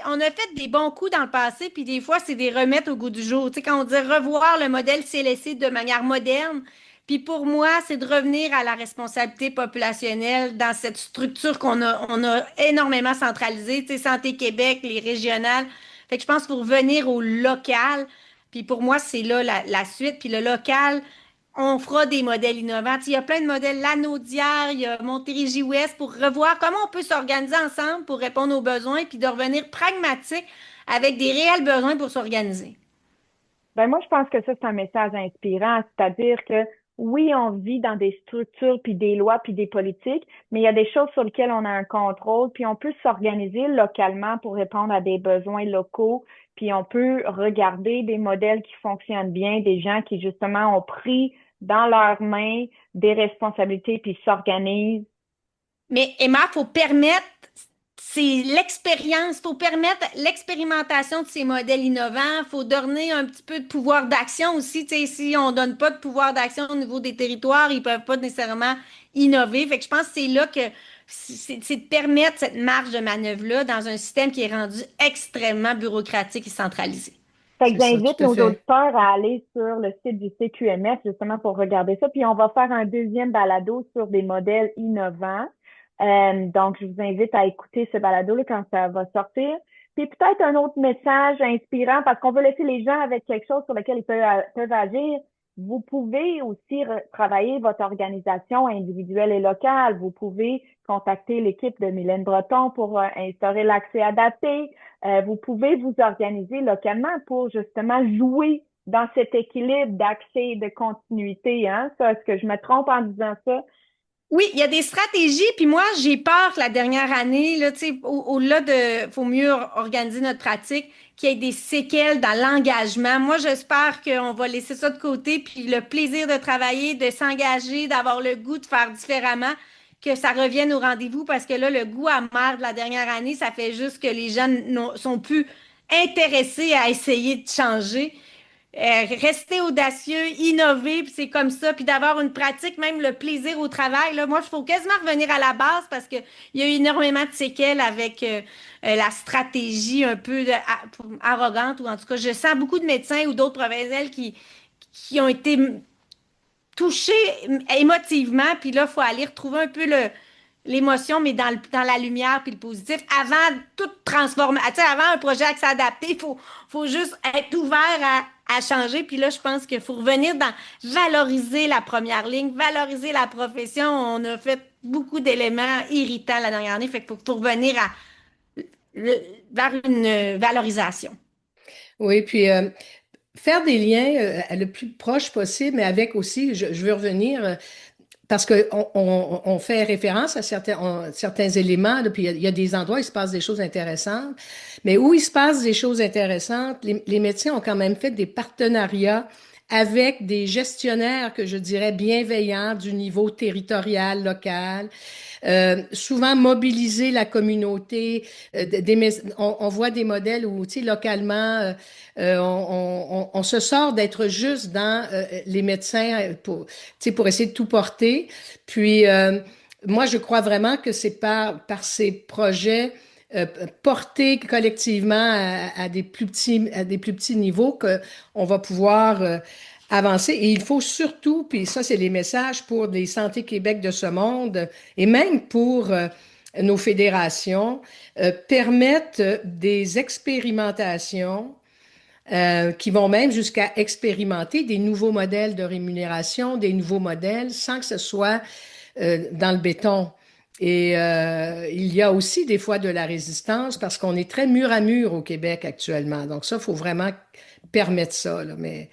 on a fait des bons coups dans le passé, puis des fois, c'est des remettre au goût du jour. Tu sais, quand on dit revoir le modèle CLSC de manière moderne, puis pour moi, c'est de revenir à la responsabilité populationnelle dans cette structure on a énormément centralisée, tu sais, Santé Québec, les régionales. Fait que je pense qu'il faut revenir au local, puis pour moi, c'est là la suite, puis le local. On fera des modèles innovants. Il y a plein de modèles, l'Anaudière, il y a Montérégie-Ouest pour revoir comment on peut s'organiser ensemble pour répondre aux besoins puis de revenir pragmatique avec des réels besoins pour s'organiser. Ben moi, je pense que ça, c'est un message inspirant, c'est-à-dire que oui, on vit dans des structures, puis des lois, puis des politiques, mais il y a des choses sur lesquelles on a un contrôle, puis on peut s'organiser localement pour répondre à des besoins locaux, puis on peut regarder des modèles qui fonctionnent bien, des gens qui justement ont pris dans leurs mains des responsabilités, puis s'organisent. Mais Emma, il faut permettre, c'est l'expérience, il faut permettre l'expérimentation de ces modèles innovants, il faut donner un petit peu de pouvoir d'action aussi. Tu sais, si on ne donne pas de pouvoir d'action au niveau des territoires, ils ne peuvent pas nécessairement innover. Fait que je pense que c'est là que c'est de permettre cette marge de manœuvre-là dans un système qui est rendu extrêmement bureaucratique et centralisé. Fait que C'est ça, j'invite tout à nos fait. auditeurs à aller sur le site du CQMF justement pour regarder ça. Puis on va faire un deuxième balado sur des modèles innovants. Donc, je vous invite à écouter ce balado-là quand ça va sortir. Puis peut-être un autre message inspirant parce qu'on veut laisser les gens avec quelque chose sur lequel ils peuvent agir. Vous pouvez aussi travailler votre organisation individuelle et locale. Vous pouvez contacter l'équipe de Mylène Breton pour instaurer l'accès adapté. Vous pouvez vous organiser localement pour justement jouer dans cet équilibre d'accès et de continuité. Hein? Ça, est-ce que je me trompe en disant ça? Oui, il y a des stratégies, puis moi, j'ai peur que la dernière année, là, tu sais, au-delà de, faut mieux organiser notre pratique, qu'il y ait des séquelles dans l'engagement. Moi, j'espère qu'on va laisser ça de côté, puis le plaisir de travailler, de s'engager, d'avoir le goût de faire différemment, que ça revienne au rendez-vous, parce que là, le goût amer de la dernière année, ça fait juste que les gens sont plus intéressés à essayer de changer. Rester audacieux, innover, puis c'est comme ça, puis d'avoir une pratique, même le plaisir au travail. Là, moi, il faut quasiment revenir à la base parce qu'il y a eu énormément de séquelles avec la stratégie un peu arrogante, ou en tout cas, je sens beaucoup de médecins ou d'autres professionnels qui ont été touchés émotivement, puis là, il faut aller retrouver un peu l'émotion, mais dans la lumière puis le positif. Avant toute transformation, tu sais, avant un projet à s'adapter, faut juste être ouvert à changer. Puis là, je pense qu'il faut revenir dans valoriser la première ligne, valoriser la profession. On a fait beaucoup d'éléments irritants la dernière année, fait qu'il faut revenir vers une valorisation. Oui, puis faire des liens le plus proche possible, mais avec aussi, je veux revenir, parce qu'on fait référence à certains éléments, là, puis il y a des endroits où il se passe des choses intéressantes, mais où il se passe des choses intéressantes, les médecins ont quand même fait des partenariats avec des gestionnaires que je dirais bienveillants du niveau territorial, local. Souvent mobiliser la communauté. On voit des modèles où, tu sais, localement, on se sort d'être juste dans les médecins pour, tu sais, pour essayer de tout porter. Puis, moi, je crois vraiment que c'est par ces projets portés collectivement à des plus petits niveaux qu'on va pouvoir avancer. Et il faut surtout, puis ça, c'est les messages pour les Santé Québec de ce monde et même pour nos fédérations, permettre des expérimentations qui vont même jusqu'à expérimenter des nouveaux modèles de rémunération, des nouveaux modèles, sans que ce soit dans le béton. Et il y a aussi des fois de la résistance parce qu'on est très mur à mur au Québec actuellement. Donc ça, il faut vraiment permettre ça, là. Mais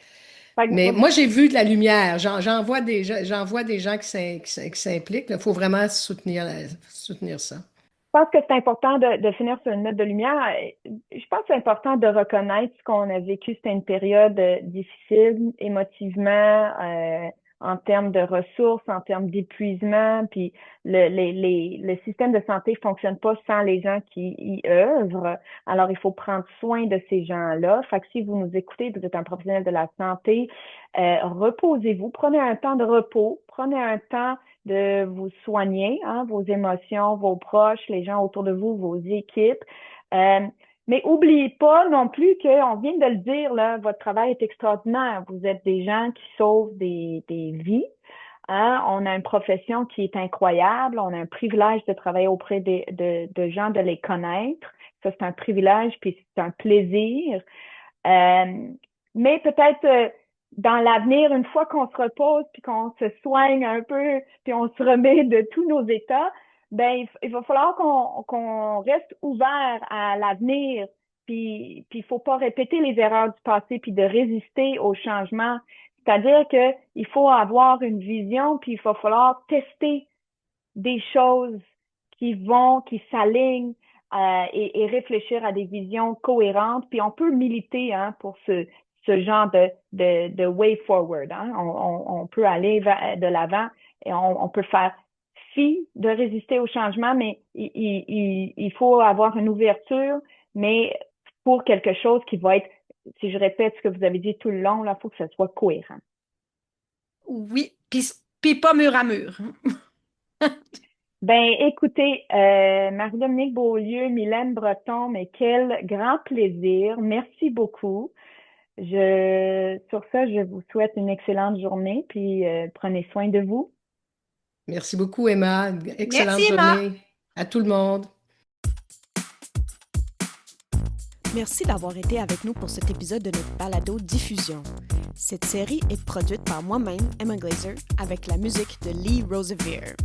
moi, j'ai vu de la lumière. J'en vois des gens qui s'impliquent. Il faut vraiment soutenir ça. Je pense que c'est important de finir sur une note de lumière. Je pense que c'est important de reconnaître ce qu'on a vécu. C'était une période difficile émotivement, en termes de ressources, en termes d'épuisement. Puis le système de santé fonctionne pas sans les gens qui y œuvrent. Alors, il faut prendre soin de ces gens-là. Fait que si vous nous écoutez, vous êtes un professionnel de la santé, reposez-vous, prenez un temps de repos, prenez un temps de vous soigner, hein, vos émotions, vos proches, les gens autour de vous, vos équipes. Mais oubliez pas non plus qu'on vient de le dire, là, votre travail est extraordinaire. Vous êtes des gens qui sauvent des vies. Hein? On a une profession qui est incroyable. On a un privilège de travailler auprès de gens, de les connaître. Ça, c'est un privilège, puis c'est un plaisir. Mais peut-être dans l'avenir, une fois qu'on se repose puis qu'on se soigne un peu puis on se remet de tous nos états, ben il va falloir qu'on reste ouvert à l'avenir, puis il faut pas répéter les erreurs du passé puis de résister au changement. C'est-à-dire que il faut avoir une vision puis il va falloir tester des choses qui s'alignent et réfléchir à des visions cohérentes. Puis on peut militer hein, pour ce genre de way forward. Hein? On peut aller de l'avant et on peut faire fi de résister au changement, mais il faut avoir une ouverture, mais pour quelque chose qui va être, si je répète ce que vous avez dit tout le long, là, il faut que ça soit cohérent. Oui, puis pas mur à mur. Ben, écoutez, Marie-Dominique Beaulieu, Mylène Breton, mais quel grand plaisir. Merci beaucoup. Sur ça, je vous souhaite une excellente journée, puis prenez soin de vous. Merci beaucoup, Emma. Excellente Merci, Emma. journée à tout le monde. Merci d'avoir été avec nous pour cet épisode de notre balado diffusion. Cette série est produite par moi-même, Emma Glaser, avec la musique de Lee Rosevere.